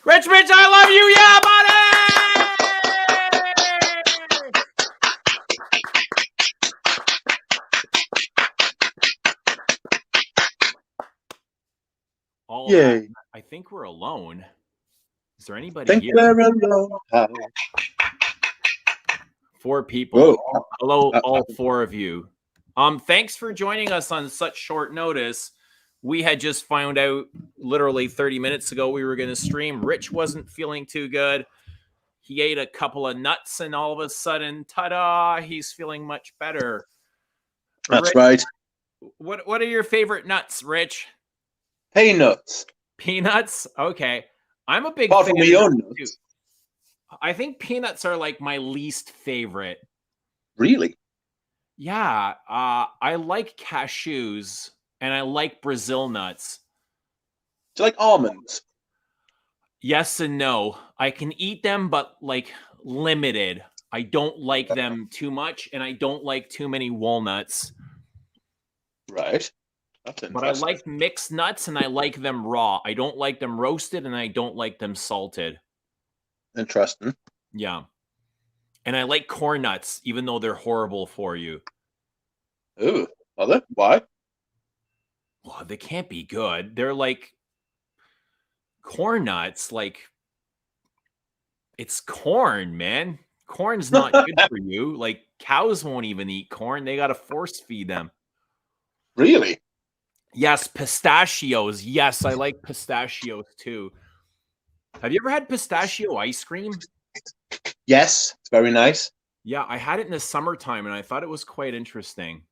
Rich Mitch, I love you, yeah, buddy! All Yay. that. I think we're alone. Is there anybody Think here? we're alone. 4 people. Whoa. Hello, all 4 of you. Thanks for joining us on such short notice. We had just found out literally 30 minutes ago we were going to stream. Rich wasn't feeling too good. He ate a couple of nuts, and all of a sudden, ta-da, he's feeling much better. That's Rich, right. What are your favorite nuts, Rich? Peanuts. Peanuts? Okay. I'm a big Apart fan from my own nuts. Too. I think peanuts are like my least favorite. Really? Yeah. I like cashews, and I like Brazil nuts. Do you like almonds? Yes and no. I can eat them, but like limited. I don't like them too much, and I don't like too many walnuts. Right. That's interesting. But I like mixed nuts, and I like them raw. I don't like them roasted, and I don't like them salted. Interesting. Yeah. And I like corn nuts, even though they're horrible for you. Ooh, are they? Why? Well, they can't be good. They're like corn nuts, like it's corn, man. Corn's not good for you. Like cows won't even eat corn. They got to force feed them. Really? Yes, pistachios. Yes, I like pistachios too. Have you ever had pistachio ice cream? Yes, it's very nice. Yeah, I had it in the summertime, and I thought it was quite interesting.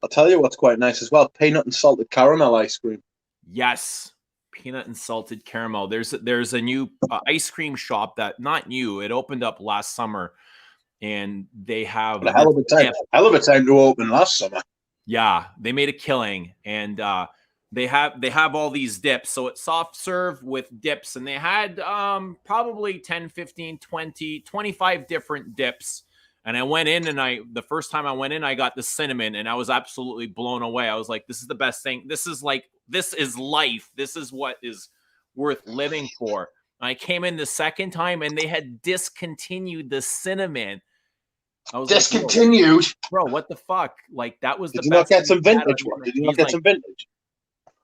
I'll tell you what's quite nice as well. Peanut and salted caramel ice cream. Yes, peanut and salted caramel. There's a new ice cream shop that, not new, it opened up last summer, and they have a hell of a time. Hell of a time to open last summer. Yeah, they made a killing, and they have all these dips. So it's soft serve with dips, and they had probably 10, 15, 20, 25 different dips. And I went in, and the first time I went in, I got the cinnamon, and I was absolutely blown away. I was like, this is the best thing. This is life. This is what is worth living for. And I came in the second time, and they had discontinued the cinnamon. I was discontinued? Like, bro, what the fuck? Like, that was the best. Did you not get some vintage one? Did you not get some vintage?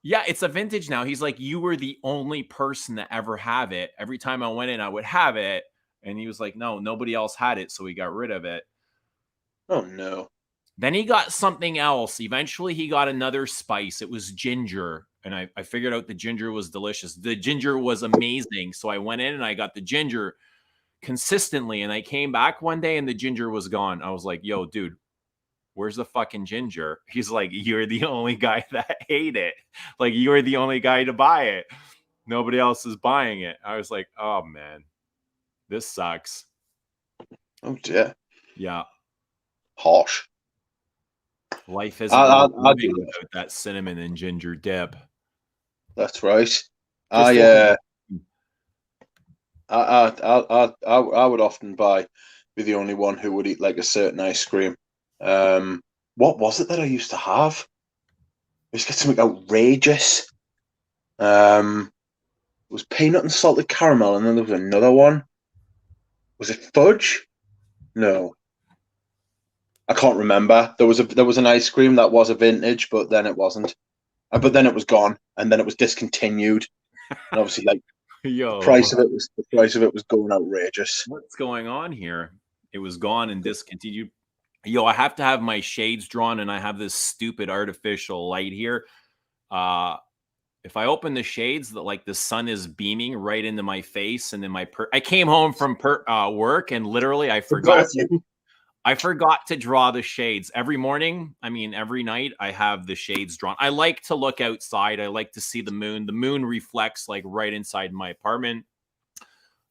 Yeah, it's a vintage now. He's like, you were the only person to ever have it. Every time I went in, I would have it. And he was like, no, nobody else had it, so we got rid of it. Oh, no. Then he got something else. Eventually, he got another spice. It was ginger. And I figured out the ginger was delicious. The ginger was amazing. So I went in and I got the ginger consistently. And I came back one day and the ginger was gone. I was like, yo, dude, where's the fucking ginger? He's like, you're the only guy that ate it. Like, you're the only guy to buy it. Nobody else is buying it. I was like, oh, man. This sucks. Oh, dear. Yeah. Harsh. Life isn't living without that cinnamon and ginger dip. That's right. I would often be the only one who would eat like a certain ice cream. What was it that I used to have? I used to get something outrageous. It was peanut and salted caramel, and then there was another one. Was it fudge? No, I can't remember. There was an ice cream that was a vintage, but then it wasn't. But then it was gone, and then it was discontinued. And obviously, like the price of it was going outrageous. What's going on here? It was gone and discontinued. Yo, I have to have my shades drawn, and I have this stupid artificial light here. If I open the shades, like the sun is beaming right into my face, and then I came home from work, and literally I forgot to draw the shades every morning. I mean, every night I have the shades drawn. I like to look outside. I like to see the moon. The moon reflects like right inside my apartment.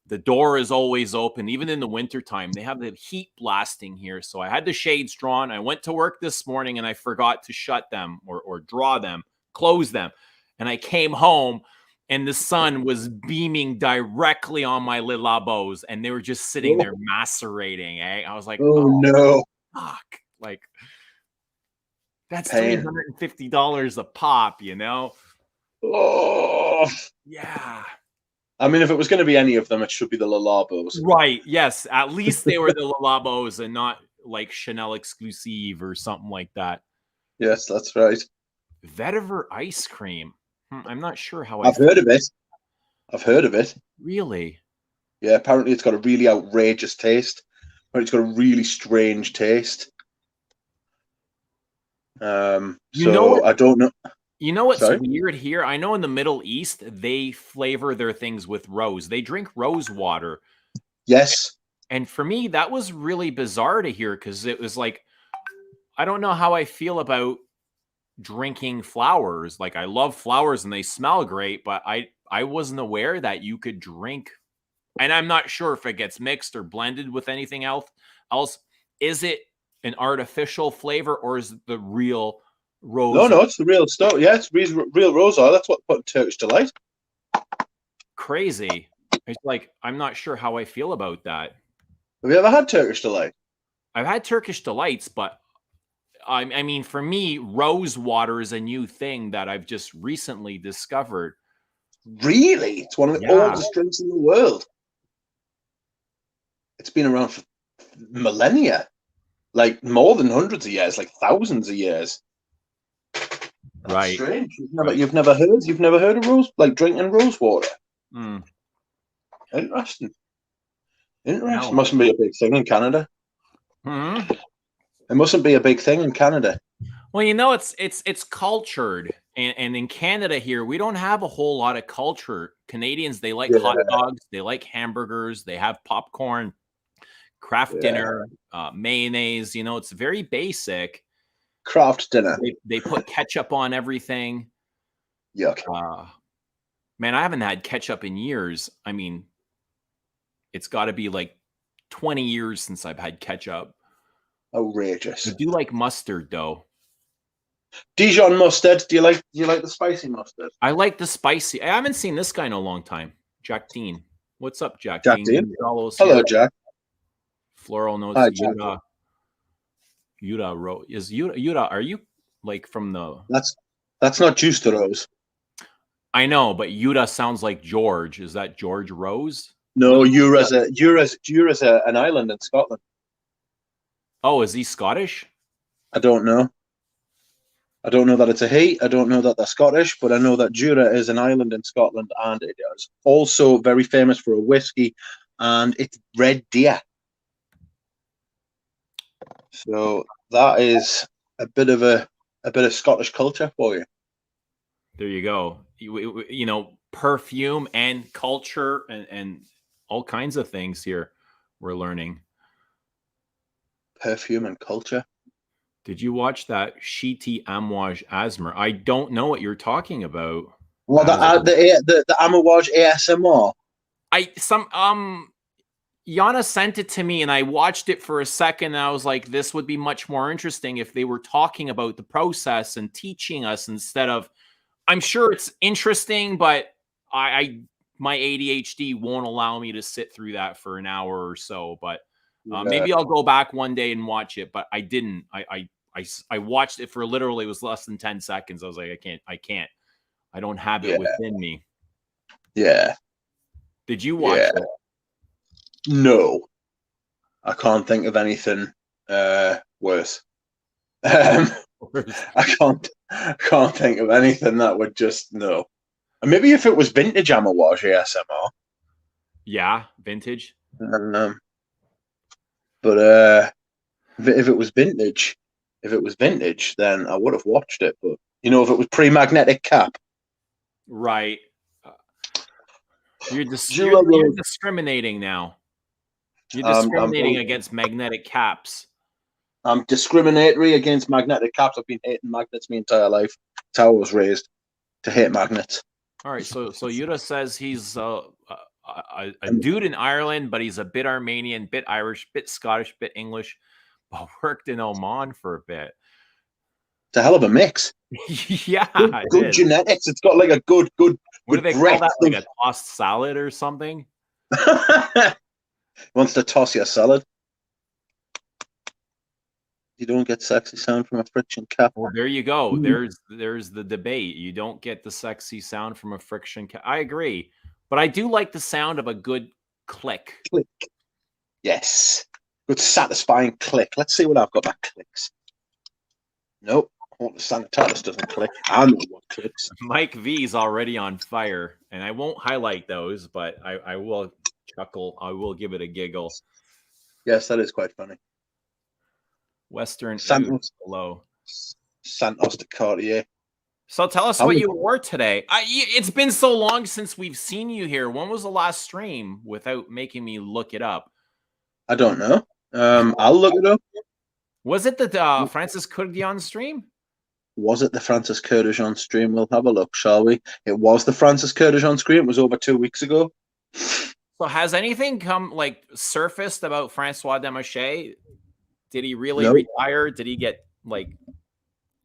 The door is always open, even in the wintertime. They have the heat blasting here. So I had the shades drawn. I went to work this morning and I forgot to shut them or draw them, close them. And I came home and the sun was beaming directly on my labos and they were just sitting there macerating. I was like, oh no. Fuck. Like, that's $350 a pop, you know? Oh. Yeah. I mean, if it was going to be any of them, it should be the Lalabos. Right. Yes. At least they were the Lalabos and not like Chanel exclusive or something like that. Yes, that's right. Vetiver ice cream. I'm not sure how I I've heard feel. of it. I've heard of it. Really? Yeah, apparently it's got a really outrageous taste. But it's got a really strange taste. You know what? I don't know. You know what's Sorry? weird here? I know in the Middle East, they flavor their things with rose. They drink rose water. Yes. And for me, that was really bizarre to hear because it was like, I don't know how I feel about drinking flowers. Like I love flowers and they smell great, but I wasn't aware that you could drink. And I'm not sure if it gets mixed or blended with anything else. Is it an artificial flavor or is it the real rose? No, it's the real stuff. Yeah, it's real rose oil. That's what put in Turkish Delight. Crazy. It's like I'm not sure how I feel about that. Have you ever had Turkish Delight? I've had Turkish Delights, but I mean, for me, rose water is a new thing that I've just recently discovered. Really? It's one of the Yeah. oldest drinks in the world. It's been around for millennia, like more than hundreds of years, like thousands of years. That's Right. strange. You've never heard of rose, like drinking rose water. Interesting. No. Mustn't be a big thing in Canada. It mustn't be a big thing in Canada. Well, you know, it's cultured, and in Canada here, we don't have a whole lot of culture. Canadians, they like hot dogs, they like hamburgers, they have popcorn, craft dinner, mayonnaise. You know, it's very basic. Craft dinner. They put ketchup on everything. Yuck. Man, I haven't had ketchup in years. I mean, it's got to be like 20 years since I've had ketchup. Outrageous. I do like mustard though. Dijon mustard. Do you like the spicy mustard? I like the spicy. I haven't seen this guy in a long time. Jack Dean. What's up, Jack Dean? Hello, Jack. Floral notes. Hi, Jack. Yuda Rose. Is Yuda, are you like from the That's not Juice the Rose. I know, but Yuda sounds like George. Is that George Rose? No, Jura's an island in Scotland. Oh, is he Scottish? I don't know. I don't know that it's a he. I don't know that they're Scottish, but I know that Jura is an island in Scotland, and it is also very famous for a whiskey, and it's red deer. So that is a bit of Scottish culture for you. There you go. You know, perfume and culture and all kinds of things here we're learning. Perfume and culture. Did you watch that Shiti Amouage Asmer? I don't know what you're talking about. Well, the Amouage ASMR. Yana sent it to me and I watched it for a second and I was like, this would be much more interesting if they were talking about the process and teaching us instead of, I'm sure it's interesting, but my ADHD won't allow me to sit through that for an hour or so, but maybe I'll go back one day and watch it, but I didn't. I watched it for literally, it was less than 10 seconds. I was like, I can't. I don't have it within me. Yeah. Did you watch it? No. I can't think of anything worse. I can't think of anything that would just no. And maybe if it was vintage Amouage ASMR. Yeah, vintage. But if it was vintage, then I would have watched it. But you know, if it was pre-magnetic cap, right? You're discriminating now. You're discriminating against magnetic caps. I'm discriminatory against magnetic caps. I've been hating magnets my entire life. That's how I was raised, to hate magnets. All right, so Yuda says he's a dude in Ireland, but he's a bit Armenian, bit Irish, bit Scottish, bit English, but worked in Oman for a bit. It's a hell of a mix. Yeah, good genetics. It's got like a good. What do they call that? Like a tossed salad or something? Wants to toss your salad. You don't get sexy sound from a friction cap. Well, there you go. There's the debate. You don't get the sexy sound from a friction cap. I agree. But I do like the sound of a good click. Click. Yes. Good satisfying click. Let's see what I've got that clicks. Nope. Oh, the Sanitalis doesn't click. I know what clicks. Mike V's already on fire, and I won't highlight those, but I will chuckle. I will give it a giggle. Yes, that is quite funny. Western Santos below. Santos de Cartier. So tell us what you wore today. It's been so long since we've seen you here. When was the last stream without making me look it up? I don't know. I'll look it up. Was it the Francis Courdion stream? Was it the Francis Courdion stream? We'll have a look, shall we? It was the Francis Courdion stream. It was over 2 weeks ago. So has anything come surfaced about Francois Demochet? Did he really retire? Did he get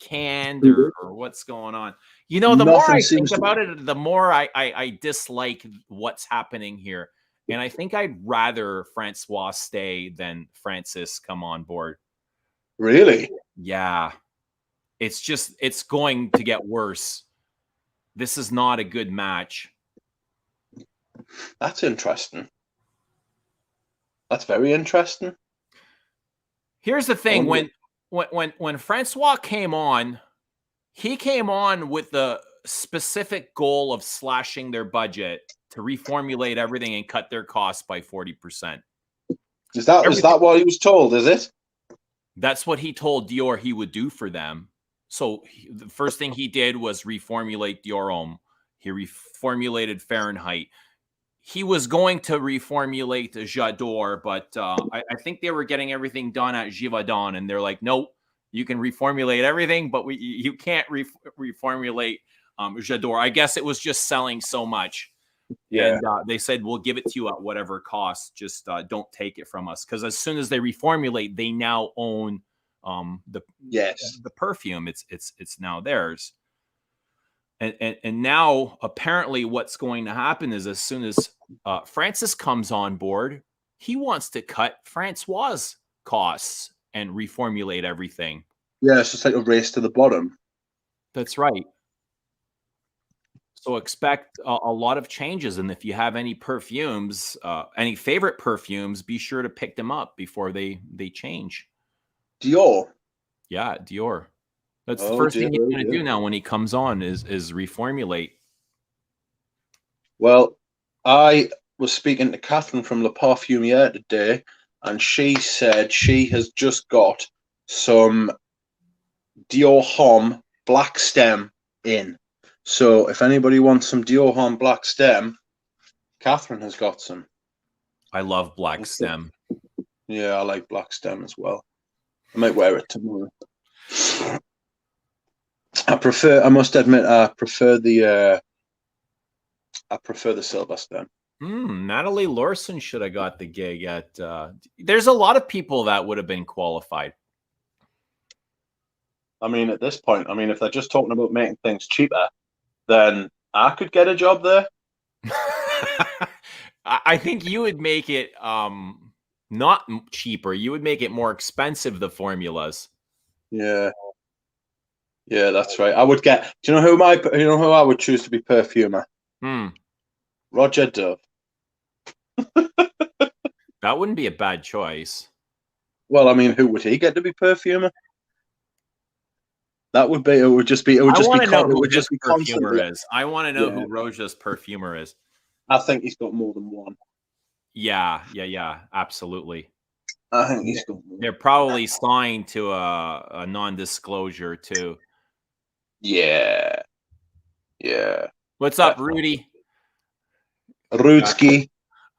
canned or what's going on? The more I think about it, the more I dislike what's happening here. And I think I'd rather Francois stay than Francis come on board. Really? Yeah. It's going to get worse. This is not a good match. That's interesting. That's very interesting. Here's the thing. When Francois came on, he came on with the specific goal of slashing their budget to reformulate everything and cut their costs by 40%. Is that what he was told, is it? That's what he told Dior he would do for them. So the first thing he did was reformulate Dior Homme. He reformulated Fahrenheit. He was going to reformulate J'adore, but I think they were getting everything done at Givaudan, and they're like, nope, you can reformulate everything, but you can't reformulate J'adore. I guess it was just selling so much. Yeah. And they said, we'll give it to you at whatever cost. Just don't take it from us. Because as soon as they reformulate, they now own the perfume. It's now theirs. And now apparently what's going to happen is as soon as Francis comes on board, he wants to cut Francois' costs and reformulate everything. Yeah, it's just like a race to the bottom. That's right. So expect a lot of changes. And if you have any perfumes, any favorite perfumes, be sure to pick them up before they change. Dior. Yeah, Dior. That's the first thing he's going to do now when he comes on is reformulate. Well, I was speaking to Catherine from Le Parfumier today, and she said she has just got some Dior Homme Black Stem in. So if anybody wants some Dior Homme Black Stem, Catherine has got some. I love Black Stem. Yeah, I like Black Stem as well. I might wear it tomorrow. I must admit, I prefer the Silver Stem. Natalie Lorson should have got the gig at. There's a lot of people that would have been qualified. I mean, at this point, if they're just talking about making things cheaper, then I could get a job there. I think you would make it not cheaper. You would make it more expensive, the formulas. Yeah. Yeah, that's right. I would get. Do you know who I would choose to be perfumer? Roger Dove. That wouldn't be a bad choice. Well, who would he get to be perfumer? That would be. It would just be. It would just be. It would just be perfumer is. I want to know who Roger's perfumer is. I think he's got more than one. Yeah, absolutely. I think he's got more. They're probably signed to a non-disclosure too. Yeah. What's up, Rudy? Rudski.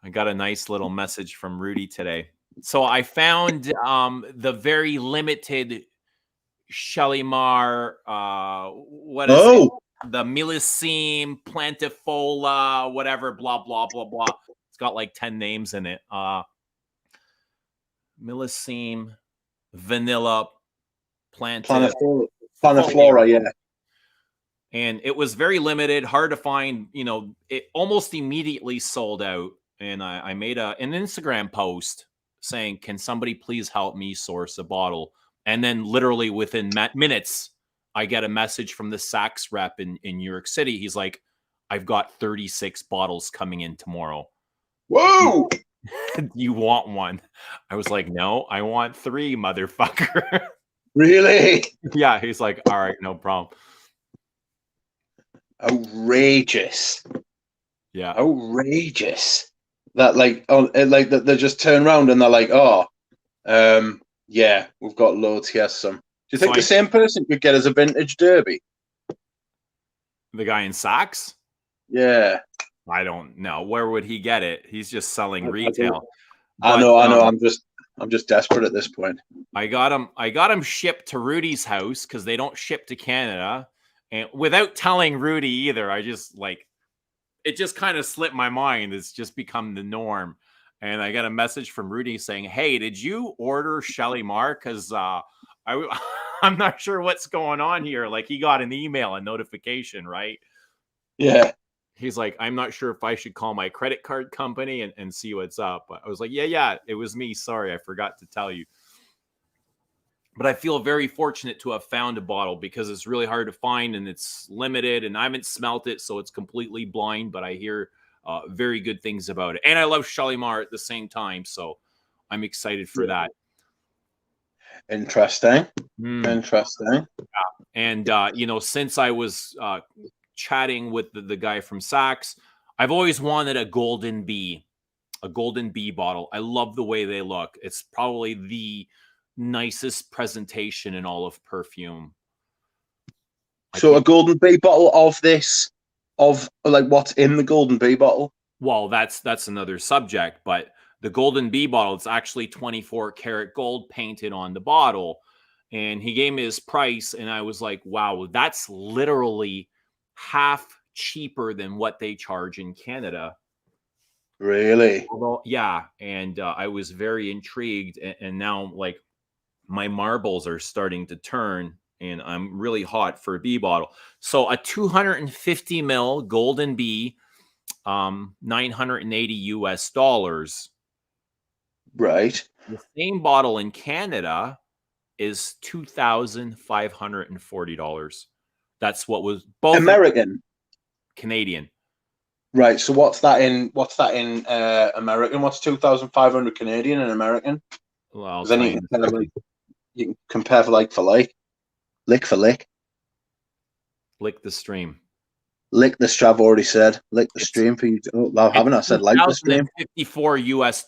I got a nice little message from Rudy today. So I found the very limited Shalimar. What is it? The Millésime Plantifola, whatever. Blah blah blah blah. It's got like 10 names in it. Millésime, Vanilla, Plantiflora, yeah. And it was very limited, hard to find. It almost immediately sold out. And I made an Instagram post saying, can somebody please help me source a bottle? And then literally within minutes, I get a message from the Saks rep in New York City. He's like, I've got 36 bottles coming in tomorrow. Whoa! You want one? I was like, no, I want 3, motherfucker. Really? Yeah, he's like, all right, no problem. Outrageous. Yeah. Outrageous. That like that they just turn around and they're like, oh, yeah, we've got loads here. Some. Do you think the same person could get us a vintage derby? The guy in socks? Yeah. I don't know. Where would he get it? He's just selling retail. I know. I'm just desperate at this point. I got him shipped to Rudy's house because they don't ship to Canada. And without telling Rudy either, I just like it just kind of slipped my mind. It's just become the norm. And I got a message from Rudy saying, "Hey, did you order Shelly Mar? Because I'm not sure what's going on here." Like he got an email, a notification, right? Yeah. He's like, "I'm not sure if I should call my credit card company and see what's up." But I was like, yeah, it was me. Sorry, I forgot to tell you. But I feel very fortunate to have found a bottle because it's really hard to find and it's limited and I haven't smelt it. So it's completely blind, but I hear very good things about it. And I love Shalimar at the same time. So I'm excited for that. Interesting. Interesting. Yeah. And, since I was chatting with the guy from Saks, I've always wanted a golden bee bottle. I love the way they look. It's probably the nicest presentation in all of perfume. So a golden bee bottle of this, of like what's in the golden bee bottle? Well, that's another subject, but the golden bee bottle, it's actually 24 karat gold painted on the bottle. And he gave me his price and I was like, wow, that's literally half cheaper than what they charge in Canada. Really? Although, yeah. And I was very intrigued. And now, like, my marbles are starting to turn and I'm really hot for a bee bottle. So a 250 mil golden bee, $980 US. Right. The same bottle in Canada is $2,540. That's what was both American. Canadian. Right. So what's that in American? What's 2,500 Canadian and American? Well, then you can compare for like, lick for lick. Lick the stream. Lick the straw. I've already said lick the stream for you. Haven't I said like the stream? $54 US.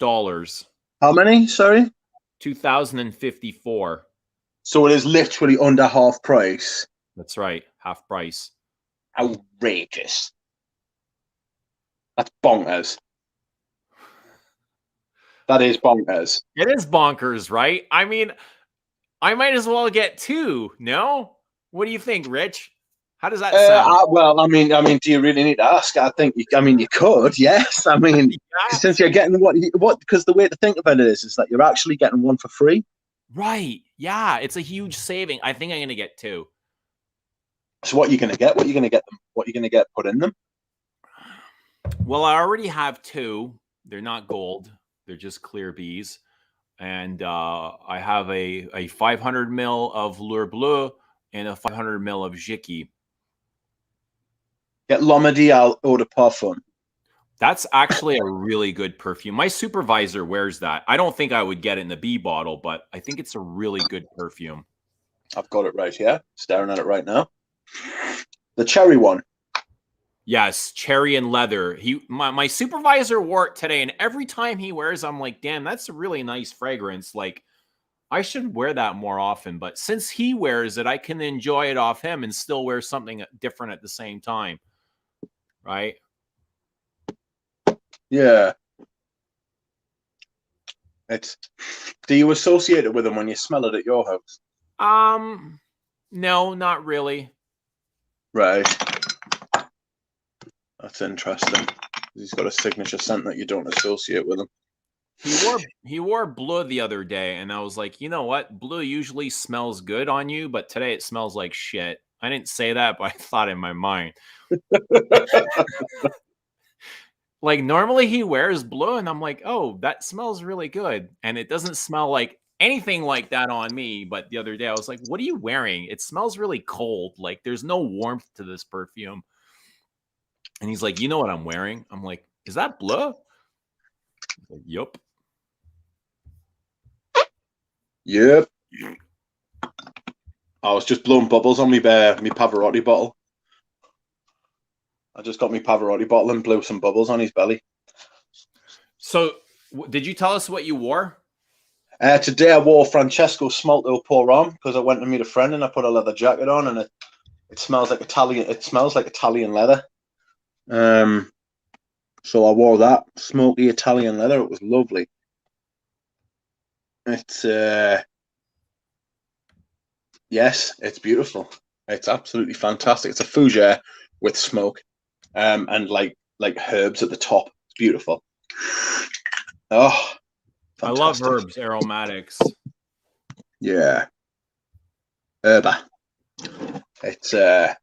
How many? Sorry. 2,054. So it is literally under half price. That's right, half price. Outrageous. That's bonkers. That is bonkers. It is bonkers, right? I mean, I might as well get 2. No? What do you think, Rich? How does that sound? Well, I mean, do you really need to ask? I think, you could, yes. I mean, yeah. Since you're getting what? Because the way to think about it is that you're actually getting one for free. Right. Yeah, it's a huge saving. I think I'm going to get 2. So what are you going to get? What are you going to get them? What are you going to get put in them? Well, I already have 2. They're not gold. They're just clear bees. And I have a 500 mil of L'Heure Bleu and a 500 mil of Jiki. Get L'Homme Ideal Eau de Parfum. That's actually a really good perfume. My supervisor wears that. I don't think I would get it in the bee bottle, but I think it's a really good perfume. I've got it right here. Staring at it right now. The cherry one. Yes, cherry and leather. My supervisor wore it today, and every time he wears, I'm like, damn, that's a really nice fragrance. Like, I should wear that more often. But since he wears it, I can enjoy it off him and still wear something different at the same time. Right? Yeah. Do you associate it with them when you smell it at your house? No, not really. Right. That's interesting. He's got a signature scent that you don't associate with him. He wore blue the other day, and I was like, you know what? Blue usually smells good on you, but today it smells like shit. I didn't say that, but I thought in my mind. Like, normally he wears blue, and I'm like, oh, that smells really good. And it doesn't smell like anything like that on me. But the other day I was like, what are you wearing? It smells really cold. Like, there's no warmth to this perfume. And he's like, you know what I'm wearing? I'm like, is that blue? He's like, yup. Yep. I was just blowing bubbles on me Pavarotti bottle. I just got me Pavarotti bottle and blew some bubbles on his belly. So, did you tell us what you wore? Today I wore Francesco Smalto Pour On because I went to meet a friend and I put a leather jacket on, and it smells like Italian. It smells like Italian leather. So I wore that smoky Italian leather. It was lovely. It's yes, it's beautiful. It's absolutely fantastic. It's a fougere with smoke, and like herbs at the top. It's beautiful. Oh, fantastic. I love herbs, aromatics. Yeah, herba. It's yeah,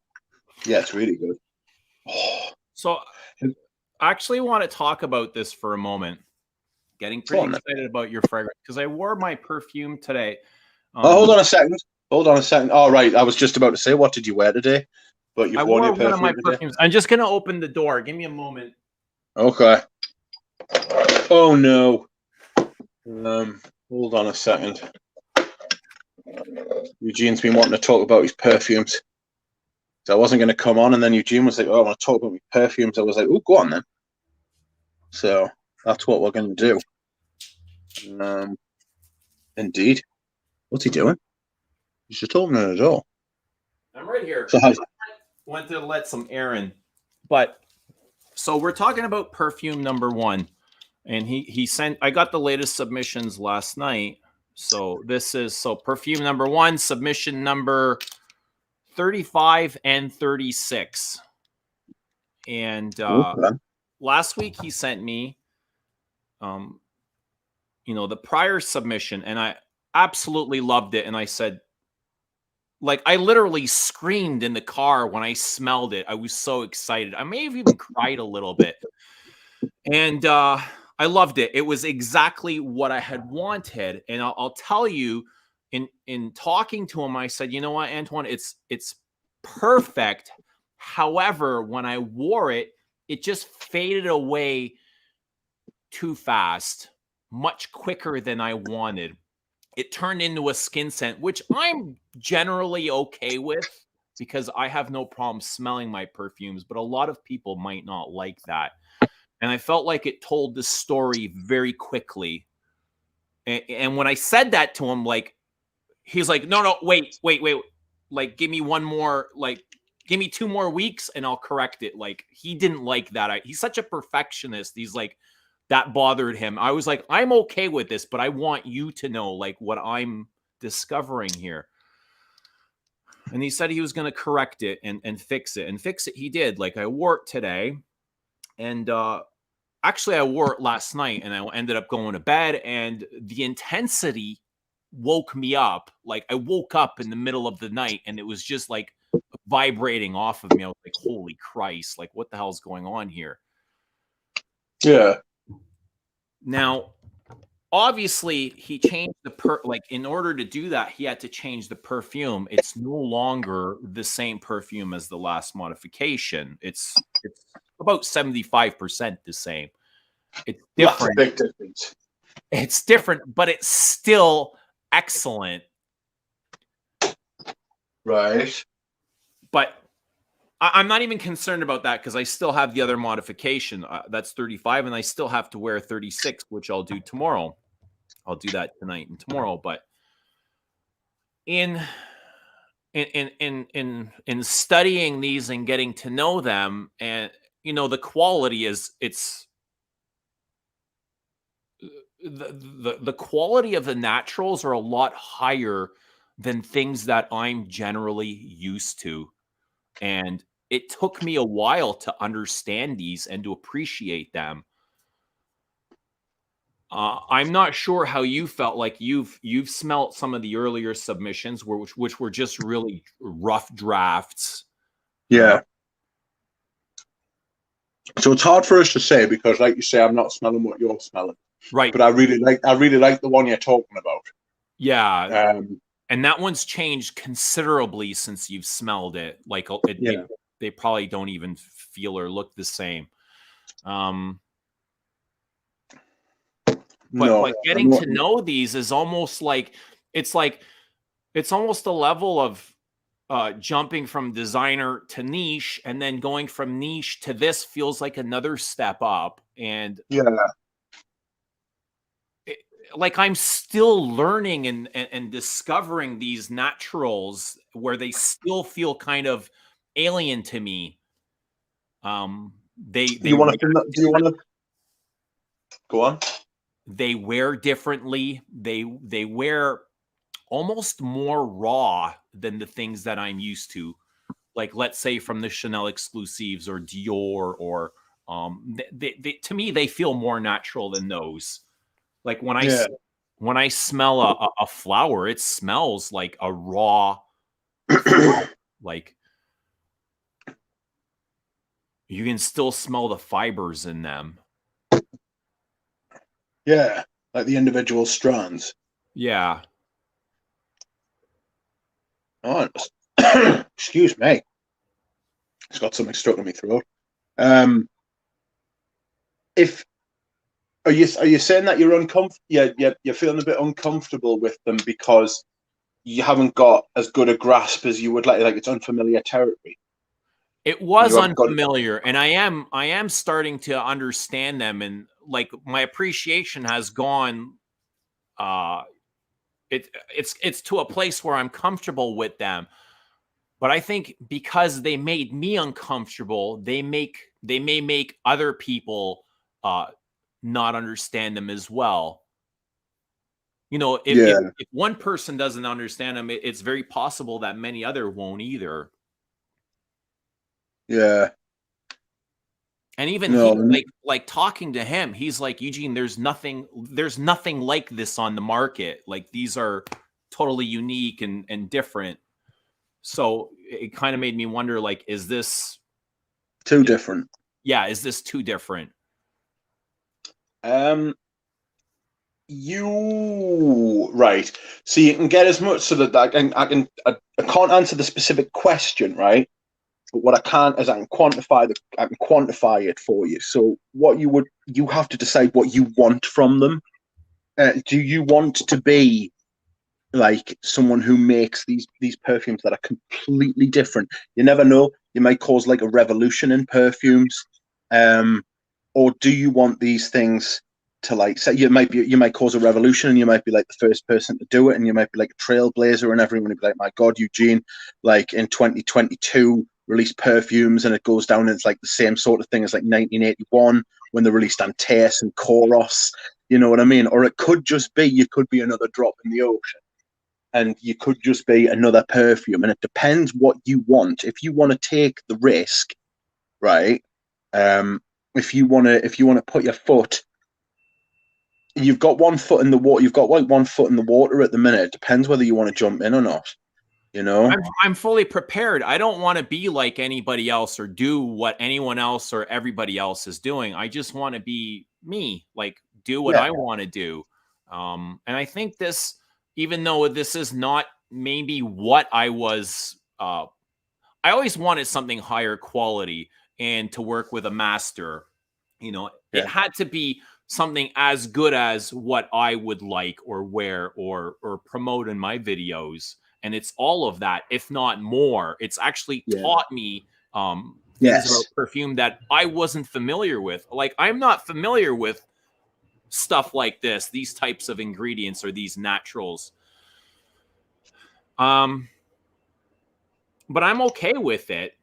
it's really good. Oh. So, I actually want to talk about this for a moment. Getting pretty excited about your fragrance because I wore my perfume today. Hold on a second. Hold on a second. All right, I was just about to say, what did you wear today? But you've worn your perfume one of my today? perfumes. I'm just gonna open the door. Give me a moment. Okay. Oh no. Hold on a second. Eugene's been wanting to talk about his perfumes. So I wasn't going to come on, and then Eugene was like, "Oh, I want to talk about my perfumes." I was like, "Oh, go on then." So that's what we're going to do. Indeed. What's he doing? He's just opening the door. I'm right here. So I went to let some air in, but so we're talking about perfume number 1, and he sent. I got the latest submissions last night. So this is perfume number 1, submission number 35 and 36. And last week he sent me the prior submission, and I absolutely loved it. And I said, like, I literally screamed in the car when I smelled it. I was so excited. I may have even cried a little bit. And I loved it. It was exactly what I had wanted. And I'll tell you, in talking to him, I said, you know what, Antoine, it's perfect. However, when I wore it, it just faded away too fast, much quicker than I wanted. It turned into a skin scent, which I'm generally okay with because I have no problem smelling my perfumes, but a lot of people might not like that. And I felt like it told the story very quickly. And when I said that to him, like, he's like, no, wait. Like, give me one more, like, give me 2 more weeks and I'll correct it. Like, he didn't like that. He's such a perfectionist. He's like, that bothered him. I was like, I'm okay with this, but I want you to know, like, what I'm discovering here. And he said he was going to correct it and fix it. And fix it he did. Like, I wore it today. And actually, I wore it last night. And I ended up going to bed. And the intensity woke me up. Like, I woke up in the middle of the night. And it was just, like, vibrating off of me. I was like, holy Christ. Like, what the hell is going on here? Yeah. Now, obviously, he changed like, in order to do that, he had to change the perfume. It's no longer the same perfume as the last modification. It's about 75% the same. It's different. That's a big difference. It's different, but it's still excellent. Right. But I'm not even concerned about that because I still have the other modification. That's 35, and I still have to wear 36, which I'll do tomorrow. I'll do that tonight and tomorrow. But in studying these and getting to know them, and the quality is the quality of the naturals are a lot higher than things that I'm generally used to, and it took me a while to understand these and to appreciate them. I'm not sure how you felt. Like, you've smelt some of the earlier submissions, which were just really rough drafts. Yeah. So it's hard for us to say because, like you say, I'm not smelling what you're smelling. Right. But I really like the one you're talking about. Yeah. And that one's changed considerably since you've smelled it. Like, they probably don't even feel or look the same. But getting to know these is almost like it's almost a level of jumping from designer to niche, and then going from niche to this feels like another step up. And yeah, like I'm still learning and discovering these naturals where they still feel kind of alien to me. They do you want to go on? They wear differently. They wear almost more raw than the things that I'm used to. Like, let's say from the Chanel exclusives or Dior, or to me they feel more natural than those. Like when I smell a flower, it smells like a raw flower. Like you can still smell the fibers in them. Yeah, like the individual strands. Yeah. Oh, excuse me. It's got something stuck in my throat. If are you saying that you're uncomfortable? Yeah, you're feeling a bit uncomfortable with them because you haven't got as good a grasp as you would like it's unfamiliar territory. It was unfamiliar, and I am starting to understand them, and like my appreciation has gone it's to a place where I'm comfortable with them. But I think because they made me uncomfortable, they may make other people not understand them as well. You know, if one person doesn't understand them, it's very possible that many other won't either. Yeah. And even he, like talking to him, he's like, Eugene, there's nothing like this on the market. Like these are totally unique and different. So it kind of made me wonder, like, is this too different? Yeah, is this too different? You right. So you can get as much so that I can't answer the specific question, right? But what I can is I can quantify it for you. So you have to decide what you want from them. Do you want to be like someone who makes these perfumes that are completely different? You never know. You might cause like a revolution in perfumes. Or do you want these things to like say you might cause a revolution, and you might be like the first person to do it, and you might be like a trailblazer, and everyone would be like, my God, Eugene, like in 2022 released perfumes, and it goes down and it's like the same sort of thing as like 1981 when they released Antaeus and Koros, you know what I mean? Or it could just be you could be another drop in the ocean, and you could just be another perfume, and it depends what you want. If you want to take the risk, right? If you want to put your foot, you've got one foot in the water. You've got like one foot in the water at the minute. It depends whether you want to jump in or not. You know, I'm fully prepared. I don't want to be like anybody else or do what anyone else or everybody else is doing. I just want to be me, like do what I want to do. And I think this, even though this is not maybe what I was, I always wanted something higher quality and to work with a master. You know, it had to be something as good as what I would like or wear or promote in my videos. And it's all of that, if not more. It's actually taught me things about perfume that I wasn't familiar with. Like I'm not familiar with stuff like this, these types of ingredients or these naturals. But I'm okay with it.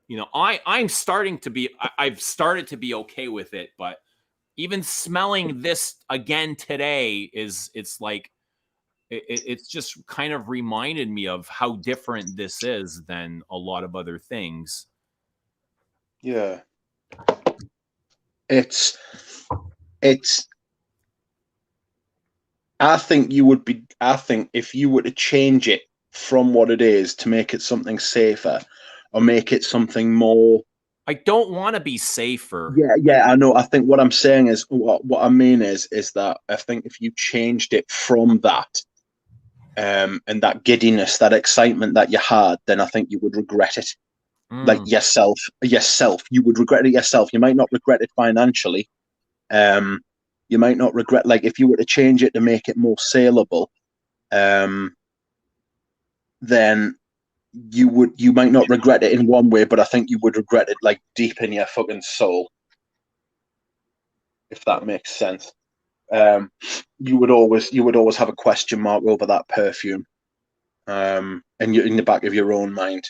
You know, I've started to be okay with it, but even smelling this again today it's like it's just kind of reminded me of how different this is than a lot of other things. Yeah. It's I think if you were to change it from what it is to make it something safer or make it something more, I don't want to be safer. Yeah, I know. I think what I'm saying is what I mean is that I think if you changed it from that, and that giddiness, that excitement that you had, then I think you would regret it. Like yourself, you would regret it yourself. You might not regret it financially. You might not regret, like, if you were to change it to make it more saleable, then you might not regret it in one way, but I think you would regret it like deep in your fucking soul, if that makes sense. You would always have a question mark over that perfume, and you in the back of your own mind,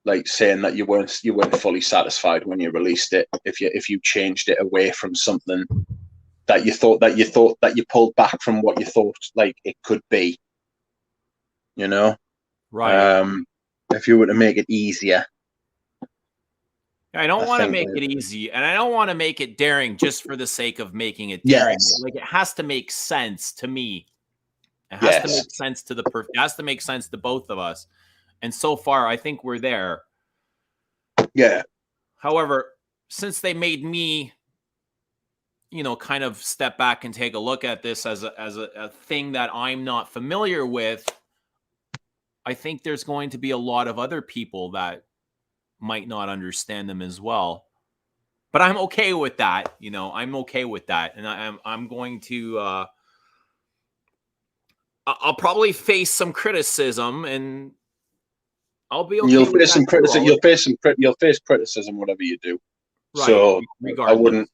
like saying that you weren't fully satisfied when you released it. If you changed it away from something that you pulled back from what you thought like it could be, you know. Right. If you were to make it easier, I don't I want to think make it easy, and I don't want to make it daring just for the sake of making it daring. yes, Like, it has to make sense to me. It has to yes, make sense to it has to make sense to both of us. And so far, I think we're there. yeah, However, since they made me, kind of step back and take a look at this as a thing that I'm not familiar with, I think there's going to be a lot of other people that might not understand them as well. But I'm okay with that. I'm okay with that. And I'm going to I'll probably face some criticism, and I'll be you'll okay with face that some too. criticism. You'll face criticism whatever you do. Right, So I regardless. wouldn't.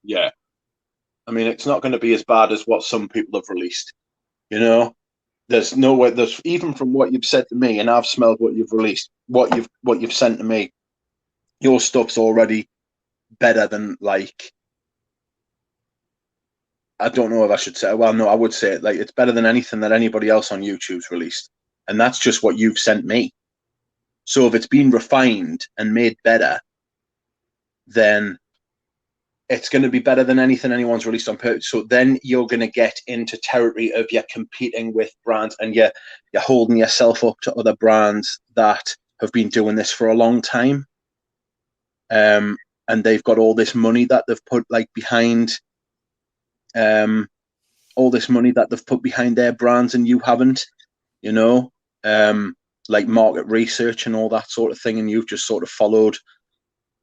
Yeah, I mean, it's not going to be as bad as what some people have released. There's no way. There's even from what you've said to me, and I've smelled what you've released, what you've sent to me. Your stuff's already better than, like, I don't know if I should say. Well, no, I would say it. Like, it's better than anything that anybody else on YouTube's released, and that's just what you've sent me. So if it's been refined and made better, then it's going to be better than anything anyone's released on purpose. So then you're going to get into territory of you're competing with brands, and you're holding yourself up to other brands that have been doing this for a long time. And they've got all this money that they've put behind all this money that they've put behind their brands, and you haven't, like market research and all that sort of thing, and you've just sort of followed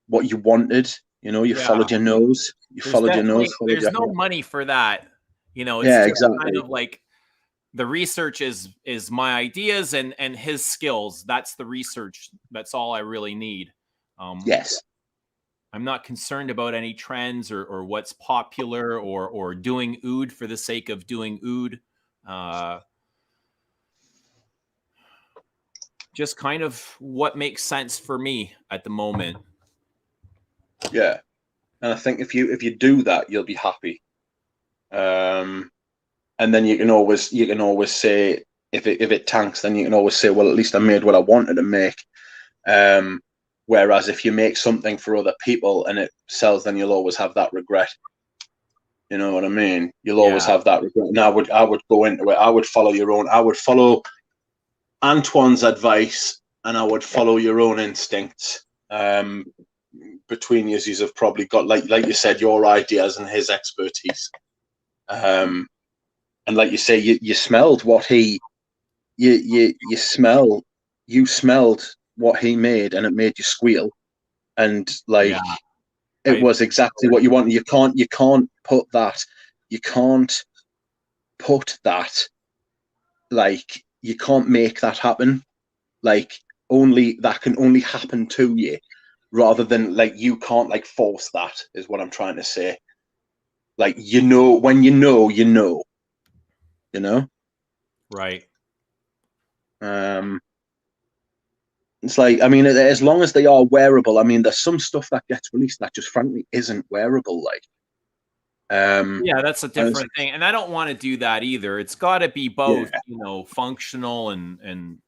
what you wanted. You Yeah. followed your nose. You There's followed your nose. definitely Followed there's your no heart. money for that. It's Yeah, just kind exactly. of like the research is my ideas and his skills. That's the research. That's all I really need. Yes. I'm not concerned about any trends or what's popular or doing oud for the sake of doing oud. Just kind of what makes sense for me at the moment. Yeah. And I think if you do that, you'll be happy. And then you can always say, if it tanks, then you can always say, well, at least I made what I wanted to make. Whereas if you make something for other people and it sells, then you'll always have that regret. You know what I mean? You'll always Yeah. have that regret. And I would go into it. I would follow your own. I would follow Antoine's advice, and I would follow your own instincts. Between you have probably got, like you said, your ideas and his expertise. And like you say, you smelled what he you smelled what he made, and it made you squeal, and Yeah. it was exactly what you want. You can't put that, like, you can't make that happen. Like, only that can only happen to you, rather than, like, you can't, like, force that, is what I'm trying to say. Like, when you know. Right. It's like, I mean, as long as they are wearable. I mean, there's some stuff that gets released that just frankly isn't wearable. Yeah, that's a different thing. And I don't want to do that either. It's got to be both, Yeah, functional and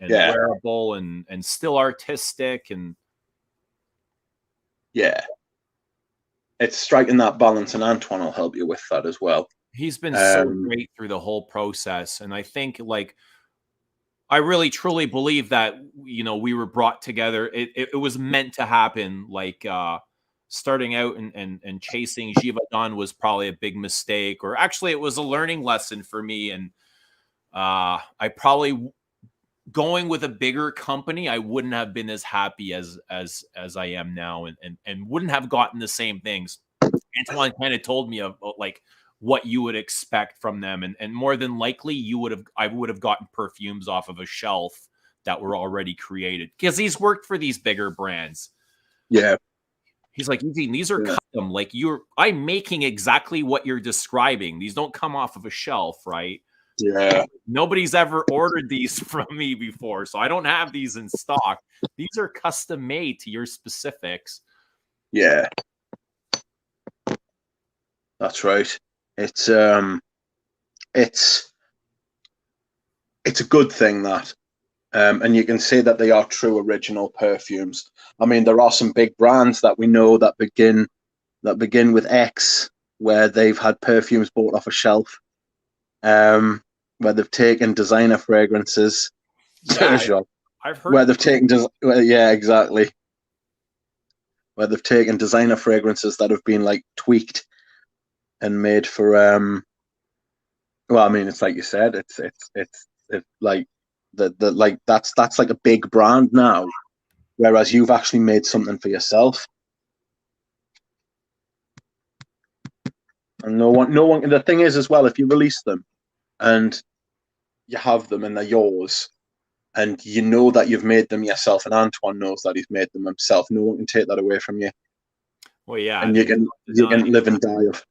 yeah, wearable and still artistic and yeah. It's striking that balance, and Antoine will help you with that as well. he's been so Um, great through the whole process. And I think I really truly believe that we were brought together. It was meant to happen. Starting out and chasing Givaudan was probably a big mistake, or actually it was a learning lesson for me. And I probably going with a bigger company, I wouldn't have been as happy as I am now, and wouldn't have gotten the same things. Antoine kind of told me of like what you would expect from them, and more than likely I would have gotten perfumes off of a shelf that were already created, because he's worked for these bigger brands. Yeah. He's like, Eugene, these are custom. Like I'm making exactly what you're describing. These don't come off of a shelf, right? Yeah. Nobody's ever ordered these from me before, so I don't have these in stock. These are custom made to your specifics. Yeah. That's right. It's a good thing that, and you can say that they are true original perfumes. I mean, there are some big brands that we know that begin with X, where they've had perfumes bought off a shelf, where they've taken designer fragrances. Yeah, I've heard where they've taken, yeah, exactly. Where they've taken designer fragrances that have been like tweaked and made for well, I mean, it's like you said, it's like the like that's like a big brand now, whereas you've actually made something for yourself. And no one the thing is as well, if you release them and you have them and they're yours, and you know that you've made them yourself, and Antoine knows that he's made them himself, no one can take that away from you. Well, yeah, and you can live and die of.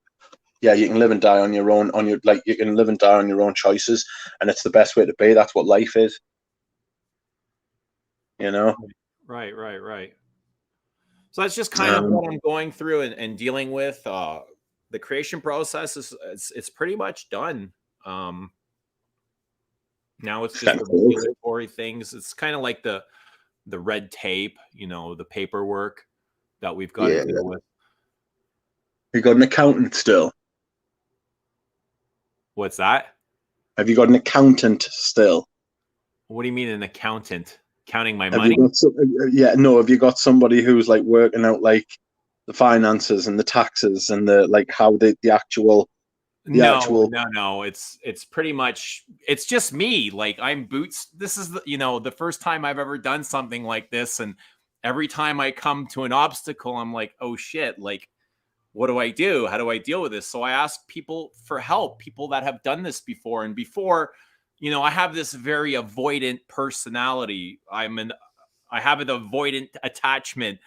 Yeah, you can live and die on your own, you can live and die on your own choices, and it's the best way to be. That's what life is. You know? Right. So that's just kind of what I'm going through and dealing with. The creation process it's pretty much done. Now it's just the regulatory things. It's kind of like the red tape, the paperwork that we've got to deal with. You got an accountant still? What's that? Have you got an accountant still? What do you mean, an accountant? Counting my money? Have you got somebody who's like working out like the finances and the taxes and the like how the actual No. It's pretty much, it's just me. Like, I'm boots. This is the first time I've ever done something like this, and every time I come to an obstacle, I'm like, oh shit, like, what do I do? How do I deal with this? So I ask people for help, people that have done this before. And before, I have this very avoidant personality. I have an avoidant attachment,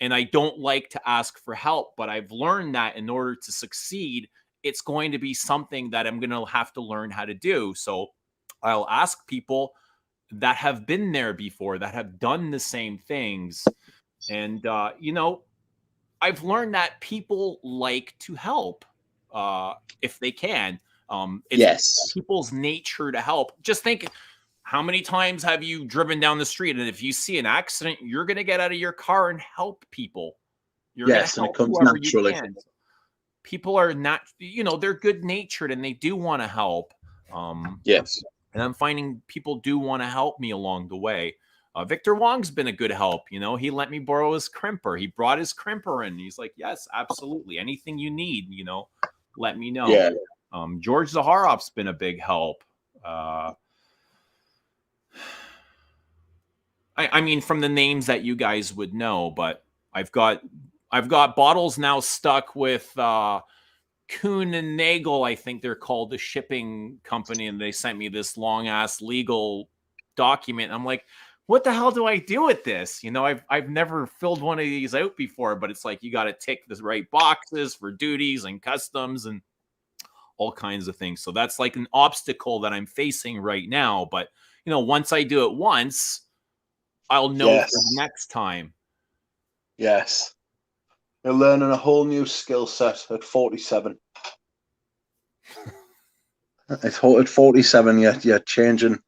and I don't like to ask for help. But I've learned that in order to succeed, it's going to be something that I'm going to have to learn how to do. So I'll ask people that have been there before, that have done the same things. And, I've learned that people like to help if they can. It's people's nature to help. Just think, how many times have you driven down the street, and if you see an accident, you're going to get out of your car and help people. You're going to help whoever you can. People are not, they're good natured and they do want to help. Yes. And I'm finding people do want to help me along the way. Victor Wong's been a good help. He let me borrow his crimper. He brought his crimper in. He's like, yes, absolutely. Anything you need, let me know. Yeah. George Zaharoff's been a big help. I mean, from the names that you guys would know, but I've got bottles now stuck with Kuhn and Nagel, I think they're called, the shipping company, and they sent me this long ass legal document. I'm like, what the hell do I do with this? I've never filled one of these out before, but it's like you got to tick the right boxes for duties and customs and all kinds of things. So that's like an obstacle that I'm facing right now. But once I do it once, I'll know for the next time. Yes. You're learning a whole new skill set at 47. At 47, you're changing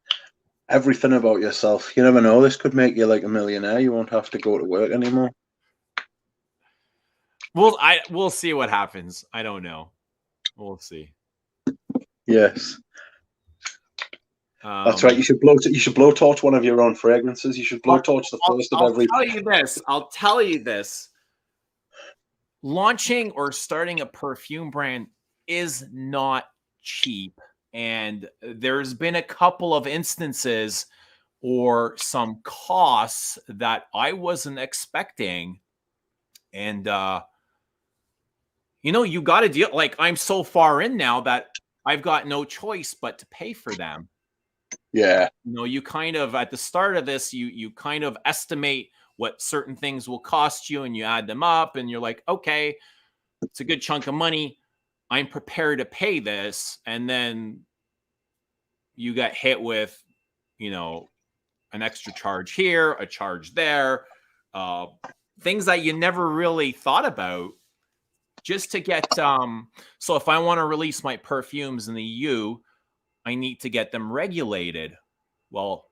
everything about yourself. You never know. This could make you like a millionaire. You won't have to go to work anymore. We'll see what happens. I don't know. We'll see. Yes. That's right. You should blowtorch one of your own fragrances. You should blowtorch the first of every. I'll tell you this. Launching or starting a perfume brand is not cheap. And there's been a couple of instances or some costs that I wasn't expecting. And, you got to deal. Like, I'm so far in now that I've got no choice but to pay for them. Yeah. You kind of, at the start of this, you kind of estimate what certain things will cost you, and you add them up, and you're like, okay, it's a good chunk of money. I'm prepared to pay this. And then you get hit with, an extra charge here, a charge there, things that you never really thought about just to get. So if I want to release my perfumes in the EU, I need to get them regulated. Well,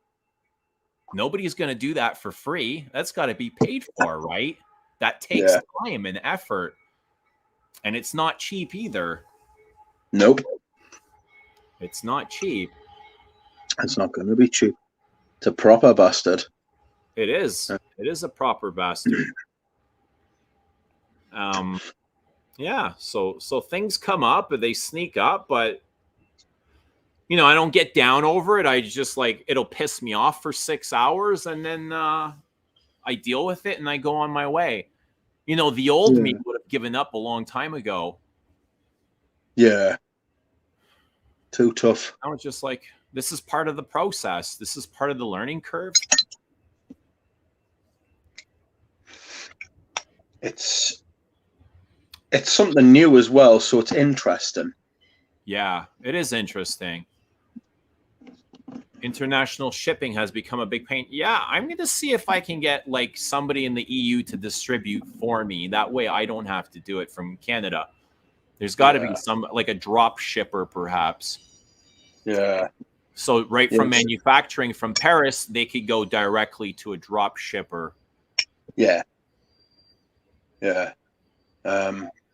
nobody's going to do that for free. That's got to be paid for, right? That takes Yeah. time and effort, and it's not cheap either. Nope. It's not cheap. It's not going to be cheap. It's a proper bastard. It is. It is a proper bastard. Yeah. So things come up, they sneak up, but I don't get down over it. I just it'll piss me off for 6 hours, and then I deal with it and I go on my way. The old me would have given up a long time ago. Yeah. Too tough. I was just like, this is part of the process. This is part of the learning curve. It's something new as well, so it's interesting. Yeah, it is interesting. International shipping has become a big pain. Yeah, I'm going to see if I can get somebody in the EU to distribute for me. That way I don't have to do it from Canada. There's got to be some, a drop shipper perhaps. Yeah. So from manufacturing from Paris, they could go directly to a drop shipper. Yeah. Yeah.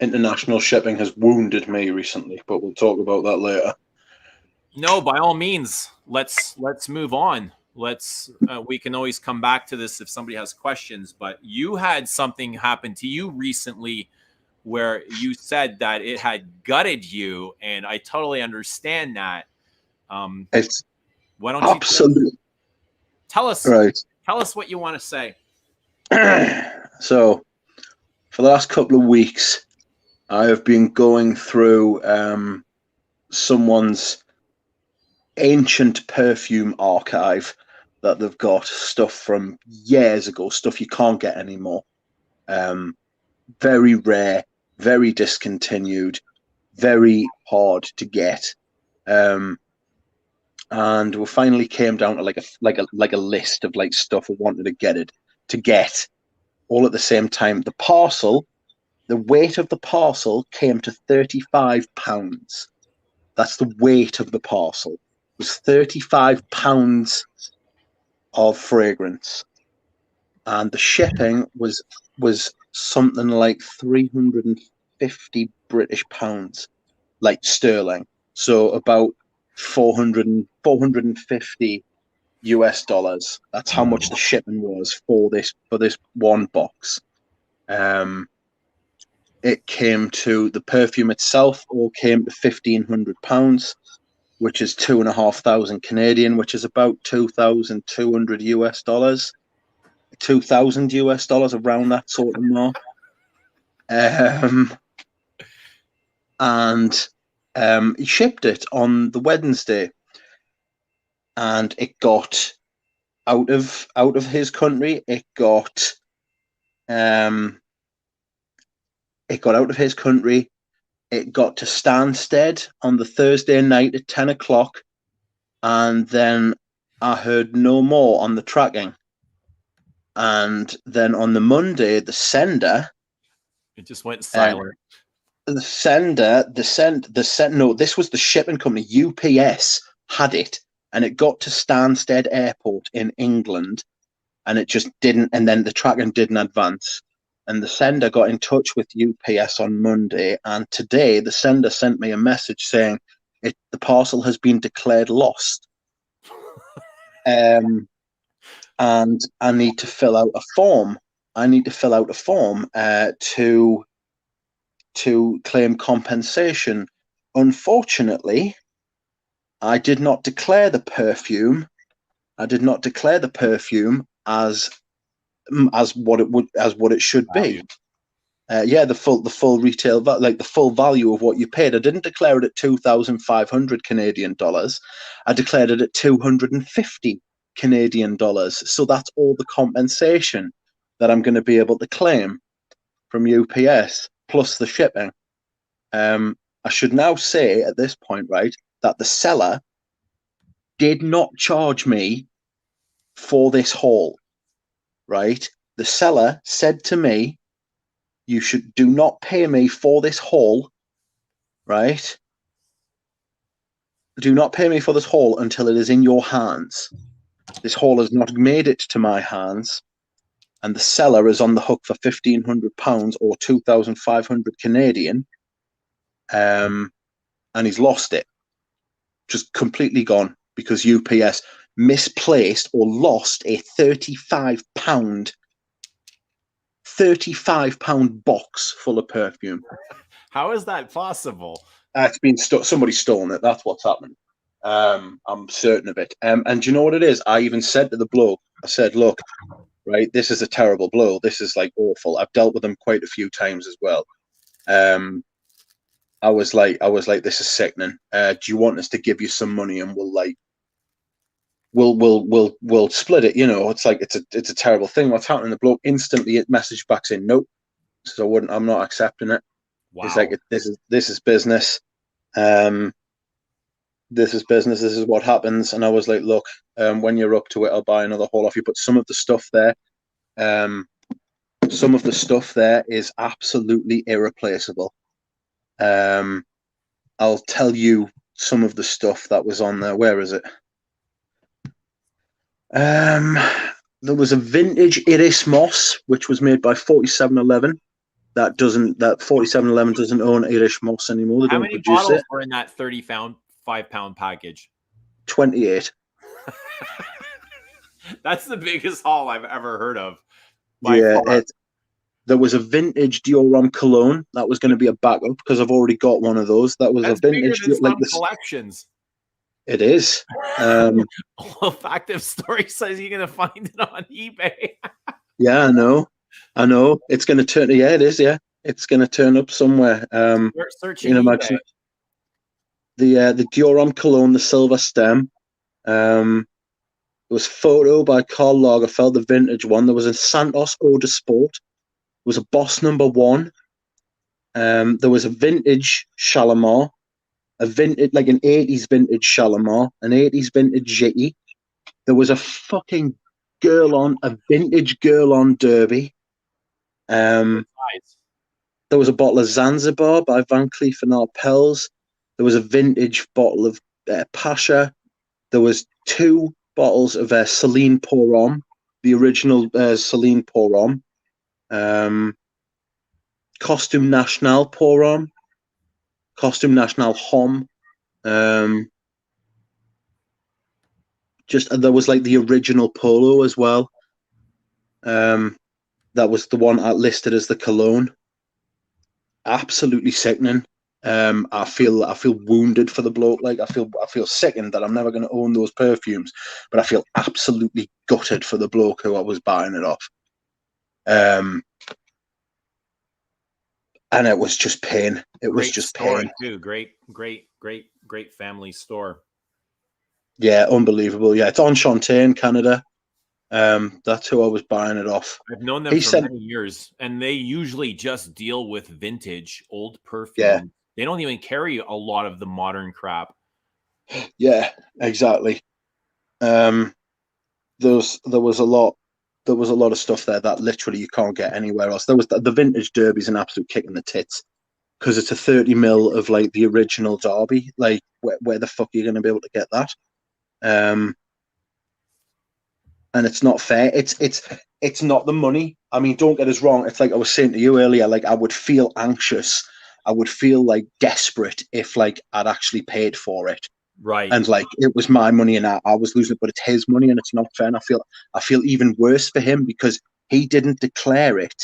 International shipping has wounded me recently, but we'll talk about that later. No, by all means, let's move on. We can always come back to this if somebody has questions, but you had something happen to you recently where you said that it had gutted you, and I totally understand that. It's why don't absolutely you tell us what you want to say? So for the last couple of weeks, I have been going through someone's ancient perfume archive that they've got, stuff from years ago, stuff you can't get anymore. Very rare, very discontinued, very hard to get. And we finally came down to like a list of stuff we wanted to get all at the same time. The weight of the parcel came to £35. That's the weight of the parcel. It was £35 of fragrance, and the shipping was something like 350 British pounds, sterling. So about 450 US dollars. That's how much the shipping was for this one box. It came to the perfume itself, all came to £1,500, which is 2,500 Canadian, which is about 2,200 US dollars, 2,000 US dollars, around that sort of mark. And he shipped it on the Wednesday, and it got out of his country. It got out of his country. It got to Stansted on the Thursday night at 10 o'clock, and then I heard no more on the tracking. And then on the Monday, the sender, it just went silent. No, this was the shipping company. UPS had it, and it got to Stansted Airport in England, and it just didn't. And then the tracking didn't advance. And the sender got in touch with UPS on Monday, and today the sender sent me a message saying the parcel has been declared lost. And I need to fill out a form. To claim compensation. Unfortunately, I did not declare the perfume I did not declare the perfume as what it should be. Value. Yeah, the full retail like the full value of what you paid. I didn't declare it at 2,500 Canadian dollars. I declared it at 250 Canadian dollars. So that's all the compensation that I'm going to be able to claim from UPS plus the shipping. I should now say at this point, right, that the seller did not charge me for this haul, right? The seller said to me, you should do not pay me for this haul, right? Do not pay me for this haul until it is in your hands. This haul has not made it to my hands, and the seller is on the hook for £1,500 or 2,500 Canadian, and he's lost it, just completely gone because UPS misplaced or lost a £35 box full of perfume. How is that possible? It's been somebody's stolen it. That's what's happened. I'm certain of it. And do you know what it is? I even said to the bloke, I said, look, right, this is a terrible blow. This is like awful. I've dealt with them quite a few times as well. I was like, this is sickening. Do you want us to give you some money and we'll split it? You know, it's like it's a terrible thing. What's happening? The bloke instantly it messaged back saying, nope. So I'm not accepting it. Wow. It's like this is business. This is business. This is what happens. And I was like, look, when you're up to it, I'll buy another haul off you. But some of the stuff there is absolutely irreplaceable. I'll tell you some of the stuff that was on there. Where is it? There was a vintage Iris Moss, which was made by 4711. That 4711 doesn't own Irish Moss anymore. They How don't many produce bottles it. were in that 35-pound package? 28. That's the biggest haul I've ever heard of. There was a vintage Dior cologne that was going to be a backup because I've already got one of those. That was That's a vintage bigger than like some this. collections. It is. Olfactive Story says you're going to find it on eBay. Yeah, I know. It's going to turn. Yeah, it is. Yeah, it's going to turn up somewhere. Searching eBay. The Dior cologne, the silver stem. It was photo by Karl Lagerfeld, the vintage one. There was a Santos Eau de Sport. There was a Boss number 1. There was a vintage Shalimar, a vintage like an 80s vintage Shalimar, an 80s vintage Jitty. There was a fucking a vintage girl on Derby. There was a bottle of Zanzibar by Van Cleef and Arpels. There was a vintage bottle of Pasha. There was 2 bottles of Celine Pour-Homme, the original Celine Pour-Homme. Costume National Pour-Homme. Costume National Homme. There was like the original Polo as well. That was the one I listed as the cologne. Absolutely sickening. I feel wounded for the bloke. Like I feel sickened that I'm never going to own those perfumes, but I feel absolutely gutted for the bloke who I was buying it off. And it was just pain. It was just pain. Too. Great family store. Yeah, unbelievable. Yeah, it's on Champagne, Canada. That's who I was buying it off. I've known them for many years, and they usually just deal with vintage, old perfume. Yeah. They don't even carry a lot of the modern crap. Yeah, exactly. There was a lot of stuff there that literally you can't get anywhere else. There was the vintage Derby's an absolute kick in the tits because it's a 30 mil of like the original Derby. Like where the fuck are you going to be able to get that? And it's not fair. It's not the money. I mean, don't get us wrong. It's like I was saying to you earlier, like I would feel anxious. I would feel like desperate if like I'd actually paid for it. Right. And like it was my money and I was losing it, but it's his money and it's not fair. And I feel even worse for him because he didn't declare it.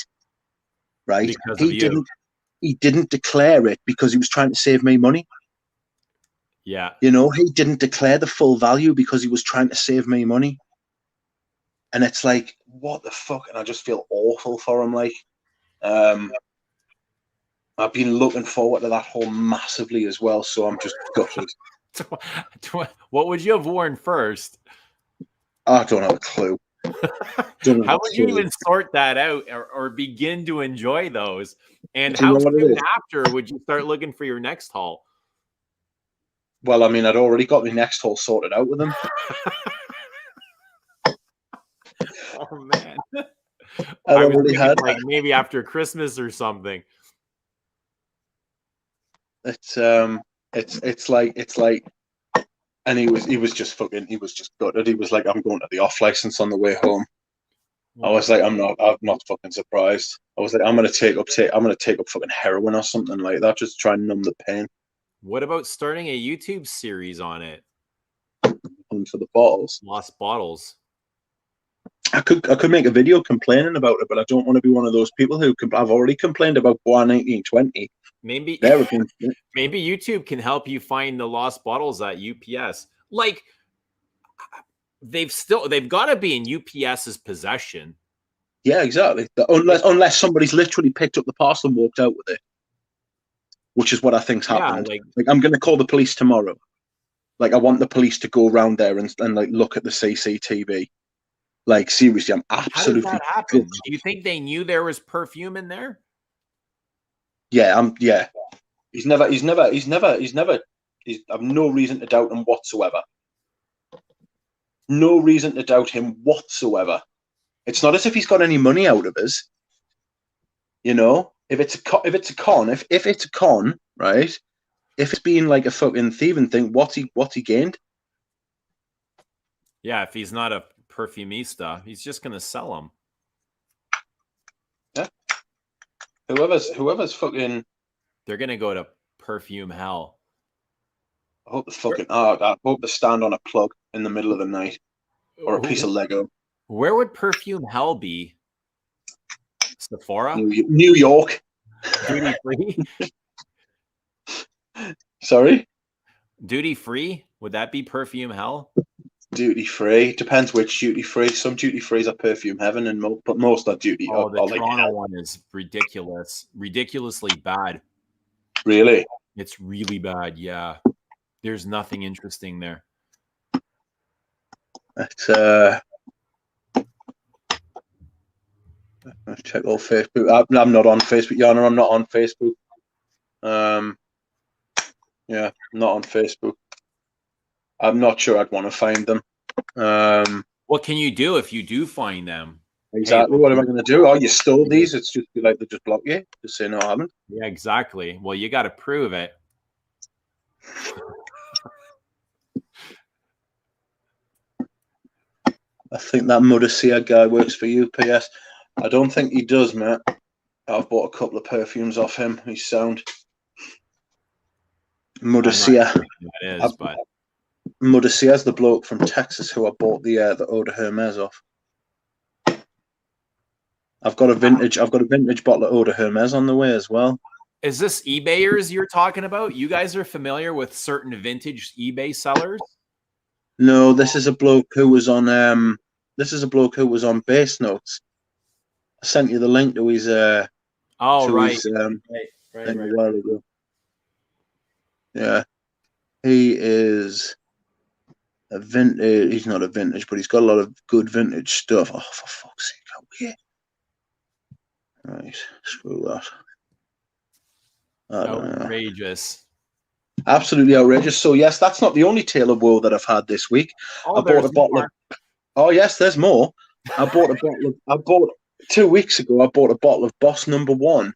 Right. He didn't declare it because he was trying to save me money. Yeah. You know, he didn't declare the full value because he was trying to save me money. And it's like, what the fuck? And I just feel awful for him. Like, I've been looking forward to that haul massively as well. So I'm just gutted. What would you have worn first? I don't have a clue. How would you even sort that out or begin to enjoy those? And Do you how know what it soon is? after would you start looking for your next haul? Well, I mean, I'd already got my next haul sorted out with him. Oh man. I was already thinking had. like maybe after Christmas or something. It's like, and he was just gutted. He was like, I'm going to the off license on the way home. I was like, I'm not fucking surprised. I was like, I'm gonna take up fucking heroin or something like that, just to try and numb the pain. What about starting a YouTube series on it? And for the bottles, Lost bottles. I could make a video complaining about it, but I don't want to be one of those people who I've already complained about Bois 1920. Maybe maybe YouTube can help you find the lost bottles at UPS. Like they've got to be in UPS's possession. Yeah, exactly. Unless somebody's literally picked up the parcel and walked out with it, which is what I think's happened. Yeah, like I'm going to call the police tomorrow. Like I want the police to go around there and like look at the CCTV. Like seriously, I'm absolutely. How did that happen? Do you think they knew there was perfume in there? Yeah, yeah. He's I've no reason to doubt him whatsoever. No reason to doubt him whatsoever. It's not as if he's got any money out of us. You know, if it's a con, right? If it's being like a fucking thieving thing, what's he gained? Yeah, if he's not a perfumista, he's just gonna sell them. Yeah. Whoever's fucking. They're gonna go to perfume hell. I hope I hope they stand on a plug in the middle of the night, or a piece of Lego. Where would perfume hell be? Sephora? New York. Duty free? Sorry? Duty free? Would that be perfume hell? Duty free. Depends which duty free. Some duty frees are perfume heaven, but most are duty. Oh, the Toronto one is ridiculous. Ridiculously bad. Really? It's really bad, yeah. There's nothing interesting there. It's I'll check all Facebook. I'm not on Facebook, Yana. I'm not on Facebook. Yeah, not on Facebook. I'm not sure I'd want to find them. What can you do if you do find them? Exactly. Hey, what am I going to do? Oh, you stole these? It's just like they just block you. Just say no, I haven't. Yeah, exactly. Well, you got to prove it. I think that Muddercia guy works for UPS. I don't think he does, mate. I've bought a couple of perfumes off him. He's sound. Muddercia. That is, but Muddercia's the bloke from Texas who I bought the Eau de Hermes off. I've got a vintage bottle of Eau de Hermes on the way as well. Is this eBayers you're talking about? You guys are familiar with certain vintage eBay sellers? No, this is a bloke who was on Base Notes. I sent you the link to his right. His, right. A while ago. Yeah. He is a vintage. He's not a vintage, but he's got a lot of good vintage stuff. Oh, for fuck's sake, how weird. Right, screw that. Outrageous. Absolutely outrageous. So yes, that's not the only tale of woe that I've had this week. Oh, I bought a bottle. Oh yes, there's more. I bought 2 weeks ago. I bought a bottle of Boss Number One,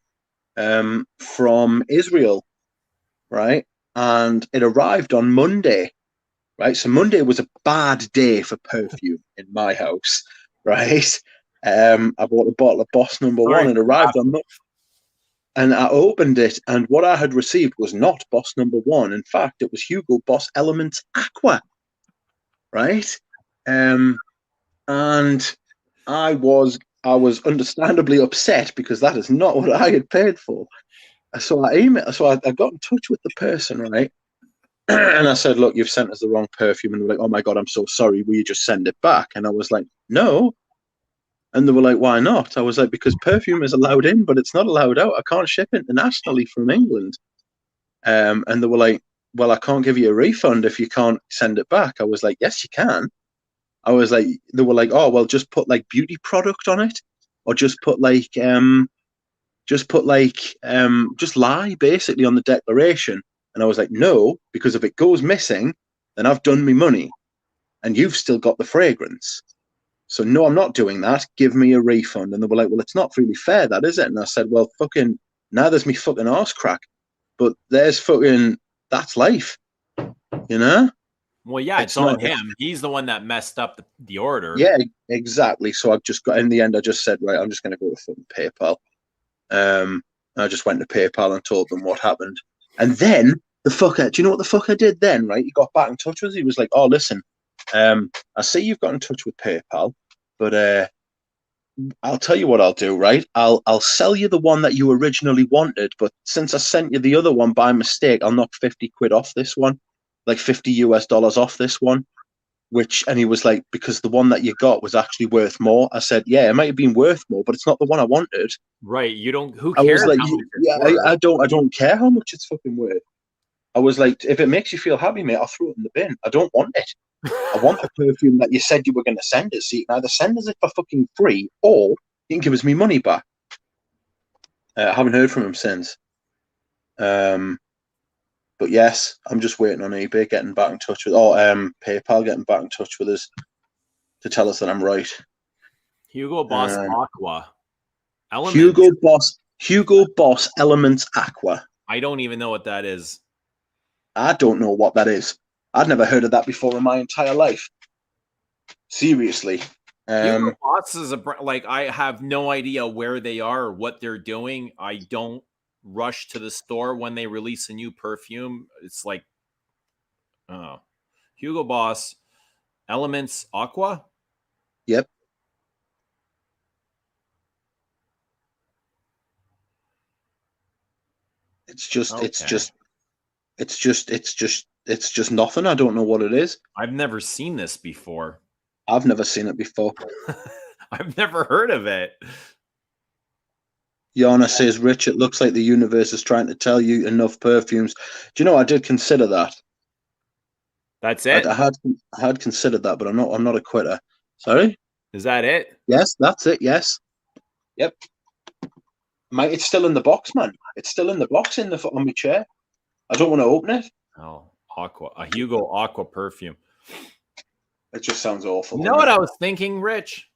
from Israel, right? And it arrived on Monday, right? So Monday was a bad day for perfume in my house, right? I bought a bottle of Boss Number One. It arrived on Monday. And I opened it, and what I had received was not Boss Number One. In fact, it was Hugo Boss Elements Aqua, right? And I was understandably upset because that is not what I had paid for. So I got in touch with the person, right? And I said, look, you've sent us the wrong perfume. And they were like, oh my God, I'm so sorry. Will you just send it back? And I was like, no. And they were like, why not? I was like, because perfume is allowed in, but it's not allowed out. I can't ship internationally from England. And they were like, well, I can't give you a refund if you can't send it back. I was like, yes, you can. I was like, they were like, oh, well, just put like beauty product on it, or just lie basically on the declaration. And I was like, no, because if it goes missing, then I've done me money, and you've still got the fragrance. So no, I'm not doing that. Give me a refund. And they were like, well, it's not really fair, that is it? And I said, well, fucking now there's me fucking arse crack, but there's fucking that's life, you know. Well, yeah, it's on him. He's the one that messed up the order. Yeah, exactly. So I've just got in the end. I just said, right, I'm just going to go to fucking PayPal. I just went to PayPal and told them what happened. And then the fucker, do you know what the fucker did then? Right, he got back in touch with us. He was like, oh, listen, I see you've got in touch with PayPal, but I'll tell you what I'll do, right? I'll sell you the one that you originally wanted, but since I sent you the other one by mistake, I'll knock 50 quid off this one, like $50 off this one. And he was like, because the one that you got was actually worth more. I said, yeah, it might have been worth more, but it's not the one I wanted. Right. You don't, who I cares? was like, I don't care how much it's fucking worth. I was like, if it makes you feel happy, mate, I'll throw it in the bin. I don't want it. I want the perfume that you said you were going to send us. So you can either send us it for fucking free, or you can give us me money back. I haven't heard from him since. But yes, I'm just waiting on eBay getting back in touch with, PayPal getting back in touch with us to tell us that I'm right. Hugo Boss Aqua. Hugo Boss Elements Aqua. I don't even know what that is. I don't know what that is. I'd never heard of that before in my entire life. Seriously. Hugo Boss is I have no idea where they are or what they're doing. I don't rush to the store when they release a new perfume. It's like, Hugo Boss Elements Aqua. Yep. It's just nothing. I don't know what it is. I've never seen this before. I've never seen it before. I've never heard of it. Yana says, Rich, it looks like the universe is trying to tell you enough perfumes. Do you know, I did consider that. That's it? I had considered that, but I'm not a quitter. Sorry? Is that it? Yes, that's it, yes. Yep. Mate, it's still in the box, man. It's still in the box on my chair. I don't want to open it. Oh, Aqua. A Hugo Aqua perfume. It just sounds awful. You know what I was thinking, Rich?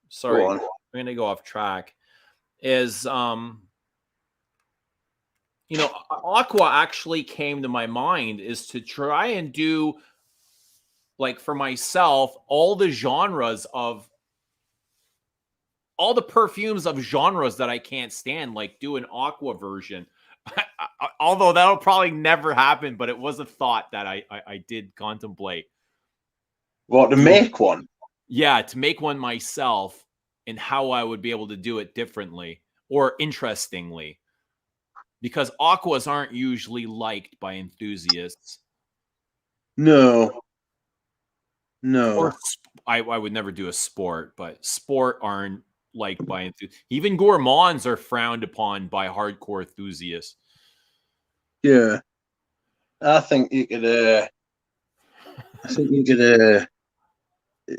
Sorry, I'm going to go off track. Is, Aqua actually came to my mind is to try and do, like, for myself, all the genres of all the perfumes of genres that I can't stand, like do an Aqua version. Although that'll probably never happen, but it was a thought that I did contemplate. What, to make one? Yeah, to make one myself, and how I would be able to do it differently or interestingly. Because Aquas aren't usually liked by enthusiasts. No. Or I would never do a sport, but sport aren't liked by enthusiasts. Even gourmands are frowned upon by hardcore enthusiasts. Yeah. I think you could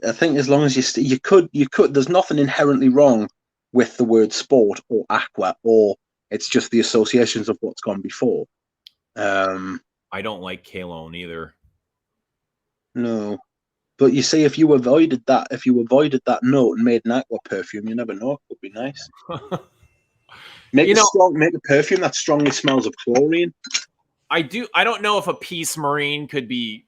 I think as long as you could there's nothing inherently wrong with the word sport or aqua, or it's just the associations of what's gone before. I don't like Kalone either. No. But you see, if you avoided that note and made an aqua perfume, you never know, it could be nice. Make a perfume that strongly smells of chlorine. I don't know if a Peace Marine could be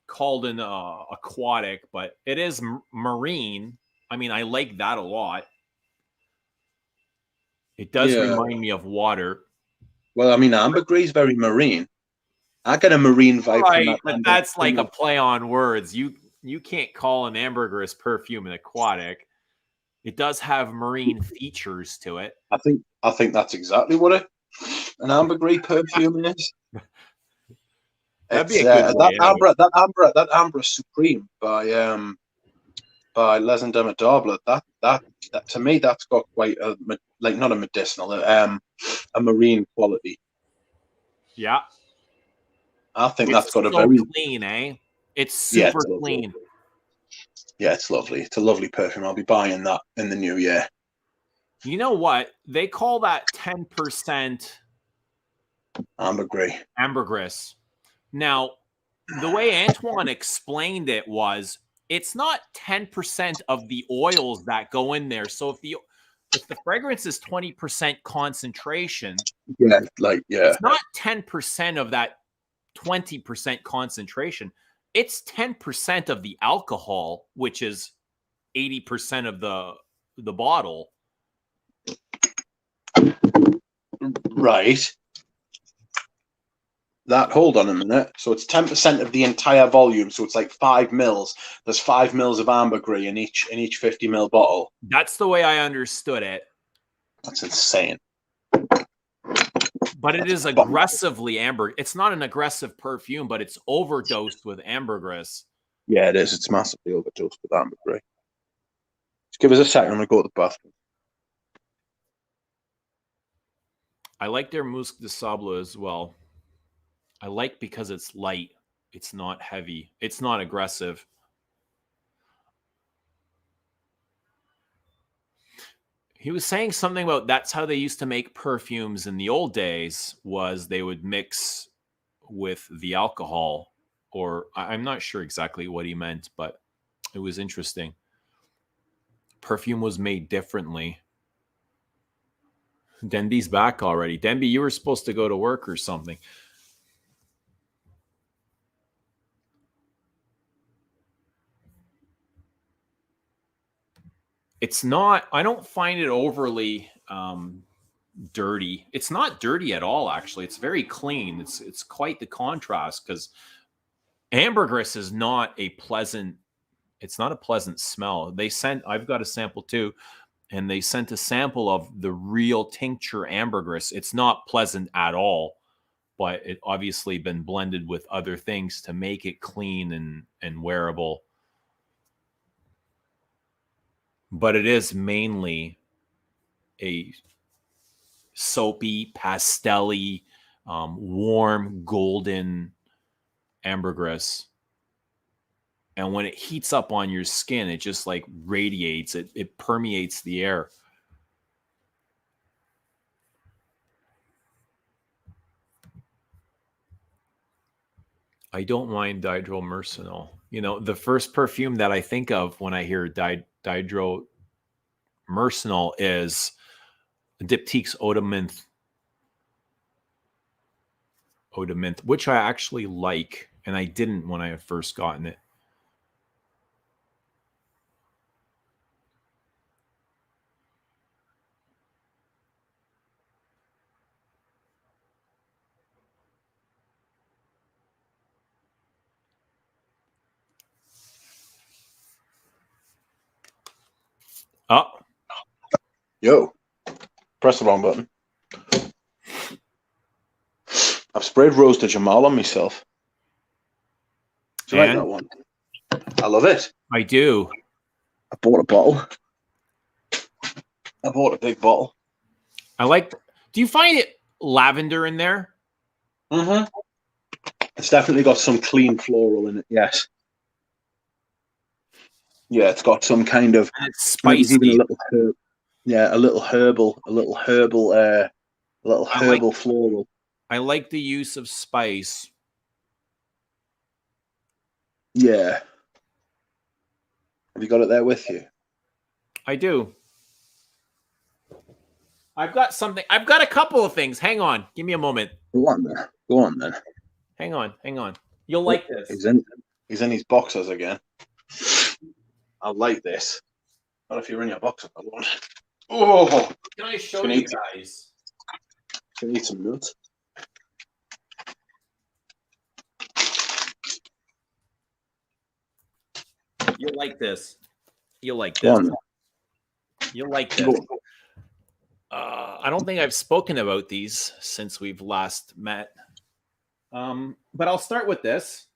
called an aquatic, but it is marine. I mean, I like that a lot. It does remind me of water. Well, I mean, ambergris is very marine. I get a marine vibe from that. But that's like a play on words. You can't call an ambergris perfume an aquatic. It does have marine features to it. I think that's exactly what an ambergris perfume is. That'd be It's a good way out. that Amber Supreme by Les and Demodable. That to me, that's got quite a like not a medicinal, a marine quality. Yeah, I think that's it's got a so very clean, eh? It's yeah, super clean. yeah, it's lovely. It's a lovely perfume. I'll be buying that in the new year. You know what? They call that 10% Ambergris. ambergris. Now, the way Antoine explained it was it's not 10% of the oils that go in there. So if the fragrance is 20% concentration, Yeah, like yeah, it's not 10% of that 20% concentration. It's 10% of the alcohol, which is 80% of the bottle. right. That hold on a minute. So it's 10% of the entire volume. So it's like 5 mils. There's 5 mils of ambergris in each 50 ml bottle. That's the way I understood it. That's insane. But it is aggressively amber. It's not an aggressive perfume, but it's overdosed with ambergris. Yeah, it is. It's massively overdosed with ambergris. Just give us a second. I'm gonna go to the bathroom. I like their Musc de Sable as well. I like because it's light. It's not heavy. It's not aggressive. He was saying something about that's how they used to make perfumes in the old days was they would mix with the alcohol, or I'm not sure exactly what he meant, but it was interesting. Perfume was made differently. Denby's back already. Denby, you were supposed to go to work or something. It's not, I don't find it overly dirty. It's not dirty at all, actually. It's very clean. It's quite the contrast because ambergris is not a pleasant, it's not a pleasant smell. I've got a sample too, and they sent a sample of the real tincture ambergris. It's not pleasant at all, but it obviously been blended with other things to make it clean and wearable. But it is mainly a soapy, pastel-y, warm, golden ambergris. And when it heats up on your skin, it just like radiates. It permeates the air. I don't mind dihydromercenol. You know, the first perfume that I think of when I hear dihydromercenol is Diptyque's Eau de Menthe, which I actually like, and I didn't when I had first gotten it. Oh, Yo, press the wrong button. I've sprayed Rose de Jamal on myself. Do you like that one? I love it. I do. I bought a bottle. I bought a big bottle. I like. Do you find it lavender in there? Mm-hmm. It's definitely got some clean floral in it. Yes. Yeah, it's got some kind of. And it's spicy. Even a little herb. Yeah, a little herbal floral. I like the use of spice. Yeah. Have you got it there with you? I do. I've got something. I've got a couple of things. Hang on. Give me a moment. Go on then. Go on then. Hang on. Hang on. You'll like this. He's in his boxers again. I like this. Not if you're in your boxers, I won't. Oh! Can I show you guys? Can you eat some nuts? You'll like this. You'll like this. You'll like this. I don't think I've spoken about these since we've last met. But I'll start with this.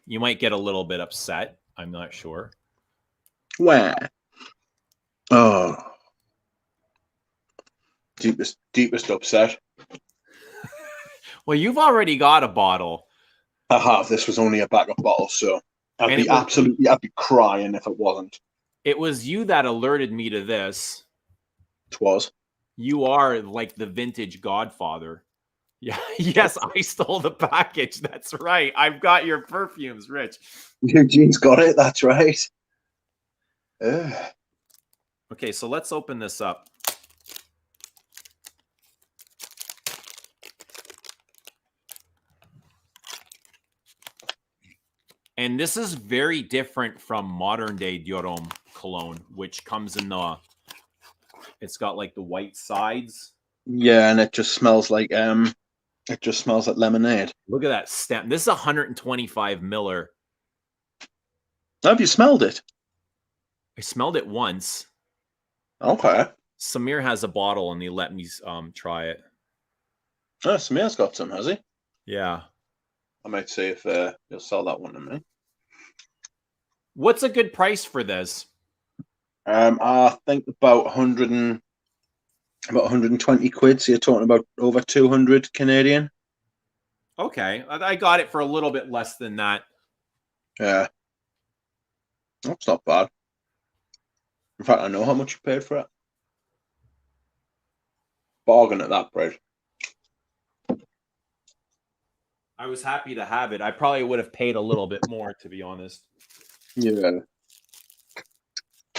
You might get a little bit upset. I'm not sure. Where? Oh, deepest upset. Well, you've already got a bottle. I have. This was only a backup bottle, so I'd be crying if it wasn't. It was you that alerted me to this. It was. You are like the vintage godfather. Yeah, yes, I stole the package. That's right. I've got your perfumes, Rich. Eugene's got it. That's right. Ugh. Okay, so let's open this up. And this is very different from modern day Dior Homme cologne, which comes in it's got like the white sides. Yeah, and it just smells like lemonade. Look at that stamp. This is 125 miller. Have you smelled it? I smelled it once. Okay. Samir has a bottle and he let me try it. Oh, Samir's got some, has he? Yeah. I might see if he'll sell that one to me. What's a good price for this? I think about 120 quid. So you're talking about over 200 Canadian. Okay, I got it for a little bit less than that. Yeah, that's not bad. In fact, I know how much you paid for it. Bargain at that price. I was happy to have it. I probably would have paid a little bit more, to be honest. Yeah.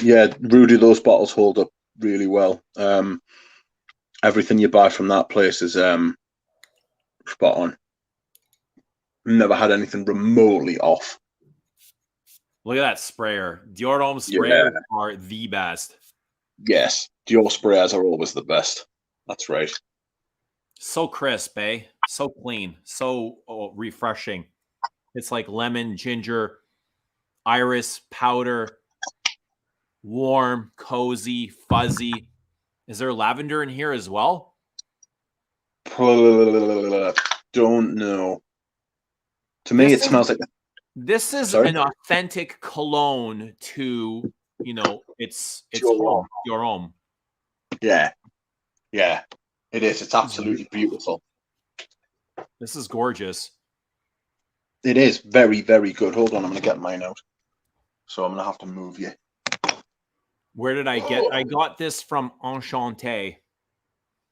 Yeah, Rudy, those bottles hold up really well. Everything you buy from that place is spot on. Never had anything remotely off. Look at that sprayer. Dior Homme sprayers are the best. Yes, Dior sprayers are always the best. That's right. So crisp, eh? So clean. So refreshing. It's like lemon, ginger, iris, powder, warm, cozy, fuzzy. Is there lavender in here as well? Don't know. To me, it smells like... This is an authentic cologne to, it's Dior Homme. Yeah. Yeah, it is. It's absolutely beautiful. This is gorgeous. It is very, very good. Hold on, I'm going to get mine out. So I'm going to have to move you. Where did I get? I got this from Enchanté.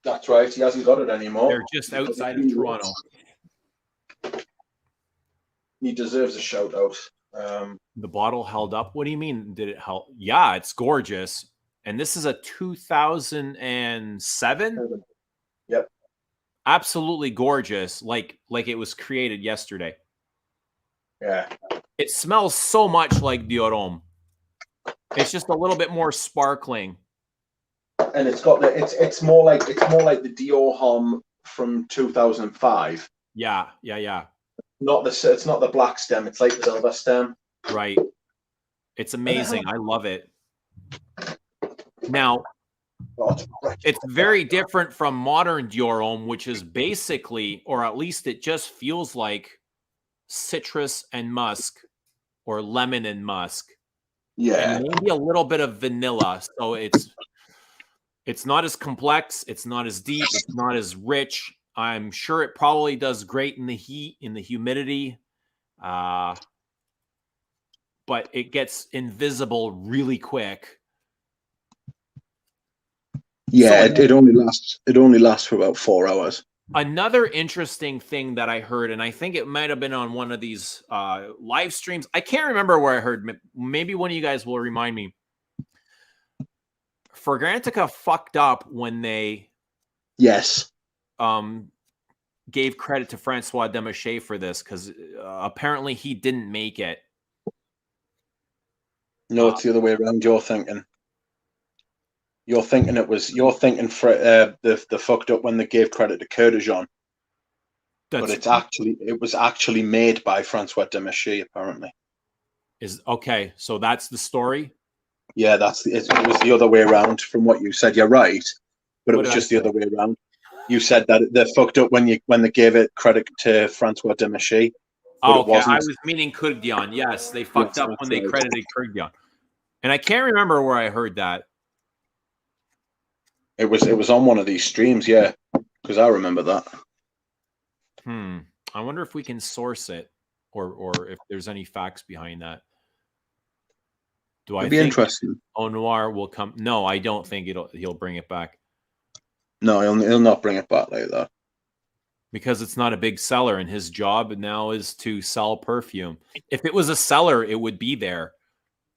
That's right. He hasn't got it anymore. They're just outside of Toronto. He deserves a shout out. The bottle held up. What do you mean? Did it help? Yeah, it's gorgeous. And this is a 2007. Yep. Absolutely gorgeous. Like it was created yesterday. Yeah. It smells so much like Dior Homme. It's just a little bit more sparkling. And it's got it's more like the Dior Homme from 2005. Yeah. It's not the black stem. It's like the silver stem. Right. It's amazing. I love it. Now, it's very different from modern Dior Homme, which is basically, or at least it just feels like citrus and musk, or lemon and musk. Yeah. And maybe a little bit of vanilla. So it's not as complex. It's not as deep. It's not as rich. I'm sure it probably does great in the heat, in the humidity. But it gets invisible really quick. Yeah, so it only lasts for about 4 hours. Another interesting thing that I heard, and I think it might have been on one of these live streams. I can't remember where I heard. Maybe one of you guys will remind me. Fragrantica fucked up when they gave credit to Francois Demachet for this, because apparently he didn't make it. No, it's the other way around. You're thinking they fucked up when they gave credit to Curtijon. But it was actually made by Francois Demachet, apparently. Okay, so that's the story. Yeah, it was the other way around from what you said. You're right, but it was just the other way around. You said that they fucked up when they gave it credit to Francois Demachy, but Oh, it okay. I wasn't. was meaning Kurdian. Yes, they Yes, fucked up when that's they right. credited Kurdian. And I can't remember where I heard that. It was on one of these streams, yeah, because I remember that. I wonder if we can source it, or if there's any facts behind that. Do I It'd be think interesting. Noir will come? No, I don't think he'll bring it back No, he'll not bring it back like that. because it's not a big seller, and his job now is to sell perfume. If it was a seller, it would be there.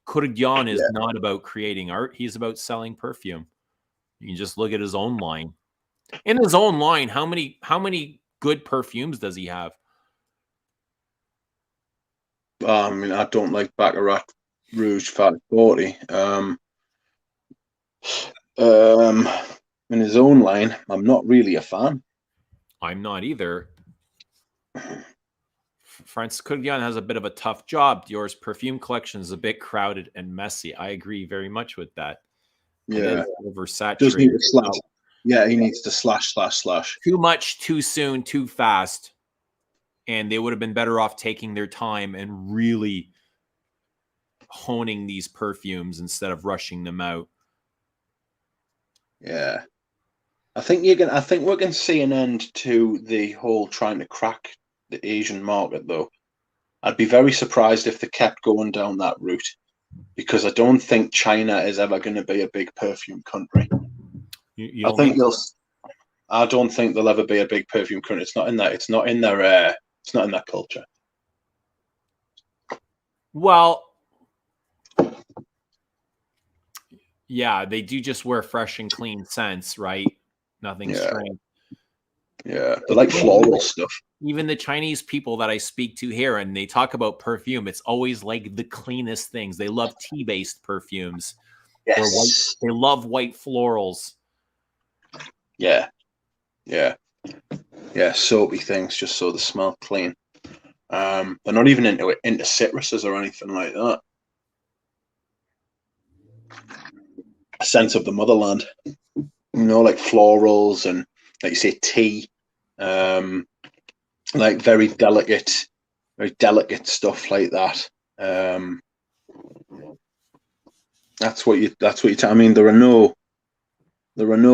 Kurdian is not about creating art; he's about selling perfume. You can just look at his own line. In his own line, how many good perfumes does he have? I mean, I don't like Baccarat Rouge 540. In his own line, I'm not really a fan. I'm not either. Francis Kurdian has a bit of a tough job. Dior's perfume collection is a bit crowded and messy. I agree very much with that. Yeah, it is does need oversaturated. to slash. Yeah, he needs to slash. Too much, too soon, too fast. And they would have been better off taking their time and really honing these perfumes instead of rushing them out. Yeah, I think we're going to see an end to the whole trying to crack the Asian market, though. I'd be very surprised if they kept going down that route, because I don't think China is ever going to be a big perfume country. You don't think I don't think they'll ever be a big perfume country. It's not in that. It's not in their. It's not in that culture. Well, yeah, they do just wear fresh and clean scents, right? Nothing strange. Yeah, they like floral stuff. Even the Chinese people that I speak to here, and they talk about perfume, it's always like the cleanest things. They love tea-based perfumes. Yes. They love white florals. Yeah. Soapy things just so they smell clean. They're not even into citruses or anything like that. A sense of the motherland, like florals and, like you say, tea, like very delicate stuff like that. That's what you. I mean, there are no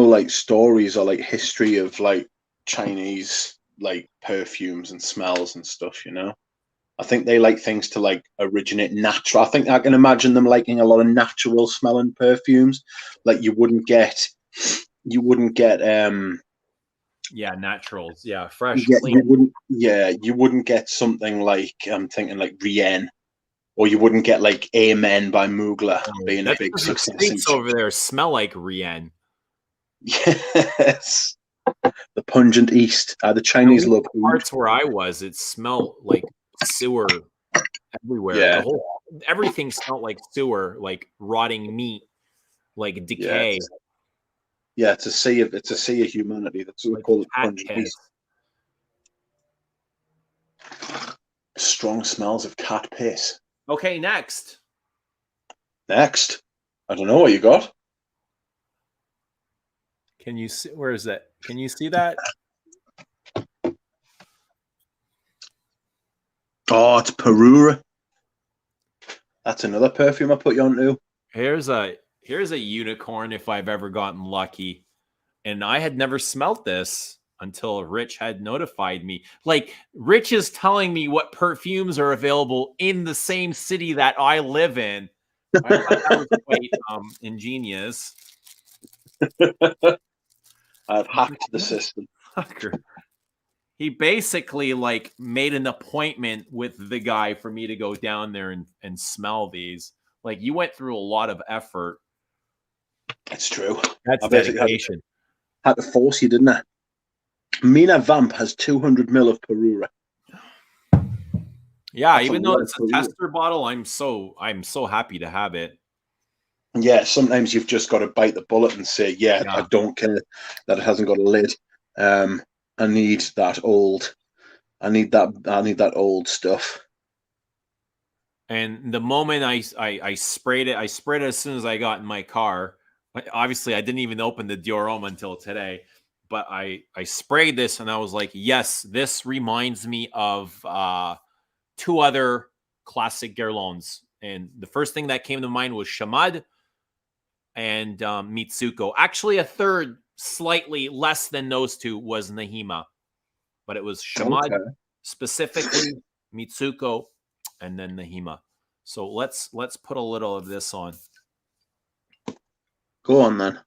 like stories or like history of like Chinese like perfumes and smells and stuff. I think they like things to like originate natural. I think I can imagine them liking a lot of natural smelling perfumes. Like you wouldn't get naturals. Yeah, fresh. clean. You wouldn't get something like, I'm thinking like Rien, or you wouldn't get like Amen by Mugler being a big success. The streets over there smell like Rien. Yes. The pungent East. The Chinese love parts where I was, it smelled like sewer everywhere. Yeah. Everything smelled like sewer, like rotting meat, like decay. Yeah, it's a sea of humanity. That's what we call it, pungent East. Strong smells of cat piss. Okay, next. I don't know what you got. Can you see? Where is that? Can you see that? Oh, it's Perura. That's another perfume I put you onto. Here's a unicorn if I've ever gotten lucky. And I had never smelt this until Rich had notified me. Like, Rich is telling me what perfumes are available in the same city that I live in. I thought that was quite ingenious. I've hacked the system. He basically like made an appointment with the guy for me to go down there and smell these. Like, you went through a lot of effort. It's true. That's dedication. Had to force you, didn't I? Mina Vamp has 200 ml of Perura. Yeah, that's even though it's a tester bottle, I'm so happy to have it. Yeah, sometimes you've just got to bite the bullet and say, yeah. I don't care that it hasn't got a lid. I need that old stuff. And the moment I sprayed it, I sprayed it as soon as I got in my car. Obviously, I didn't even open the Dior Homme until today. but I sprayed this and I was like, yes, this reminds me of two other classic Guerlains. And the first thing that came to mind was Shamad and Mitsuko. Actually, a third, slightly less than those two, was Nahima, but it was Shamad specifically, Mitsuko, and then Nahima. So let's put a little of this on. Go on then.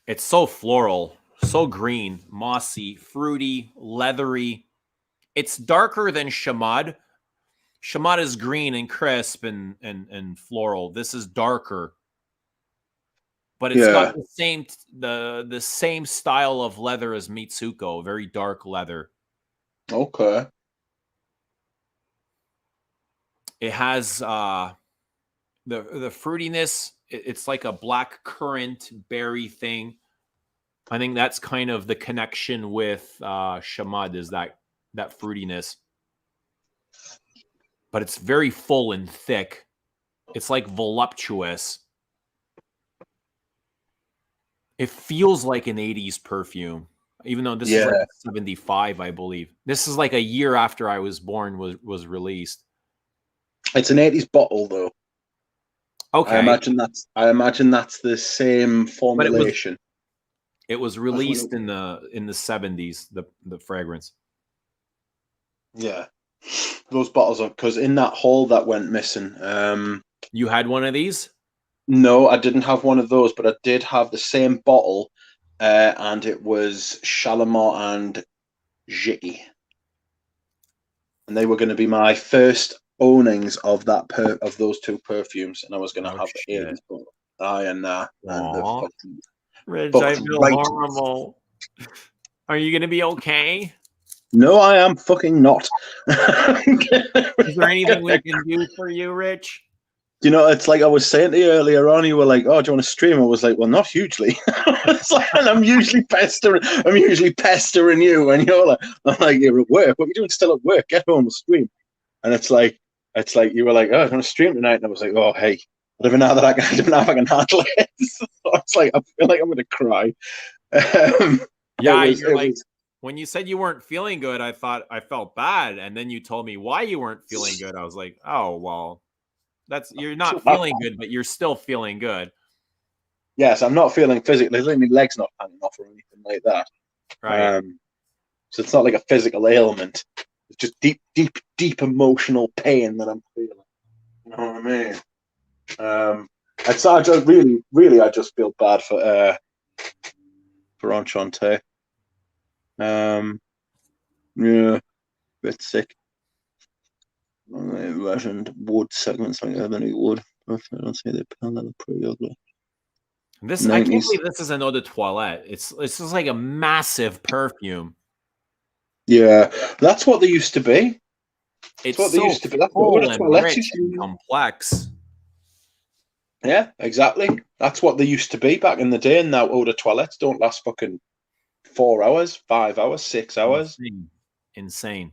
It's so floral, so green, mossy, fruity, leathery. It's darker than Shamad. Shamad is green and crisp and floral. This is darker, but it's got the same style of leather as Mitsuko, very dark leather. Okay. It has the fruitiness. It's like a black currant berry thing. I think that's kind of the connection with Shamad, is that fruitiness. But it's very full and thick. It's like voluptuous. It feels like an 80s perfume, even though this is like 75, I believe. This is like a year after I was born was released. It's an 80s bottle though. Okay. I imagine that's the same formulation. It was released in the 70s, the fragrance. Yeah. Those bottles are, because in that haul that went missing. You had one of these? No, I didn't have one of those, but I did have the same bottle, and it was Shalimar and Jiki. And they were going to be my first ownings of of those two perfumes, and I was going to have the 80s bottle. Rich, I feel horrible. Are you going to be okay? No, I am fucking not. Is there anything we can do for you, Rich? You know, it's like I was saying to you earlier on, you were like, oh, do you want to stream? I was like, well, not hugely. It's like, and I'm usually pestering you, and you're like, I'm like, you're at work. What are you doing still at work? Get home and stream. And it's like you were like, oh, I want to stream tonight. And I was like, oh, hey, I don't know if I can handle it. So it's like, I feel like I'm going to cry. When you said you weren't feeling good, I thought I felt bad. And then you told me why you weren't feeling good. I was like, oh, well, you're not feeling good, but you're still feeling good. Yes, I'm not feeling physically. My leg's not hanging off or anything like that. Right. So it's not like a physical ailment. It's just deep emotional pain that I'm feeling. You know what I mean? I just really, I just feel bad for Enchante. Yeah, bit sick. Russian wood segments like ebony wood. I don't see the pen that are pretty ugly. I can't believe this is an eau de toilette. It's just like a massive perfume. Yeah, that's what they used to be. It's what they used to be. That's full and rich and complex. Yeah, exactly. That's what they used to be back in the day. And now eau de toilettes don't last fucking 4 hours, 5 hours, 6 hours. Insane.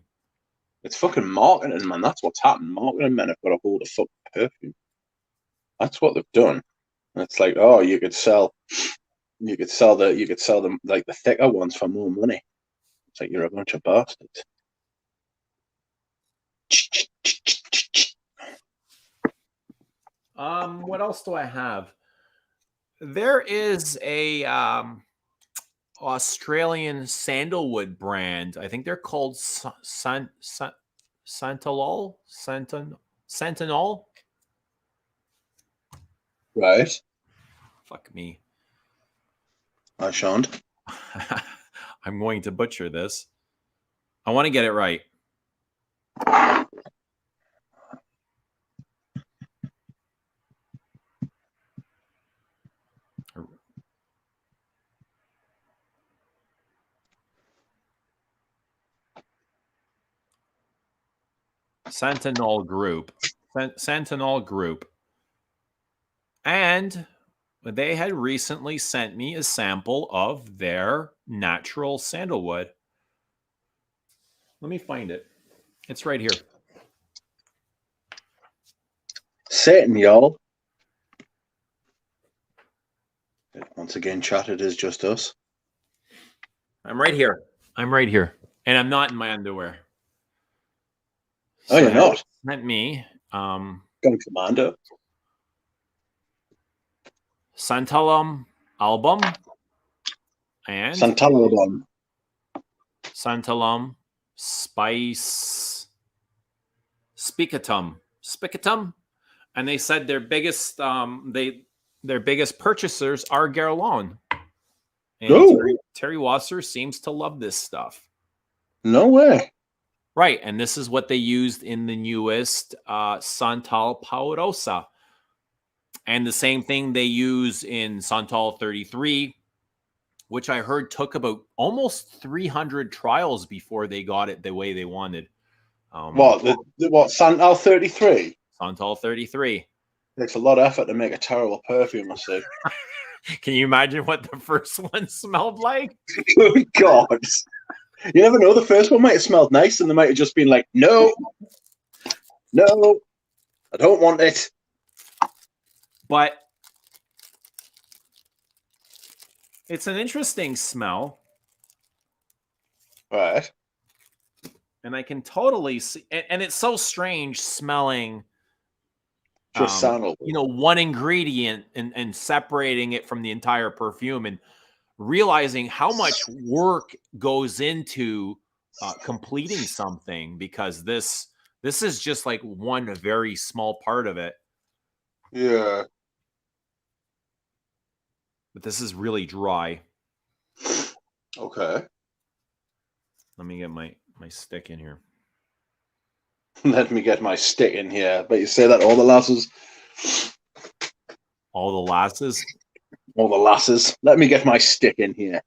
It's fucking marketing, man. That's what's happened. Marketing men have got a hold of fucking perfume. That's what they've done. And it's like, oh, you could sell them like the thicker ones for more money. It's like you're a bunch of bastards. What else do I have? There is a Australian sandalwood brand. I think they're called Sentinel. Right. Fuck me. I shan't. I'm going to butcher this. I want to get it right. Sentinel Group. And they had recently sent me a sample of their natural sandalwood. Let me find it. It's right here. Satan, y'all. Once again, chat, it is just us. I'm right here. I'm right here. And I'm not in my underwear. Oh, you're not? Sent me. Gone commando. Santalum album. And Sandalwood. Santalum Spice Spicatum. And they said their biggest purchasers are Guerlain. And Terry Wasser seems to love this stuff. No way. Right. And this is what they used in the newest Santal Paurosa. And the same thing they use in Santal 33, which I heard took about almost 300 trials before they got it the way they wanted. What, Santal 33? Santal 33. Takes a lot of effort to make a terrible perfume, I see. Can you imagine what the first one smelled like? Good God. You never know. The first one might have smelled nice, and they might have just been like, no, I don't want it. But it's an interesting smell. Right. And I can totally see, and it's so strange smelling just sandalwood. One ingredient and separating it from the entire perfume and realizing how much work goes into completing something, because this is just like one very small part of it. Yeah. But this is really dry. Okay. Let me get my stick in here. Let me get my stick in here. But you say that all the lasses? All the lasses? All the lasses. Let me get my stick in here.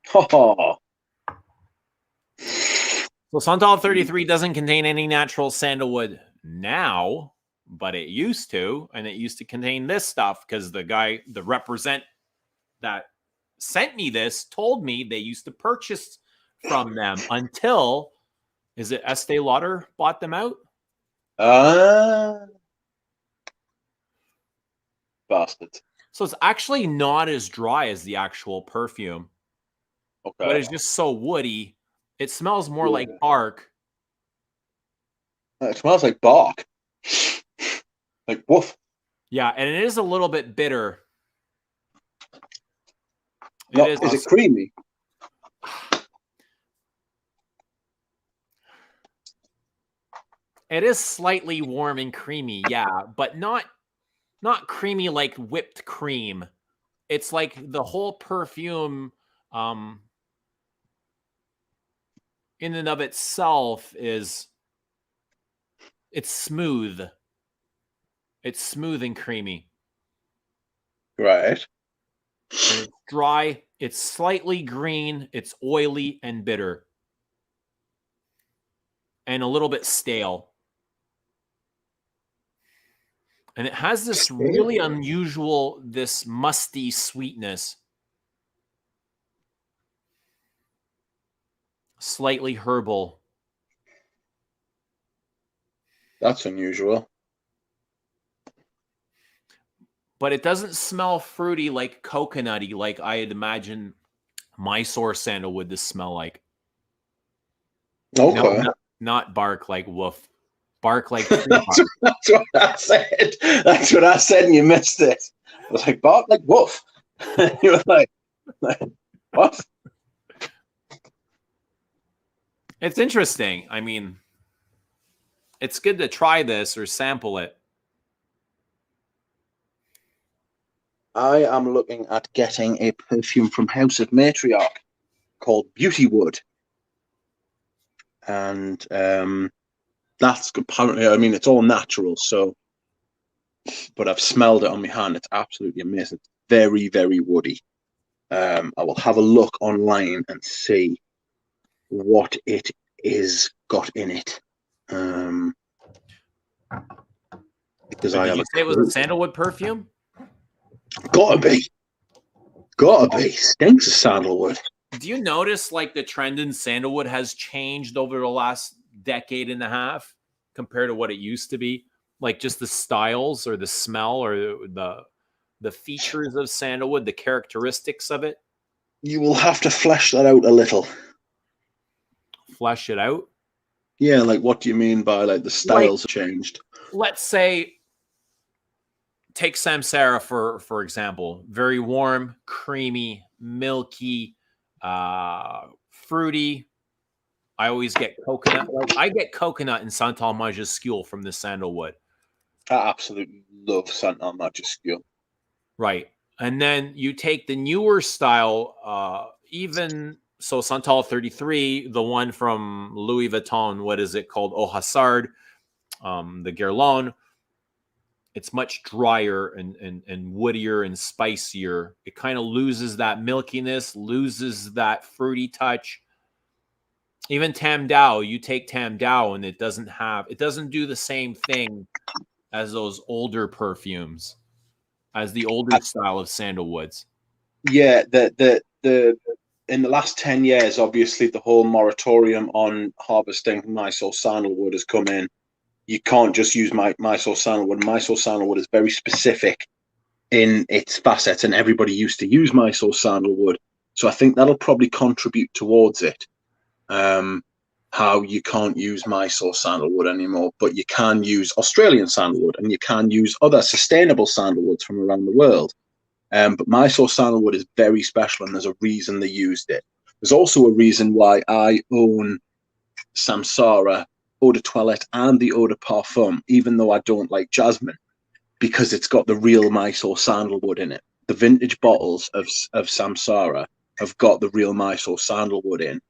Ha. So Santal 33 doesn't contain any natural sandalwood now, but it used to, and it used to contain this stuff because the represent that sent me this told me they used to purchase from them until, is it Estee Lauder bought them out? Bastard. So it's actually not as dry as the actual perfume. Okay. But it's just so woody. It smells more like bark. It smells like bark. Like woof. Yeah, and it is a little bit bitter. Is it creamy? It is slightly warm and creamy, yeah, but not creamy like whipped cream. It's like the whole perfume in and of itself it's smooth. It's smooth and creamy. Right. And it's dry. It's slightly green. It's oily and bitter. And a little bit stale. And it has this really unusual, this musty sweetness. Slightly herbal. That's unusual. But it doesn't smell fruity like coconutty like I'd imagine Mysore sandalwood to smell like. Okay. No, not bark like woof. Bark like that's what I said. That's what I said, and you missed it. I was like, bark like woof. You were like, what? It's interesting. I mean, it's good to try this or sample it. I am looking at getting a perfume from House of Matriarch called Beauty Wood. And that's apparently, I mean, it's all natural, so, but I've smelled it on my hand. It's absolutely amazing. It's very, very woody. I will have a look online and see what it is got in it. Because did you say it was a sandalwood perfume? Gotta be. Stinks of sandalwood. Do you notice like the trend in sandalwood has changed over the last decade and a half compared to what it used to be? Like just the styles or the smell or the the features of sandalwood, the characteristics of it? You will have to flesh that out a little. Flesh it out? Yeah, like what do you mean by like the styles have changed? Let's say, take Samsara for example. Very warm, creamy, milky, fruity. I always get coconut. Like I get coconut in Santal Majuscule from the sandalwood. I absolutely love Santal Majuscule. Right. And then you take the newer style, even so Santal 33, the one from Louis Vuitton, what is it called? Au Hasard, the Guerlain. It's much drier and woodier and spicier. It kind of loses that milkiness, loses that fruity touch. Even Tam Dao, you take Tam Dao and it doesn't do the same thing as those older perfumes, as the older style of sandalwoods. Yeah, the in the last 10 years, obviously the whole moratorium on harvesting Mysore sandalwood has come in. You can't just use Mysore sandalwood. Mysore sandalwood is very specific in its facets, and everybody used to use Mysore sandalwood. So I think that'll probably contribute towards it. How you can't use Mysore sandalwood anymore, but you can use Australian sandalwood, and you can use other sustainable sandalwoods from around the world. But Mysore sandalwood is very special, and there's a reason they used it. There's also a reason why I own Samsara, Eau de Toilette, and the Eau de Parfum, even though I don't like jasmine, because it's got the real Mysore sandalwood in it. The vintage bottles of Samsara have got the real Mysore sandalwood in.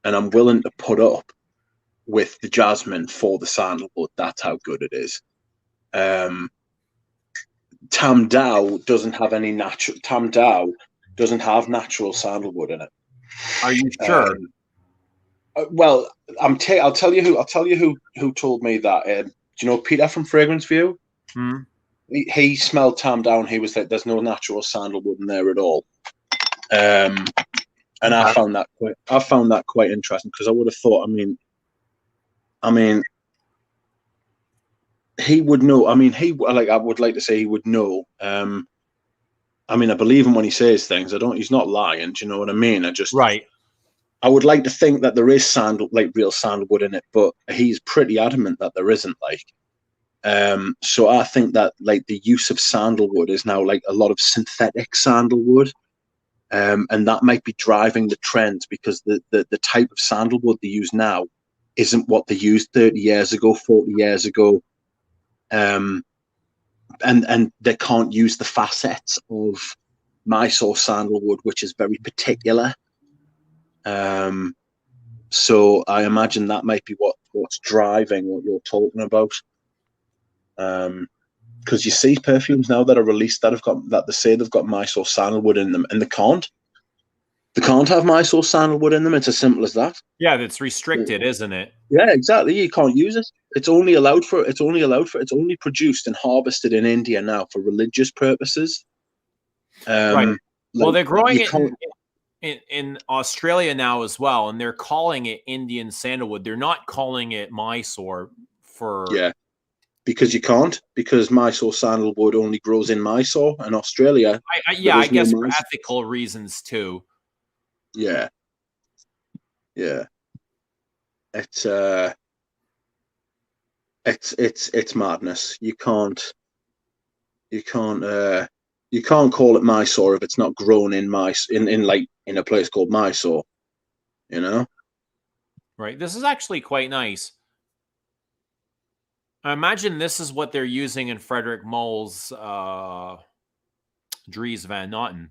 And I'm willing to put up with the jasmine for the sandalwood. That's how good it is. Tam Dao doesn't have any natural. Tam Dao doesn't have natural sandalwood in it. Are you sure? Well, I'll tell you who told me that. Do you know Peter from Fragrance View? Hmm? He smelled Tam Dao and he was like, "There's no natural sandalwood in there at all." And I found that quite interesting, because I would have thought, I mean, he would know. I would like to say he would know. I believe him when he says things. He's not lying. Do you know what I mean? Right. I would like to think that there is real sandalwood in it, but he's pretty adamant that there isn't. So I think that like the use of sandalwood is now like a lot of synthetic sandalwood. And that might be driving the trend, because the type of sandalwood they use now isn't what they used 30 years ago, 40 years ago. And they can't use the facets of Mysore sandalwood, which is very particular. So I imagine that might be what's driving what you're talking about. Because you see perfumes now that are released that they say they've got Mysore sandalwood in them, and they can't. They can't have Mysore sandalwood in them. It's as simple as that. Yeah, that's restricted, isn't it? Yeah, exactly. You can't use it. It's only produced and harvested in India now for religious purposes. Right. Well, they're growing it in Australia now as well, and they're calling it Indian sandalwood. They're not calling it Mysore because you can't, because Mysore sandalwood only grows in Mysore and Australia. I guess for ethical reasons too. Yeah. It's madness. You can't call it Mysore if it's not grown in in a place called Mysore, you know? Right. This is actually quite nice. I imagine this is what they're using in Frederick Moll's Dries Van Noten.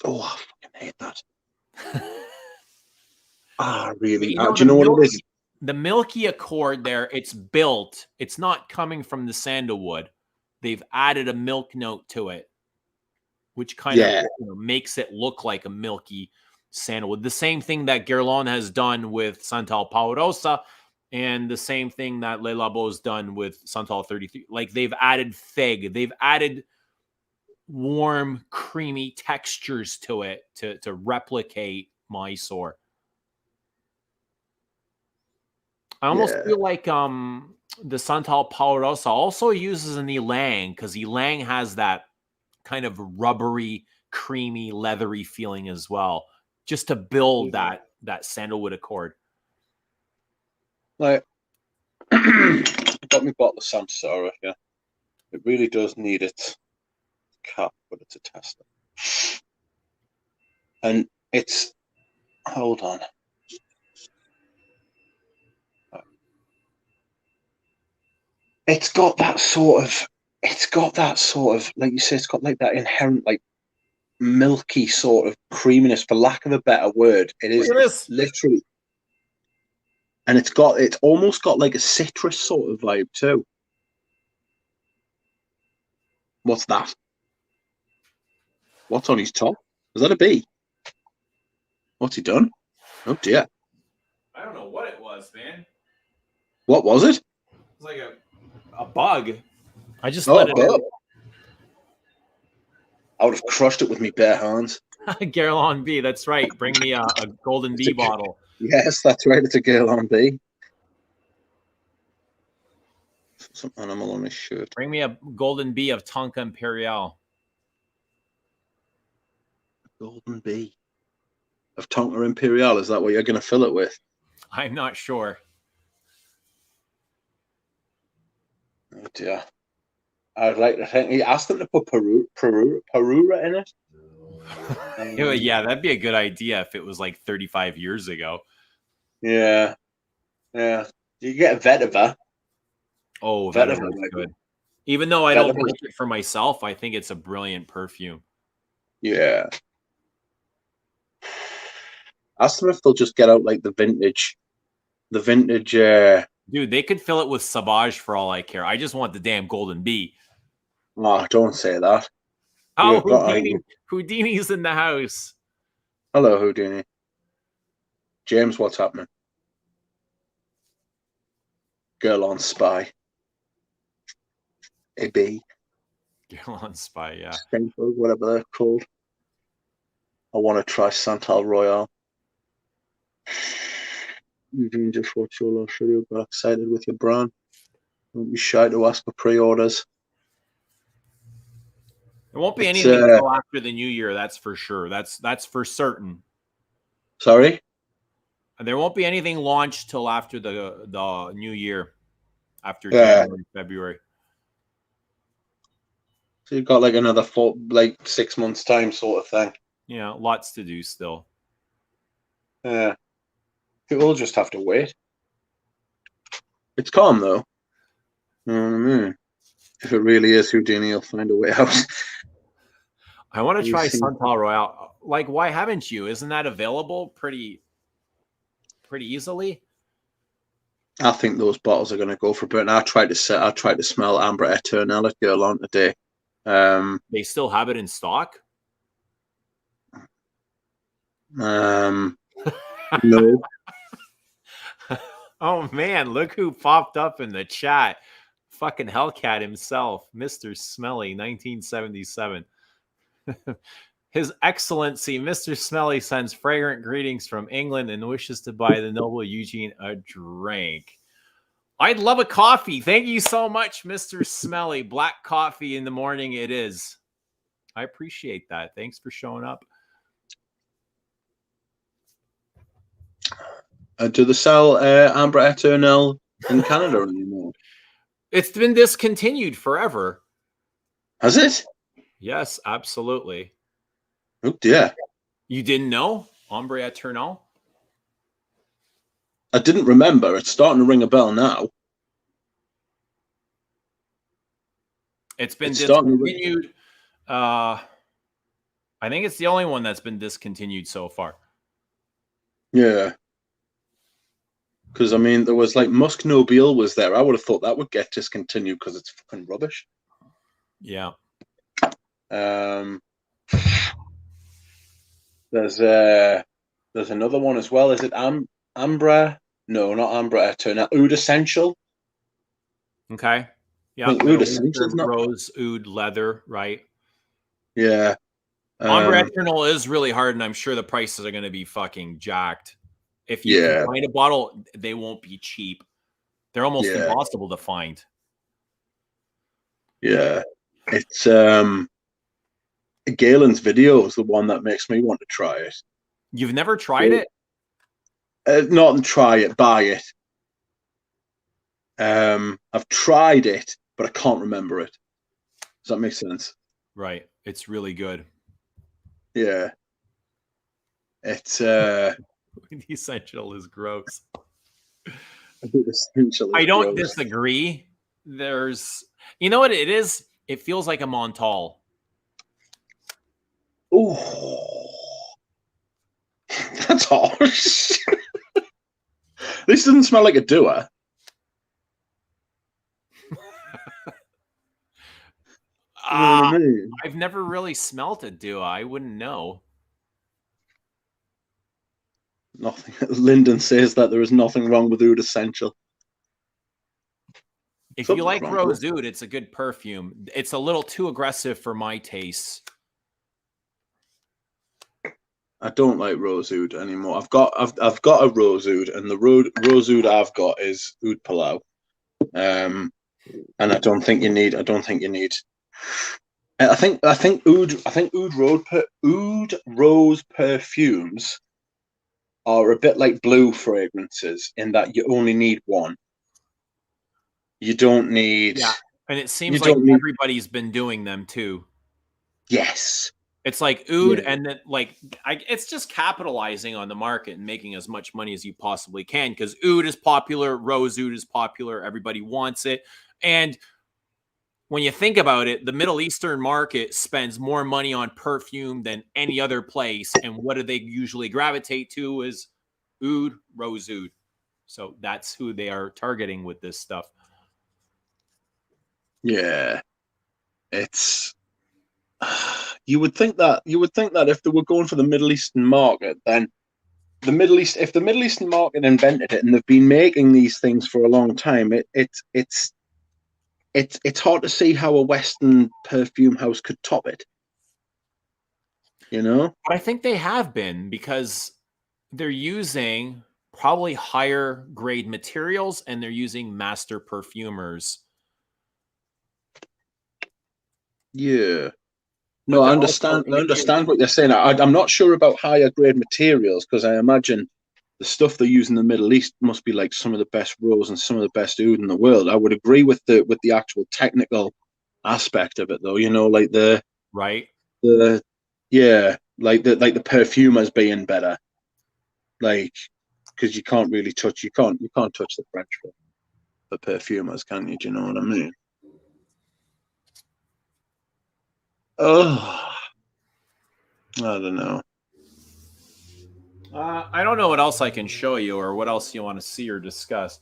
Oh, I fucking hate that. Really? Do you know what it is? The milky accord there, it's built. It's not coming from the sandalwood. They've added a milk note to it, which kind of makes it look like a milky sandalwood. The same thing that Guerlain has done with Santal Paurosa, and the same thing that Le Labo's done with Santal 33. Like they've added fig. They've added warm, creamy textures to it to replicate Mysore. I almost feel like the Santal Poderosa also uses an ylang because ylang has that kind of rubbery, creamy, leathery feeling as well, just to build that sandalwood accord. Like, got me bottle of Samsara here. It really does need its cap, but it's a tester. And it's, hold on. It's got that sort of, like you say, it's got like that inherent, like, milky sort of creaminess, for lack of a better word. It is literally, and it's almost got like a citrus sort of vibe too. What's that? What's on his top? Is that a bee? What's he done? Oh dear. I don't know what it was, man. What was it? It was like a bug. I just let it out. I would have crushed it with my bare hands. Guerlain bee, that's right. Bring me a golden bee bottle. Yes, that's right. It's a Guerlain bee. Some animal on his shirt. Bring me a golden bee of Tonka Imperial. Golden bee of Tonka Imperial. Is that what you're going to fill it with? I'm not sure. Oh dear. I'd like to think he asked them to put Perura in it. Yeah, that'd be a good idea if it was like 35 years ago. Yeah. Yeah. You get a vetiver. Oh, vetiver is good. Even though I don't make it for myself, I think it's a brilliant perfume. Yeah. Ask them if they'll just get out like the vintage. Dude, they could fill it with Sauvage for all I care. I just want the damn golden bee. Oh, don't say that. Oh, Houdini's in the house. Hello, Houdini. James, what's happening? Girl on spy. A bee. Girl on spy, yeah. Whatever they're called. I want to try Santal Royale. You can just watch all our video. Got excited with your brand. Don't be shy to ask for pre-orders. There won't be anything until after the new year. That's for sure. That's for certain. Sorry? There won't be anything launched till after the new year, after January, February. So you've got like another 6 months time sort of thing. Yeah, lots to do still. Yeah. We'll just have to wait. It's calm though. You know what I mean? If it really is Houdini, he'll find a way out. I want to try Santal Royale. Like, why haven't you? Isn't that available pretty easily? I think those bottles are going to go for a bit. And I tried to smell Amber Eternal at Guerlain today. They still have it in stock? No. Oh man, look who popped up in the chat. Fucking Hellcat himself, Mr. Smelly, 1977. His Excellency, Mr. Smelly, sends fragrant greetings from England and wishes to buy the noble Eugene a drink. I'd love a coffee. Thank you so much, Mr. Smelly. Black coffee in the morning it is. I appreciate that. Thanks for showing up. Do they sell Amber Eternal in Canada anymore? It's been discontinued forever. Has it? Yes, absolutely. Oh dear. You didn't know Amber Eternal? I didn't remember. It's starting to ring a bell now. It's been discontinued. I think it's the only one that's been discontinued so far. Yeah. Because, I mean, there was like Musk Nobile was there. I would have thought that would get discontinued because it's fucking rubbish. Yeah. There's another one as well. Is it Ambra? No, not Ambra Eternal. Oud Essential. Okay. Yeah. Oud Essential. Rose, oud, leather, right? Yeah. Amber Eternal is really hard, and I'm sure the prices are going to be fucking jacked. If you can find a bottle, they won't be cheap. They're almost Yeah. impossible to find. Yeah. It's Galen's video is the one that makes me want to try it. You've never tried it? Not try it, buy it. I've tried it, but I can't remember it. Does that make sense? Right. It's really good. Yeah. It's The essential is gross. I think the essential I is don't gross. disagree. There's, you know what it is? It feels like a Montal. Oh, that's harsh. This doesn't smell like a doer. You know what I mean? I've never really smelt it, do I? I wouldn't know. Nothing. Lyndon says that there is nothing wrong with Oud Essential. If you Something's like wrong with Rose it. Oud, it's a good perfume. It's a little too aggressive for my tastes. I don't like Rose Oud anymore. I've got a Rose Oud, and the Rose Oud I've got is Oud Palau. And I don't think you need. I don't think you need. I think Oud Rose perfumes are a bit like blue fragrances in that you only need one. You don't need. Yeah. And it You seems like don't need. everybody's been doing them too. Yes. It's like Oud, Yeah. and then like it's just capitalizing on the market and making as much money as you possibly can, because Oud is popular, Rose Oud is popular, everybody wants it. And when you think about it, the Middle Eastern market spends more money on perfume than any other place. And what do they usually gravitate to is Oud, Rose Oud. So that's who they are targeting with this stuff. Yeah. It's. You would think that if they were going for the Middle Eastern market, then if the Middle Eastern market invented it and they've been making these things for a long time, it's hard to see how a Western perfume house could top it. You know? But I think they have been, because they're using probably higher grade materials and they're using master perfumers. Yeah. But No, I they're also understand. I understand what you're saying. I'm not sure about higher grade materials because I imagine the stuff they use in the Middle East must be like some of the best rose and some of the best oud in the world. I would agree with the actual technical aspect of it, though. You know, like right. the yeah, like the perfumers being better, like because you can't really touch you can't touch the French for perfumers, can you? Do you know what I mean? Oh, I don't know. I don't know what else I can show you or what else you want to see or discuss.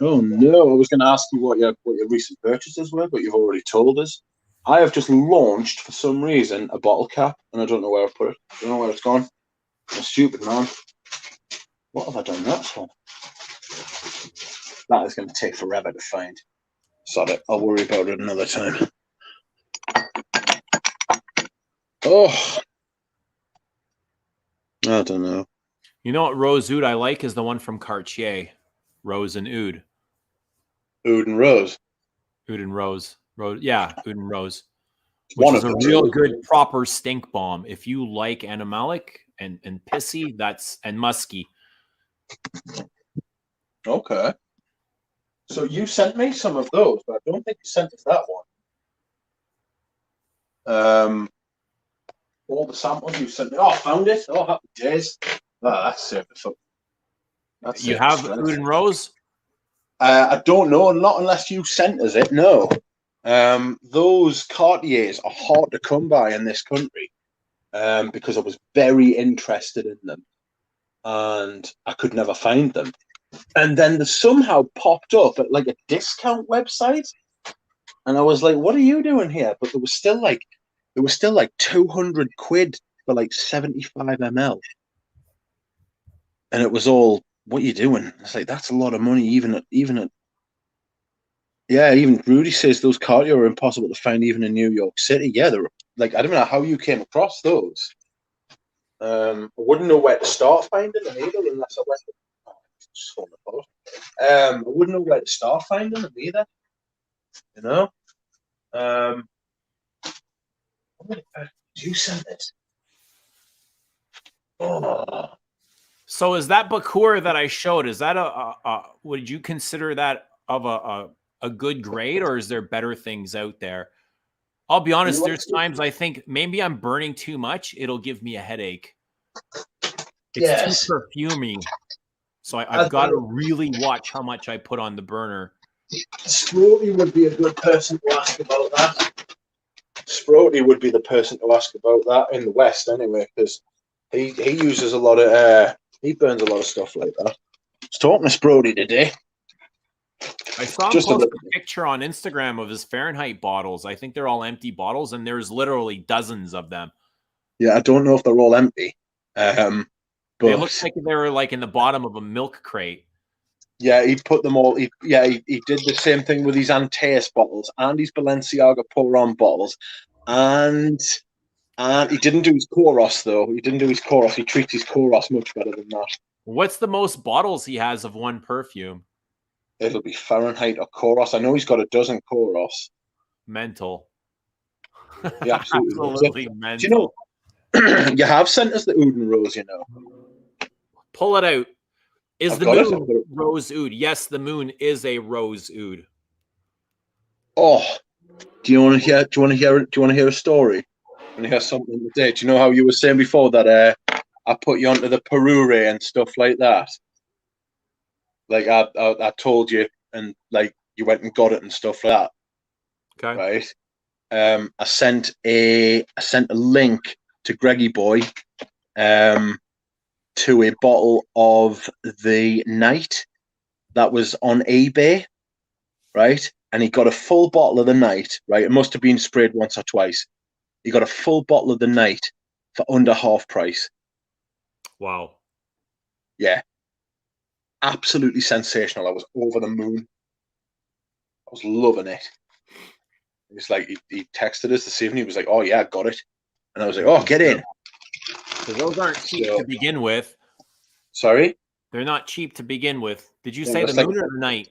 Oh no, I was going to ask you what your recent purchases were, but you've already told us. I have just launched for some reason a bottle cap, and I don't know where I've put it. I don't know where it's gone. I'm stupid, man. What have I done that for? That is going to take forever to find. Sod it. I'll worry about it another time. Oh, I don't know. You know what Rose Oud I like is the one from Cartier, Rose and Oud. Oud and Rose. Oud and Rose. Yeah, Oud and Rose. Which One is of a the real two. good proper stink bomb. If you like animalic and pissy, and musky. Okay. So you sent me some of those, but I don't think you sent us that one. All the samples you sent me. Oh, I found it. Oh, happy days. Ah, that's saved us up. That's You saved us have stress. Oud and Rose? I don't know. Not unless you sent us it. No. Those Cartiers are hard to come by in this country because I was very interested in them and I could never find them. And then they somehow popped up at like a discount website, and I was like, "What are you doing here?" But there was still like 200 quid for like 75 ml, and it was all, "What are you doing?" It's like that's a lot of money, even at yeah. Even Rudy says those Cartier are impossible to find even in New York City. Yeah, they're like I don't know how you came across those. I wouldn't know where to start finding them either unless I went. Oh, it's just falling apart. I wouldn't know where to start finding them either. You know. What did you send this? Oh. So is that Bakur that I showed? Is that would you consider that of a good grade, or is there better things out there? I'll be honest, there's times I think maybe I'm burning too much. It'll give me a headache. It's too perfumey. So I've got to really watch how much I put on the burner. Sprody would be a good person to ask about that. Sprody would be the person to ask about that in the West anyway, because he uses a lot of he burns a lot of stuff like that. I was talking to Sprody today. I saw him post a picture on Instagram of his Fahrenheit bottles. I think they're all empty bottles, and there's literally dozens of them. Yeah, I don't know if they're all empty. But they look like they were like in the bottom of a milk crate. Yeah, he put them all. He did the same thing with his Antaeus bottles and his Balenciaga Pour-On bottles, and he didn't do his Koros though. He didn't do his Koros. He treats his Koros much better than that. What's the most bottles he has of one perfume? It'll be Fahrenheit or Koros. I know he's got a dozen Koros. Mental. Yeah, absolutely mental. Do you know? You have sent us the Oud and Rose. You know. Pull it out. Is the moon rose oud? Yes, the moon is a rose oud. Oh, do you want to hear? Do you want to hear? Do you want to hear a story? Want to hear something today? Do you know how you were saying before that I put you onto the Perure and stuff like that? Like I told you, and like you went and got it and stuff like that. Okay. Right. I sent a link to Greggy Boy, to a bottle of the night that was on eBay, right? And he got a full bottle of the night, right? It must have been sprayed once or twice. He got a full bottle of the night for under half price. Wow. Yeah. Absolutely sensational. I was over the moon. I was loving it. It's like he texted us this evening. He was like, "Oh yeah, I got it," and I was like, "Oh, get in." So those aren't cheap to begin with. Sorry? They're not cheap to begin with. Did you say the moon or the night?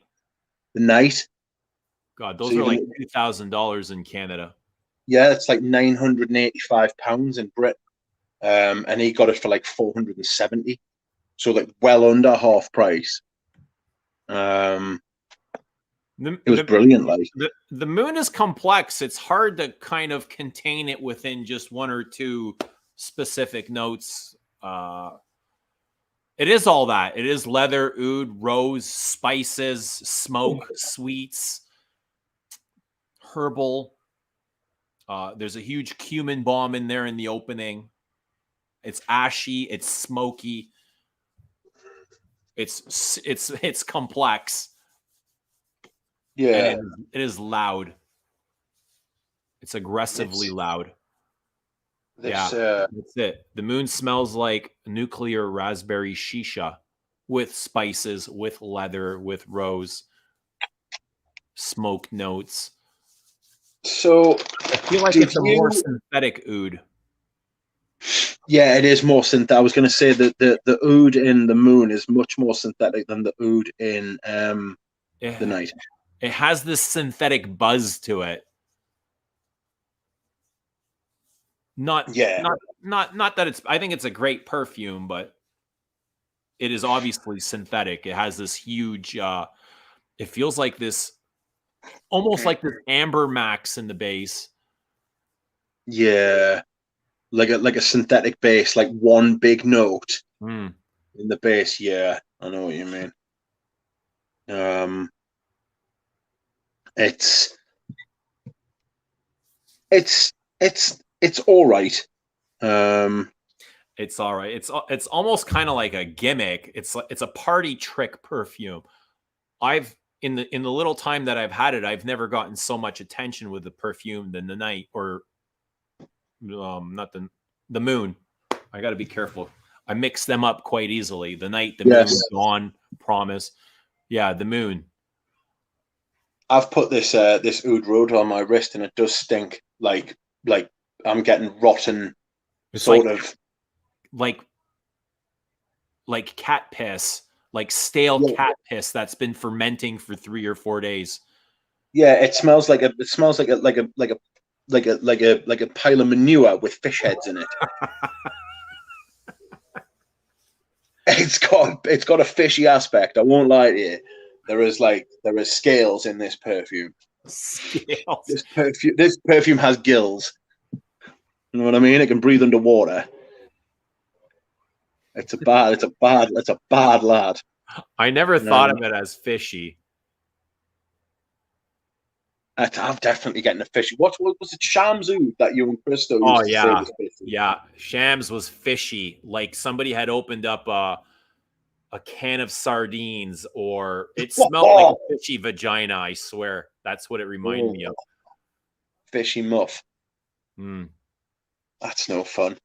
The night. God, those are like $2,000 in Canada. Yeah, it's like £985 in Britain. And he got it for like 470. So like well under half price. It was brilliant. Like the moon is complex. It's hard to kind of contain it within just one or two specific notes. It is all that. It is leather, oud, rose, spices, smoke, sweets, herbal. There's a huge cumin bomb in there in the opening. It's ashy. It's smoky. It's complex. Yeah. And it is loud. It's aggressively loud. That's it. The moon smells like nuclear raspberry shisha with spices, with leather, with rose, smoke notes. So I feel like it's a more synthetic oud. Yeah, it is more synthetic. I was going to say that the oud in the moon is much more synthetic than the oud in the night. It has this synthetic buzz to it. Not that it's. I think it's a great perfume, but it is obviously synthetic. It has this huge. It feels like this, almost like this amber max in the base. Yeah, like a synthetic base, like one big note in the base. Yeah, I know what you mean. It's all right. It's all right. It's almost kind of like a gimmick. It's a party trick perfume. I've in the little time that I've had it, I've never gotten so much attention with the perfume than the night, or not the moon. I got to be careful. I mix them up quite easily. The night, the moon, dawn, promise. Yeah, the moon. I've put this oud rose on my wrist, and it does stink like I'm getting rotten. It's sort of like cat piss like stale Yeah. cat piss that's been fermenting for 3 or 4 days. Yeah, it smells like a pile of manure with fish heads in it. It's got a fishy aspect. I won't lie to you. There is scales in this perfume. Scales. This perfume has gills. You know what I mean? It can breathe underwater. It's a bad lad. I never thought of it as fishy. I'm definitely getting a fishy. What was it? Shamsu that you and Christo used Oh to say yeah, was fishy. yeah. Shams was fishy. Like somebody had opened up a can of sardines, or it smelled like a fishy vagina. I swear, that's what it reminded me of. Fishy muff. Mm. That's no fun.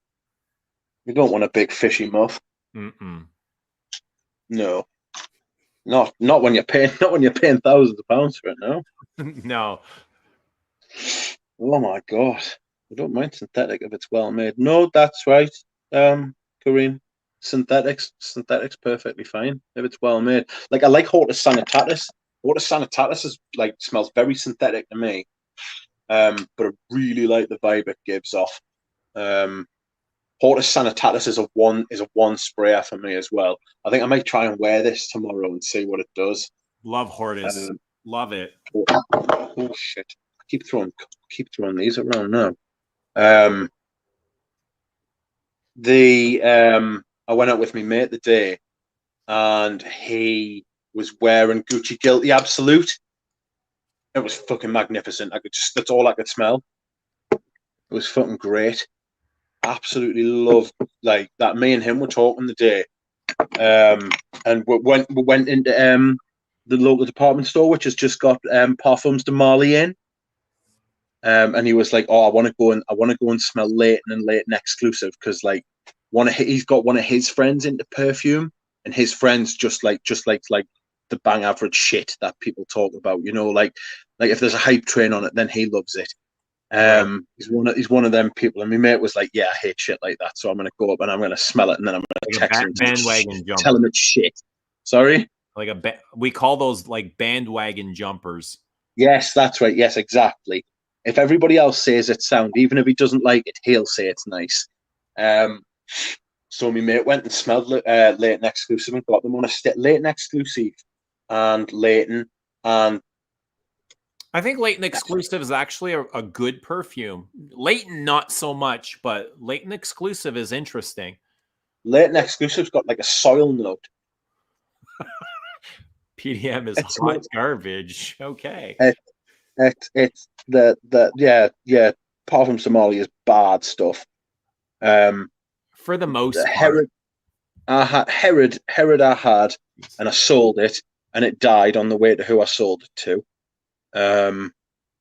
You don't want a big fishy muff. Mm-mm. No, not when you're paying thousands of pounds for it. No. No. Oh my god, I don't mind synthetic if it's well made. No, that's right, Kareem. Synthetic's perfectly fine if it's well made. Like I like Hortus Sanitatis. Hortus Sanitatis is like smells very synthetic to me, but I really like the vibe it gives off. Hortus Sanitatis is a one sprayer for me as well. I think I might try and wear this tomorrow and see what it does. Love Hortus. Love it. Oh shit! Keep throwing these around now. I went out with my mate the day, and he was wearing Gucci Guilty Absolute. It was fucking magnificent. That's all I could smell. It was fucking great. Absolutely loved like that. Me and him were talking the day, and we went into the local department store, which has just got Parfums de Marley in. And he was like, "Oh, I want to go and smell Leighton and Leighton exclusive because like he's got one of his friends into perfume, and his friends just like the bang average shit that people talk about. You know, like if there's a hype train on it, then he loves it. Right. He's one of them people." And my mate was like, "Yeah, I hate shit like that, so I'm gonna go up and I'm gonna smell it, and then I'm gonna Like text him bandwagon jumper. tell him it's shit." Sorry. Like we call those like bandwagon jumpers. Yes, that's right. Yes, exactly. If everybody else says it's sound, even if he doesn't like it, he'll say it's nice. So my mate went and smelled Leighton exclusive and got them on a Leighton exclusive and Leighton, and I think Leighton exclusive is actually a good perfume. Leighton not so much, but Leighton exclusive is interesting. Leighton exclusive's got like a soil note. PDM is hot garbage. Okay. It's Parfum Somali is bad stuff. For the most part. Herod I had, and I sold it, and it died on the way to who I sold it to.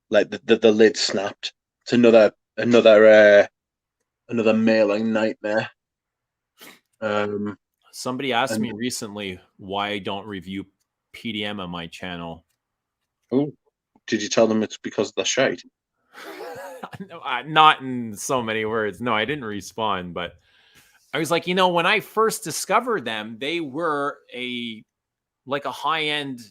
Like the lid snapped. It's another mailing nightmare. Somebody asked me recently why I don't review PDM on my channel. Oh, did you tell them it's because of the shite? Not in so many words. No, I didn't respond, but I was like, when I first discovered them, they were a high-end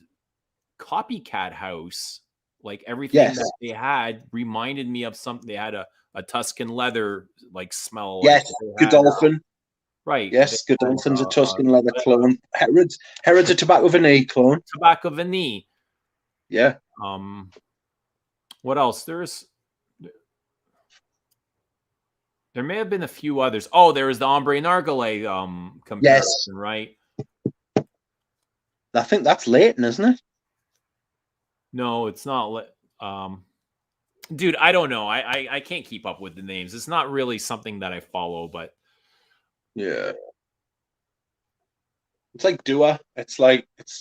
copycat house. Like everything that they had reminded me of something. They had a Tuscan leather like smell. Yes, Godolphin. Right. Yes, Godolphin's a Tuscan leather clone. Herod's a Tobacco Vanille clone. Tobacco Vanille. Yeah. What else? There may have been a few others. Oh, there was the Ombre Nargile comparison, right? I think that's Leighton, isn't it? No, it's not. Dude, I don't know. I can't keep up with the names. It's not really something that I follow, but yeah. It's like Dua. It's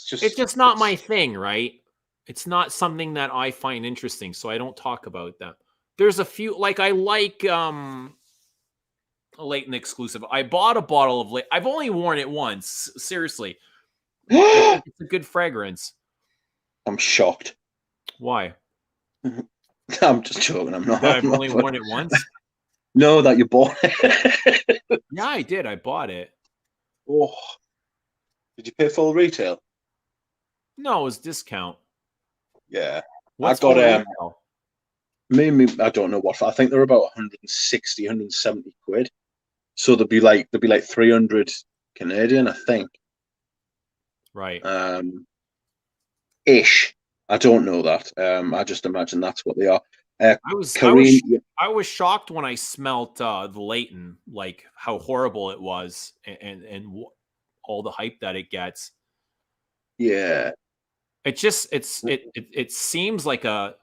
just not my thing, right? It's not something that I find interesting, so I don't talk about them. There's a few I like a Leighton exclusive. I bought a bottle of Leighton. I've only worn it once. Seriously. It's a good fragrance. I'm shocked. Why? I'm just joking. I'm not. I've only worn it once? No, that you bought it. Yeah, I did. I bought it. Oh. Did you pay full retail? No, it was discount. Yeah, I What's got full retail? maybe I don't know what. I think they're about 160, 170 quid. So they'll be like 300 Canadian, I think. Right. Ish. I don't know that. I just imagine that's what they are. I was I was Korean. I was shocked when I smelt the Leighton, like how horrible it was, all the hype that it gets. Yeah, It just it seems like a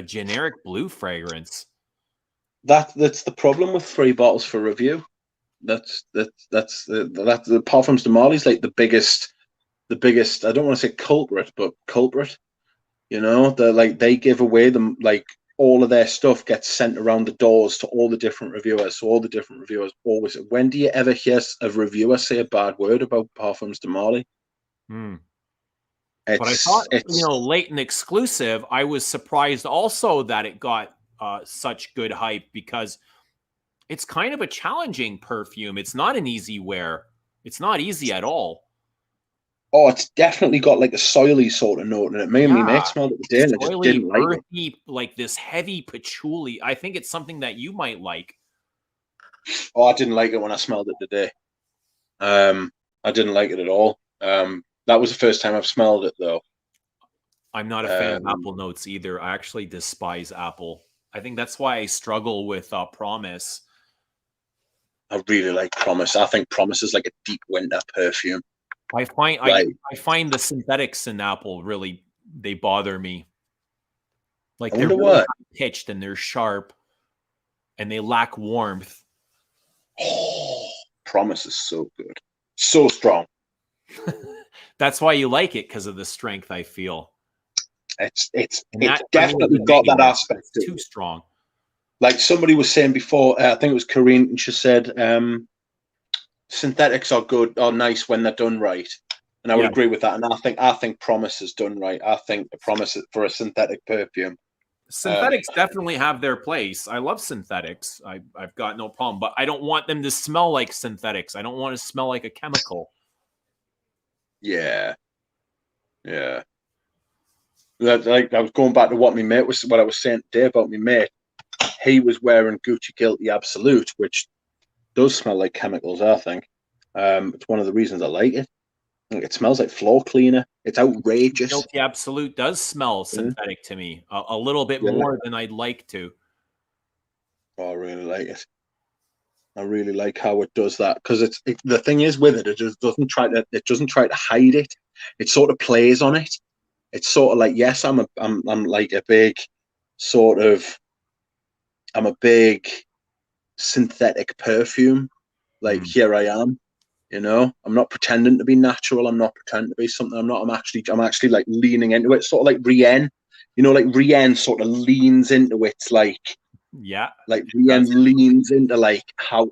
generic blue fragrance. that's the problem with free bottles for review. That's the Parfums de Marly's like the biggest. I don't want to say culprit, but culprit. You know, they give away them like all of their stuff gets sent around the doors to all the different reviewers. So all the different reviewers always. When do you ever hear a reviewer say a bad word about Parfums de Marly? Hmm. But I thought, It's Leighton exclusive, I was surprised also that it got such good hype because it's kind of a challenging perfume. It's not an easy wear. It's not easy at all. it's definitely got like a soily sort of note in it. Me and Yeah, my mate smelled it today, and I just soily, didn't like it. earthy, like this heavy patchouli. I think it's something that you might like. Oh, I didn't like it when I smelled it today. I didn't like it at all. That was the first time I've smelled it though. I'm not a fan of apple notes either. I actually despise apple. I think that's why I struggle with Promise. I really like Promise. I think Promise is like a deep winter perfume. I find Like, I find the synthetics in apple really they bother me. Like I they're wonder really what. high pitched and they're sharp and they lack warmth. Oh, Promise is so good, so strong. That's why you like it because of the strength I feel. And It's that for me is definitely a got that negative. aspect It's to too it. strong. Like somebody was saying before, I think it was Corinne, and she said synthetics are good or nice when they're done right, and I would Yeah. agree with that. And I think Promise is done right. I think the Promise for a synthetic perfume. Synthetics definitely have their place. I love synthetics. I've got no problem, but I don't want them to smell like synthetics. I don't want to smell like a chemical. Yeah, yeah. Like I was going back to what I was saying today about my mate. He was wearing Gucci Guilty Absolute, which does smell like chemicals. I think it's one of the reasons I like it. It smells like floor cleaner. It's outrageous. Guilty Absolute does smell Yeah, synthetic to me a little bit yeah. more than I'd like to. Oh, I really like it. I really like how it does that because the thing is with it, it just doesn't try to hide it. It sort of plays on it. It's sort of like, yes, I'm like a big sort of I'm a big synthetic perfume. Like, Mm. here I am. I'm not pretending to be natural. I'm not pretending to be something I'm not. I'm actually like leaning into it, sort of like Rien. Like Rien sort of leans into it, Yeah, like it Rien does. leans into like how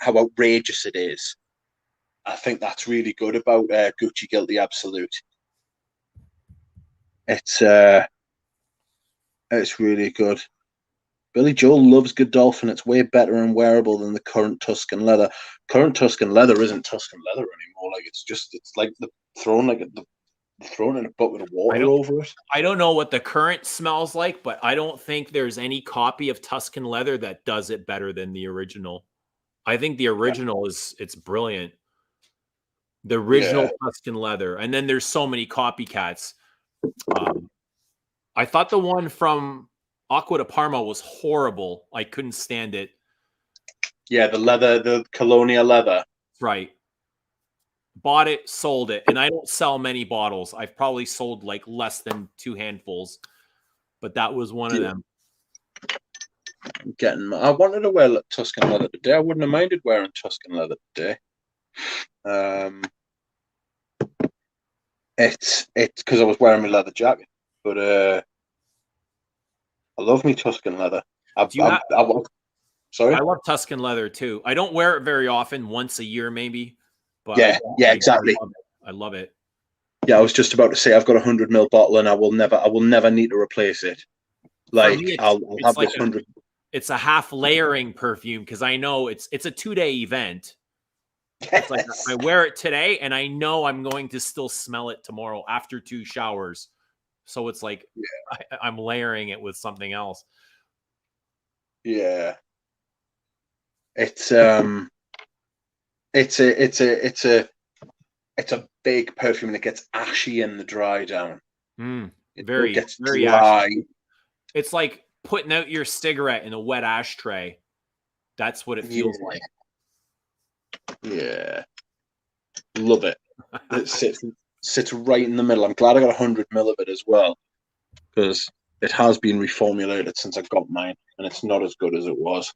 outrageous it is. I think that's really good about Gucci Guilty Absolute. It's uh, it's really good. Billy Joel loves Godolphin. It's way better and wearable than the current Tuscan leather. Current Tuscan leather isn't Tuscan leather anymore. Like it's like the thrown like the thrown in a bucket of I water don't over it. I don't know what the current smells like, but I don't think there's any copy of Tuscan Leather that does it better than the original. I think the Yeah, original it's brilliant. The yeah, original Tuscan Leather, and then there's so many copycats. Um, I thought the one from Aqua de Parma was horrible. I couldn't stand it. yeah. The leather, the Colonia leather. Right. Bought it, sold it, and I don't sell many bottles. I've probably sold like less than 2 handfuls, but that was one of Yeah, them. I wanted to wear Tuscan leather today. I wouldn't have minded wearing Tuscan leather today. Um, it's because I was wearing my leather jacket, but I love me Tuscan leather. Do you have Sorry. I love Tuscan Leather too. I don't wear it very often, once a year maybe, but Yeah, yeah, exactly. love it. I love it. Yeah, I was just about to say I've got a 100 ml bottle, and I will never need to replace it. For Like, me, I'll it's have like this 100. it's a half layering perfume because I know it's a 2-day event. It's like I Yes. wear it today and I know I'm going to still smell it tomorrow after 2 showers. So it's like I'm layering it with something else. Yeah. It's it's a big perfume and it gets ashy in the dry down. It Very, gets very ashy. dry. It's like putting out your cigarette in a wet ashtray. That's what it feels Yeah. like. Yeah. Love it. It sits right in the middle. I'm glad I got 100 ml of it as well, because it has been reformulated since I got mine, and it's not as good as it was.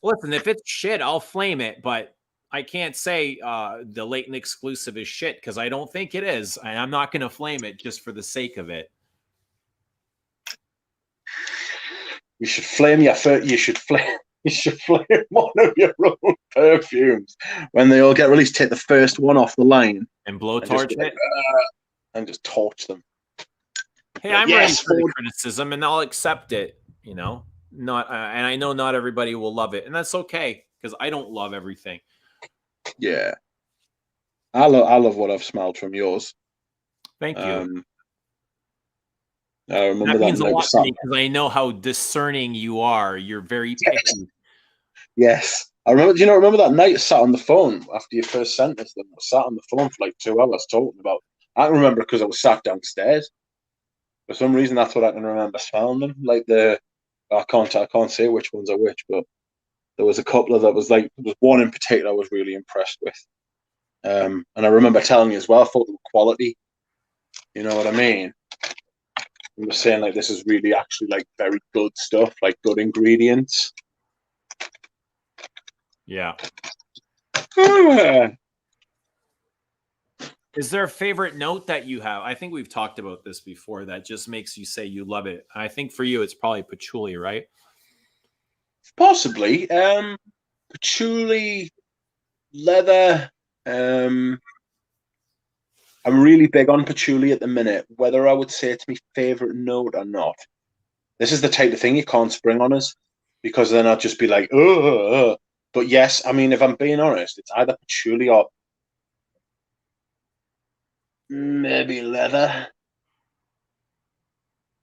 Listen, if it's shit, I'll flame it, but I can't say the latent exclusive is shit because I don't think it is. And I'm not going to flame it just for the sake of it. You should flame your you should flame you should flame one of your own perfumes when they all get released. Take the first one off the line And and just blowtorch be like, it. and just torch them. Hey, Like, I'm ready yes, for the criticism and I'll accept it, Not and I know not everybody will love it, and that's okay because I don't love everything. yeah. I love what I've smelled from yours. Thank you. I remember That that means a night we lot to sat. me because I know how discerning you are. You're very picky. Yes, I remember. Do you not remember that night? I sat on the phone after you first sent us them. I sat on the phone for like 2 hours talking about. I can remember because I was sat downstairs. For some reason, that's what I can remember smelling them. Like I can't say which ones are which, but there was a couple of that was like there was one in particular I was really impressed with. And I remember telling you as well, I thought they were quality. You know what I mean? I was saying like this is really actually like very good stuff, like good ingredients. Yeah. Ah, Is there a favorite note that you have? I think we've talked about this before that just makes you say you love it. I think for you, it's probably patchouli, right? possibly. Patchouli, leather. Um, I'm really big on patchouli at the minute. Whether I would say it's my favorite note or not, this is the type of thing you can't spring on us, because then I'd just be like, oh. But yes, I mean, if I'm being honest, it's either patchouli or maybe leather.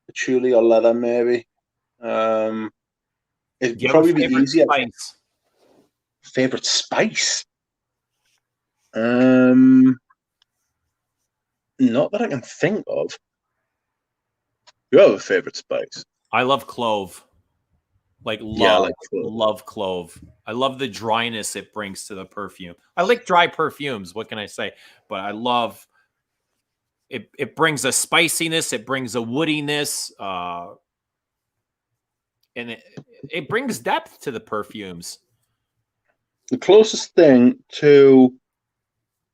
Patchouli or leather, maybe. Um, Do it'd you have a probably be favorite easier. spice? Favorite spice? Um, Not that I can think of. You have a favorite spice? I love clove. Like Yeah, I love, like clove. love clove. I love the dryness it brings to the perfume. I like dry perfumes. What can I say? But I love it. It brings a spiciness. It brings a woodiness. And it brings depth to the perfumes. The closest thing to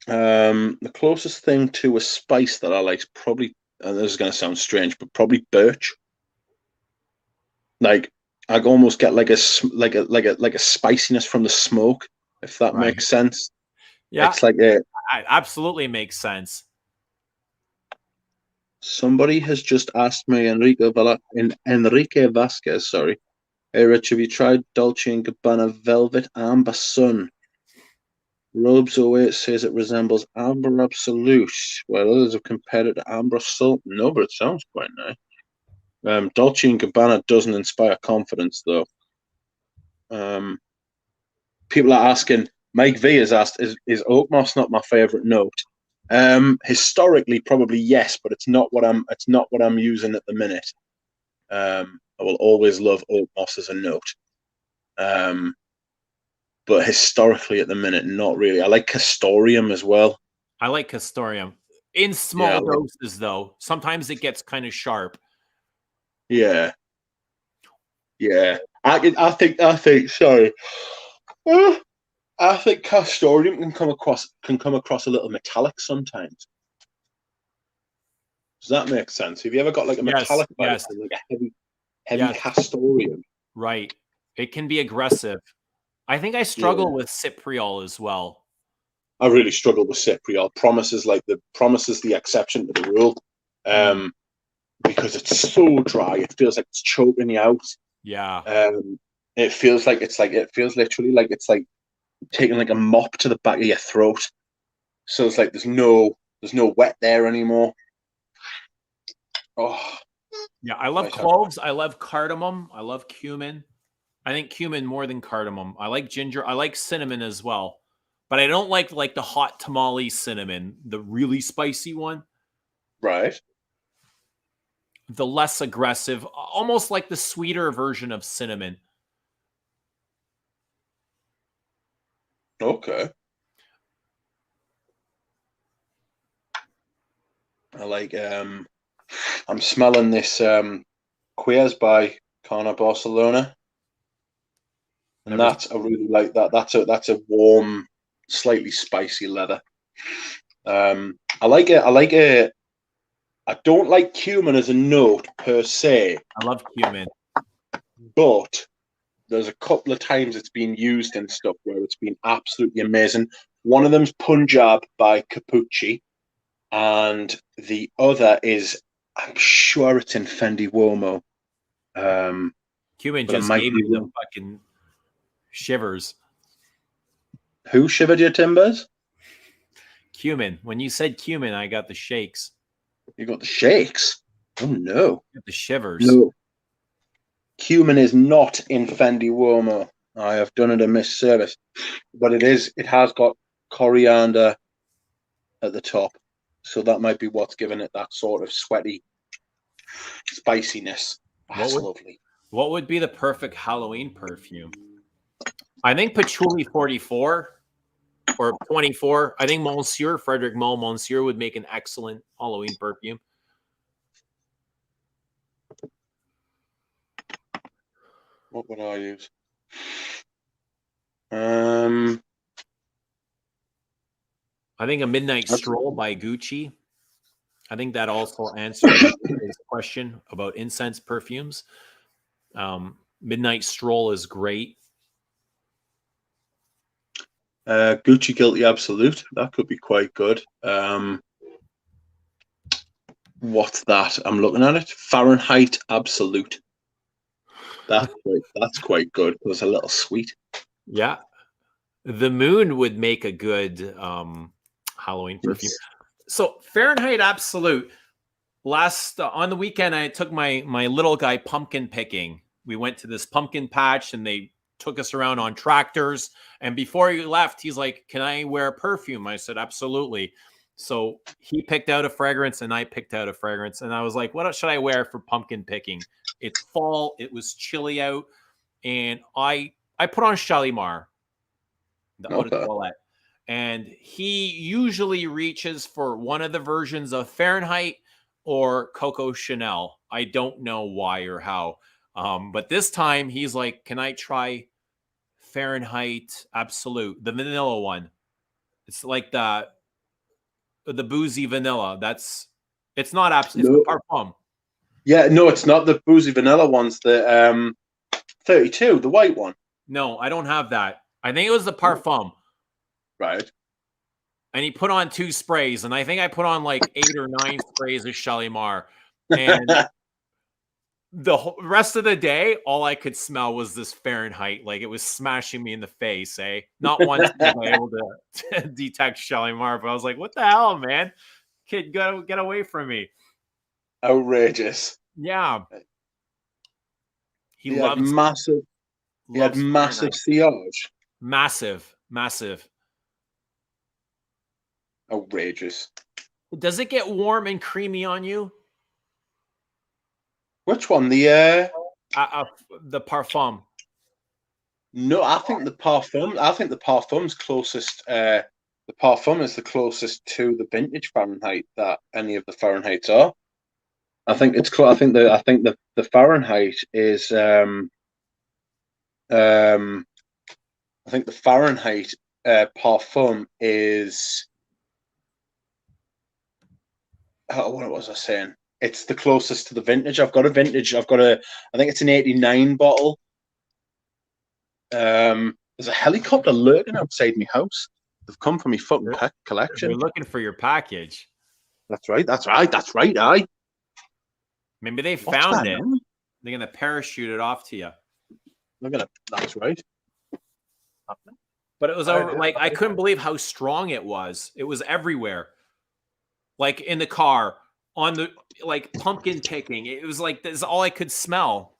a spice that I like is probably, and this is going to sound strange, but probably birch. Like I almost get like a spiciness from the smoke, if that Right. makes sense. Yeah, It's like a absolutely makes sense. somebody has just asked me, Enrique Vasquez, sorry. Hey Rich, have you tried Dolce and Gabbana Velvet Amber Sun? Robes 08 says it resembles Amber Absolute, while others have compared it to Amber Salt. No, but it sounds quite nice. Dolce and Gabbana doesn't inspire confidence, though. People are asking. Mike V has asked, "Is oak moss not my favorite note?" Historically, probably yes, but it's not what I'm using at the minute. I will always love oak moss as a note. But historically, at the minute, not really. I like castoreum as well. I like castoreum in Yeah, small doses, though. Sometimes it gets kind of sharp. yeah, yeah. I think. Sorry. Uh, I think castoreum can come across a little metallic sometimes. Does that make sense? Have you ever got like a Yes, metallic vibe yes, from like a heavy yes. castoreum? Right. It can be aggressive. I think I Yeah. struggle with Cypriol as well. I really struggle with Cypriol. Promise is the exception to the rule. Mm, Um, because it's so dry, it feels like it's choking you out. yeah. It feels literally like it's like taking like a mop to the back of your throat. So it's like there's no wet there anymore. Oh, Yeah, I love nice. cloves. I love cardamom. I love cumin. I think cumin more than cardamom. I like ginger. I like cinnamon as well. But I don't like the hot tamale cinnamon, the really spicy one. Right. The less aggressive, almost like the sweeter version of cinnamon. Okay. I like I'm smelling this Queers by Carna Barcelona. And Never. I really like that. That's a warm, slightly spicy leather. I like it. I don't like cumin as a note per se, I love cumin. but there's a couple of times it's been used in stuff where it's been absolutely amazing. One of them's Punjab by Capucci, and the other is, I'm sure it's in Fendi Uomo. Cumin But I just might gave be me the wrong. fucking shivers. Who shivered your timbers? Cumin. When you said cumin, I got the shakes. You got the shakes. Oh no. Got the shivers. No. Cumin is not in Fendi Uomo. I have done it a misservice. But it is, it has got coriander at the top. So that might be what's giving it that sort of sweaty spiciness. That's lovely. What would be the perfect Halloween perfume? I think Patchouli 44 or 24. I think Monsieur, Frederic Moll Monsieur would make an excellent Halloween perfume. What would I use? I think a Midnight Stroll by Gucci. I think that also answers his question about incense perfumes. Midnight Stroll is great. Gucci Guilty Absolute. That could be quite good. What's that? I'm looking at it. Fahrenheit Absolute. That's quite good. It was a little sweet. Yeah. The Moon would make a good Halloween perfume. Yes. So Fahrenheit Absolute. Last on the weekend, I took my little guy pumpkin picking. We went to this pumpkin patch, and they took us around on tractors. And before he left, he's like, "Can I wear perfume?" I said, "Absolutely." So he picked out a fragrance, and I picked out a fragrance, and I was like, "What should I wear for pumpkin picking?" It's fall. It was chilly out, and I put on Shalimar, the eau de Okay. toilette. And he usually reaches for one of the versions of Fahrenheit or Coco Chanel. I don't know why or how. But this time he's like, "Can I try Fahrenheit Absolute, the vanilla one?" It's like the boozy vanilla. It's not absolute. It's the No. parfum. Yeah, no, it's not the boozy vanilla ones. The 32, the white one. No, I don't have that. I think it was the parfum. Right. And he put on 2 sprays, and I think I put on like 8 or 9 sprays of Shalimar. And the rest of the day, all I could smell was this Fahrenheit. Like it was smashing me in the face, eh? Not once was I able to detect Shalimar, but I was like, "What the hell, man? Kid, get away from me." Outrageous. Yeah. He He had loves massive Fahrenheit. sillage. Massive. Outrageous. Does it get warm and creamy on you? Which one? The parfum. No, I think the parfum. I think the parfum's closest. The parfum is the closest to the vintage Fahrenheit that any of the Fahrenheits are. I think it's close. I think the Fahrenheit is. I think the Fahrenheit parfum is. What was I saying? It's the closest to the vintage. I've got a vintage. I think it's an '89 bottle. There's a helicopter lurking outside my house. They've come for me fucking collection. They're looking for your package. That's right. Aye. Maybe they What's found that it. now? They're gonna parachute it off to you. That's right. But it was over. Like I couldn't believe how strong it was. It was everywhere. Like in the car, on the like pumpkin picking. It was like this is all I could smell.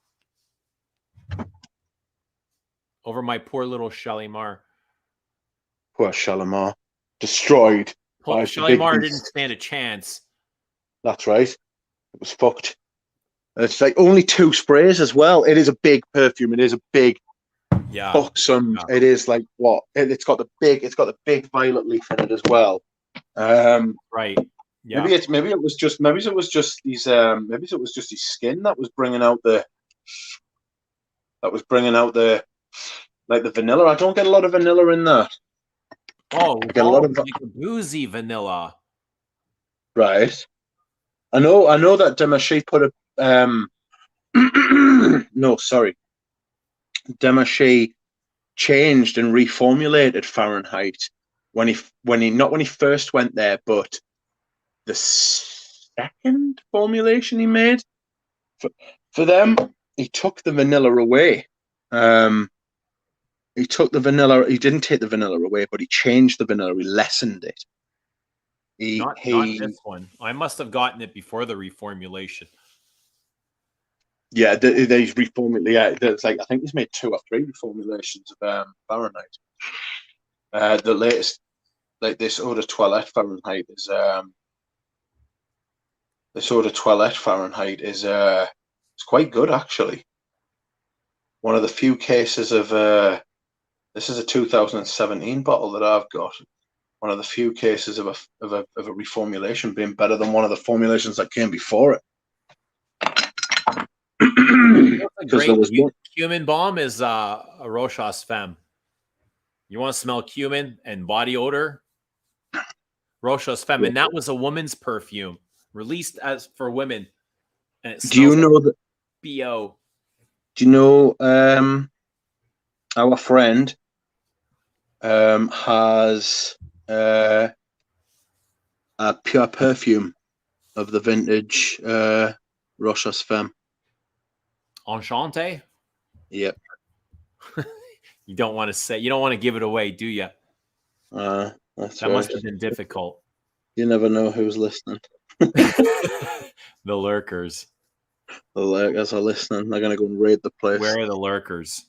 Over my poor little Shalimar. Poor Shalimar. Destroyed by the big Shalimar didn't beast. stand a chance. That's right. It was fucked. It's like only 2 sprays as well. It is a big perfume. It is a big buxom. Yeah. It is like what? It's got the big violet leaf in it as well. Right. Yeah. Maybe it was just his skin that was bringing out the like the vanilla. I don't get a lot of vanilla in that. Oh, I get a lot of like a boozy vanilla. right. I know that Demaché put a no, sorry. Demaché changed and reformulated Fahrenheit when he first went there, but the second formulation he made for them, he took the vanilla away. He didn't take the vanilla away, but he changed the vanilla. He lessened it. Not this one. I must have gotten it before the reformulation. Yeah, they reformulated. Yeah, there's like I think he's made 2 or 3 reformulations of Fahrenheit. The latest, like this Eau de Toilette Fahrenheit is it's quite good actually. One of the few cases of this is a 2017 bottle that I've got. One of the few cases of a reformulation being better than one of the formulations that came before it. Because there was one. Cumin balm is a Rochas Femme. You want to smell cumin and body odor? Rochas Femme, and that was a woman's perfume released as for women. And it Do you know that? BO. Do you know our friend has a pure perfume of the vintage Rochas Femme. Enchante? Yep. You don't want to give it away, do you? That right. Must have been difficult. You never know who's listening. The lurkers. The lurkers are listening. They're going to go and raid the place. Where are the lurkers?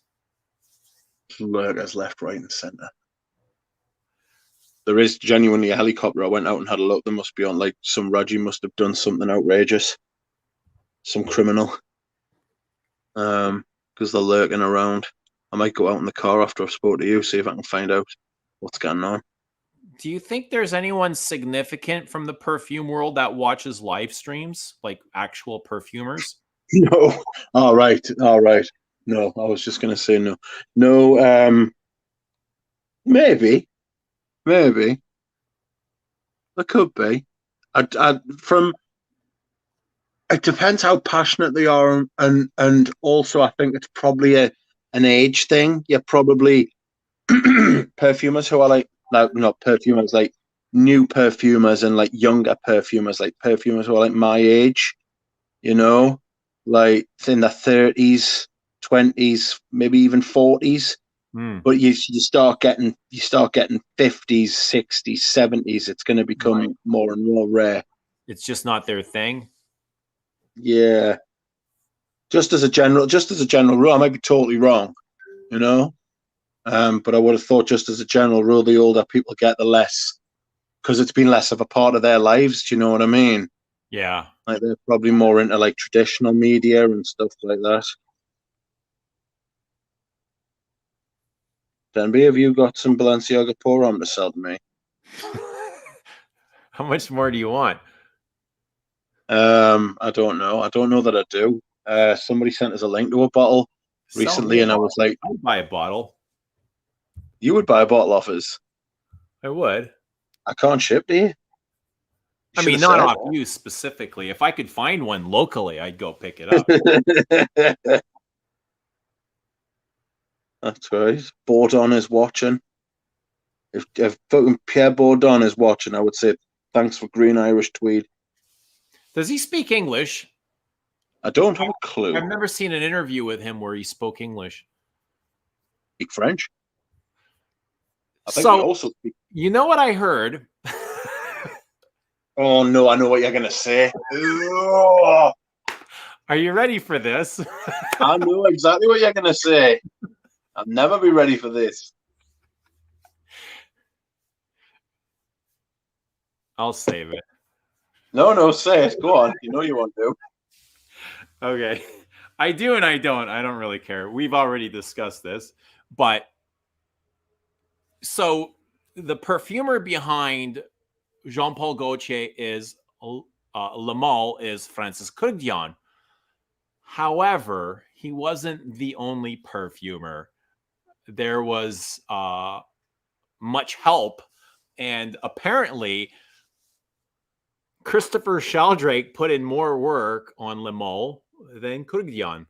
Lurkers left, right, and centre. There is genuinely a helicopter. I went out and had a look. There must be on, like, some Raji must have done something outrageous. Some criminal. Because they're lurking around. I might go out in the car after I've spoken to you, see if I can find out what's going on. Do you think there's anyone significant from the perfume world that watches live streams, like actual perfumers? No. All right. No, I was just going to say no. No, maybe. There could be. It depends how passionate they are, and also I think it's probably an age thing. You're probably perfumers who are like not perfumers, like new perfumers and like younger perfumers, like perfumers who are like my age, you know, like in their 30s, 20s, maybe even 40s. But you start getting 50s, 60s, 70s. It's going to become more and more rare. It's just not their thing. Yeah. Just as a general rule, I might be totally wrong, you know. But I would have thought, just as a general rule, the older people get, the less, because it's been less of a part of their lives. Do you know what I mean? Yeah. Like they're probably more into like traditional media and stuff like that. Denby, have you got some Balenciaga pour on to sell to me? How much more do you want? I don't know. I don't know that I do. Somebody sent us a link to a bottle recently, and I was like, I'd buy a bottle. You would buy a bottle off us? I would. I can't ship to you. I mean, not off you specifically. If I could find one locally, I'd go pick it up. That's right. Bourdon is watching. If fucking Pierre Bourdon is watching, I would say thanks for green Irish tweed. Does he speak English? I don't have a clue. I've never seen an interview with him where he spoke English. Speak French? I think we So, also. you know what I heard? Oh no, I know what you're gonna say. Oh, Are you ready for this? I know exactly what you're gonna say. I'll never be ready for this. I'll save it. No, say it. Go on. You know you want to. Okay. I do and I don't. I don't really care. We've already discussed this. But so the perfumer behind Jean Paul Gaultier is Le Male is Francis Kurkdjian. However, he wasn't the only perfumer. There was much help, and apparently Christopher Sheldrake put in more work on Le Male than Kurkdjian.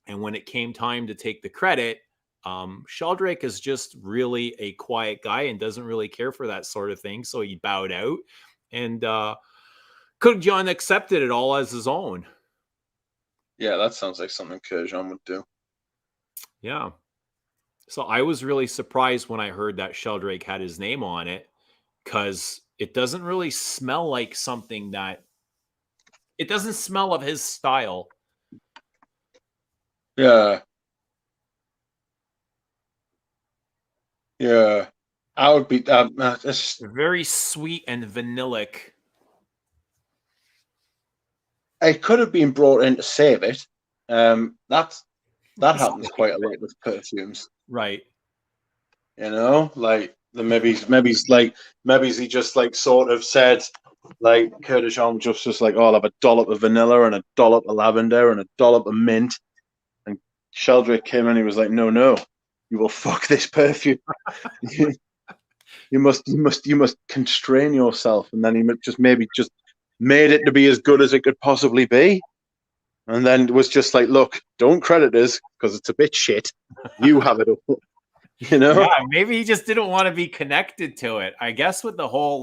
And when it came time to take the credit, Sheldrake is just really a quiet guy and doesn't really care for that sort of thing. So he bowed out, and Kurkdjian accepted it all as his own. Yeah, that sounds like something Kurkdjian would do. Yeah. So I was really surprised when I heard that Sheldrake had his name on it, because it doesn't really smell like something that it doesn't smell of his style. Yeah. Yeah. I would be Very sweet and vanillic. it could have been brought in to save it. That happens quite a lot with perfumes. Right. You know, like maybe he just like sort of said, like Kurkdjian just like, oh, I'll have a dollop of vanilla and a dollop of lavender and a dollop of mint. And Sheldrake came in and he was like, no, you will fuck this perfume. you must constrain yourself. And then he just made it to be as good as it could possibly be. And then it was just like, look, don't credit us because it's a bit shit. You have it all. You know? Yeah, maybe he just didn't want to be connected to it. I guess with the whole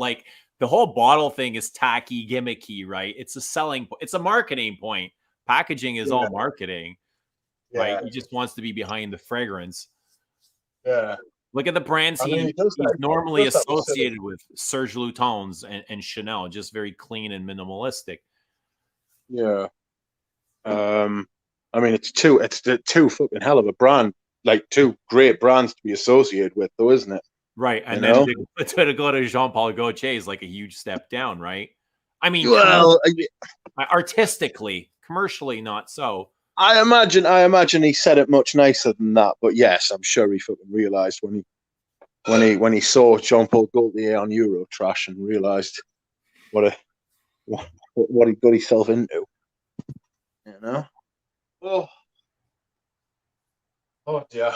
bottle thing is tacky, gimmicky, right? It's it's a marketing point. Packaging is all marketing, right? He just wants to be behind the fragrance. Yeah. Look at the brands he's normally associated with: Serge Lutens and Chanel, just very clean and minimalistic. Yeah. I mean, it's two fucking hell of a brand, like two great brands to be associated with, though, isn't it? Right. And then to go to Jean Paul Gaultier is like a huge step down, right? I mean, well, artistically, commercially, not so. I imagine he said it much nicer than that, but yes, I'm sure he fucking realized when he saw Jean Paul Gaultier on Eurotrash and realized what he got himself into. You know? Oh dear.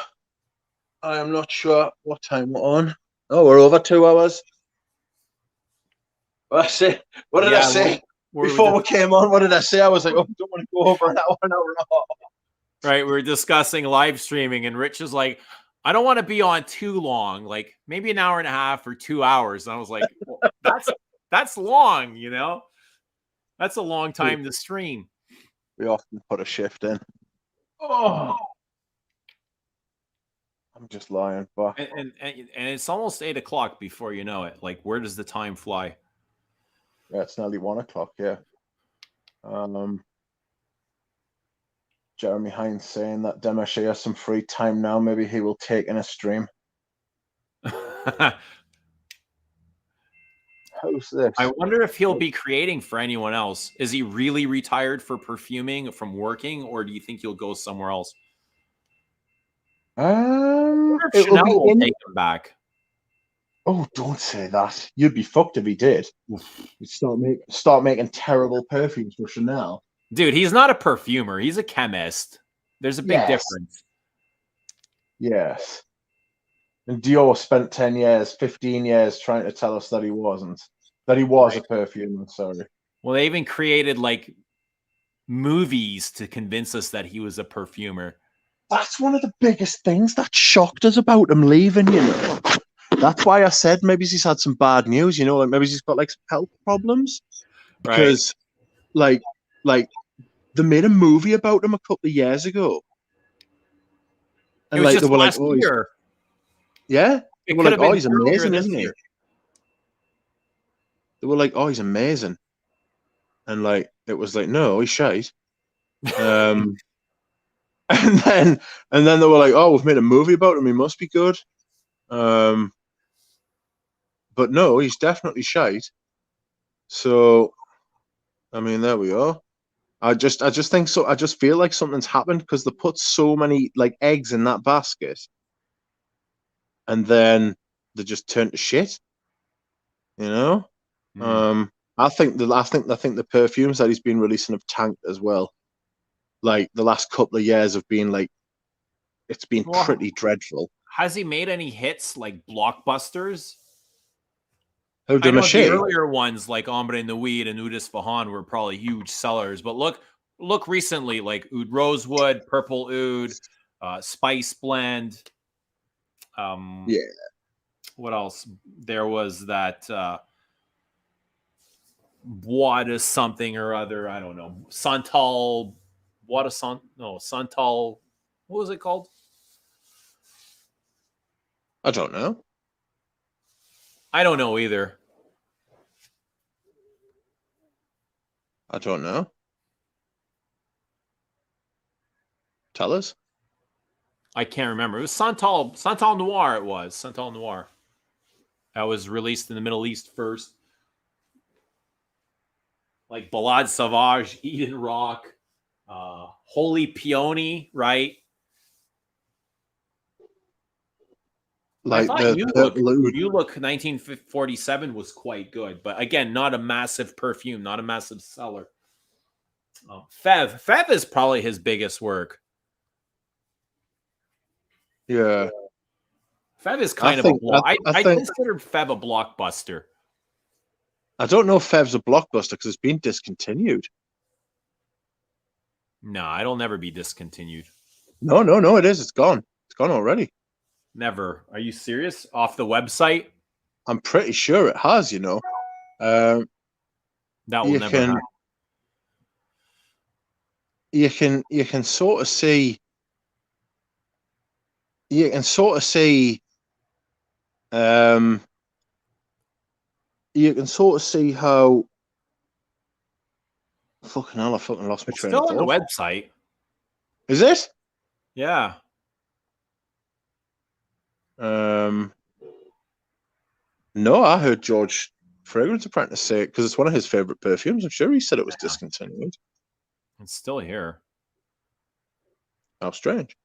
I am not sure what time we're on. Oh, we're over 2 hours. What did I say? Before we came on, what did I say? I was like, oh, I don't want to go over an hour and a half. Right, we were discussing live streaming, and Rich is like, I don't want to be on too long, like maybe an hour and a half or 2 hours. And I was like, well, that's long, you know? That's a long time to stream. We often put a shift in. Oh, I'm just lying. But and it's almost 8 o'clock before you know it. Like, where does the time fly? Yeah, it's nearly 1 o'clock. Yeah. Jeremy Hines saying that Demaché has some free time now. Maybe he will take in a stream. How's this? I wonder if he'll be creating for anyone else. Is he really retired for perfuming from working, or do you think he'll go somewhere else? Chanel will take him back. Oh, don't say that. You'd be fucked if he did. You'd start making terrible perfumes for Chanel. Dude, he's not a perfumer. He's a chemist. There's a big difference. Yes. And Dior spent 10 years, 15 years trying to tell us that he wasn't. That he was a perfumer, sorry. Well, they even created like movies to convince us that he was a perfumer. That's one of the biggest things that shocked us about him leaving, you know. That's why I said maybe he's had some bad news, you know, like maybe he's got like some health problems. Because like they made a movie about him a couple of years ago. And it was just last year. Yeah. They It were could like, have "Oh, been he's earlier amazing, this isn't he?" year. They were like, "Oh, he's amazing," and like it was like, "No, he's shite." Um, and then they were like, "Oh, we've made a movie about him. He must be good." Um, but no, he's definitely shite. So, I mean, there we are. I just think so. I just feel like something's happened because they put so many like eggs in that basket, and then they just turn to shit. You know. Hmm. Um, I think the perfumes that he's been releasing have tanked as well. Like the last couple of years have been like it's been Well, pretty dreadful. has he made any hits like blockbusters? Who I de know the Maché? earlier ones like Ombre in the Weed and Udis Fahan were probably huge sellers, but look recently like Oud Rosewood, Purple Oud, Spice Blend. Um, Yeah, what else? There was that Bois something or other. I don't know. Santal. What a son? No, Santal. What was it called? I don't know. I don't know either. I don't know. Tell us. I can't remember. It was Santal Noir. It was Santal Noir. That was released in the Middle East first. Like Balad Savage, Eden Rock, Holy Peony, right? I Like thought the you look purple oud. you look 1947 was quite good, but again, not a massive perfume, not a massive seller. Fev is probably his biggest work. Yeah, Fev is I kind of a think I, block. I I think consider Fev a blockbuster. I don't know if Fev's a blockbuster because it's been discontinued. No, it'll never be discontinued. No, no, no, it is. It's gone. It's gone already. Never. Are you serious? Off the website? I'm pretty sure it has. Um, That will you never can happen. you can sort of see you can sort of see um you can sort of see how fucking hell I fucking lost my It's train of still on the thought. website. Is it? Yeah. Um no, I heard George Fragrance Apprentice say it because it's one of his favorite perfumes. I'm sure he said it was discontinued. It's still here. How strange.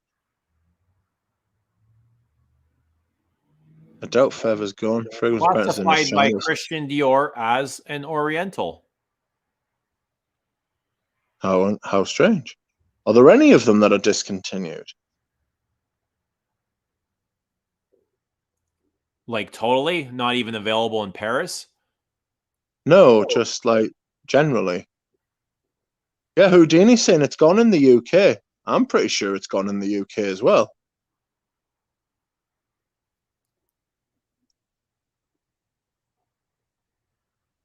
I doubt Feather's gone. Fragrance Apprentice in the Classified by shiners. Christian Dior as an Oriental. How strange. Are there any of them that are discontinued? Like totally not even available in Paris. No, just like generally. Yeah, Houdini's saying it's gone in the UK. I'm pretty sure it's gone in the UK as well.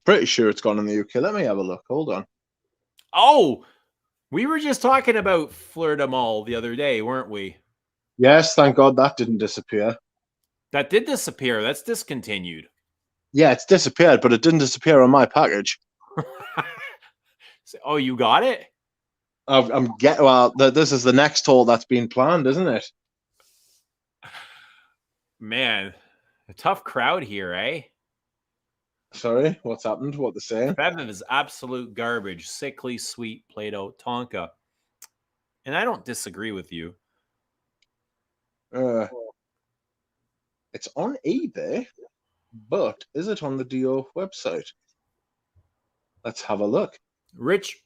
Pretty sure it's gone in the UK. Let me have a look. Hold on. Oh, we were just talking about Fleur de Mal the other day, weren't we? Yes, thank God that didn't disappear. That did disappear. That's discontinued. Yeah, it's disappeared, but it didn't disappear on my package. Oh, you got it? This is the next haul that's been planned, isn't it? Man, a tough crowd here, eh? Sorry, what's happened? What they're saying? Fev is absolute garbage. Sickly sweet Play-Doh Tonka. And I don't disagree with you. Uh, it's on eBay, but is it on the Dior website? Let's have a look. Rich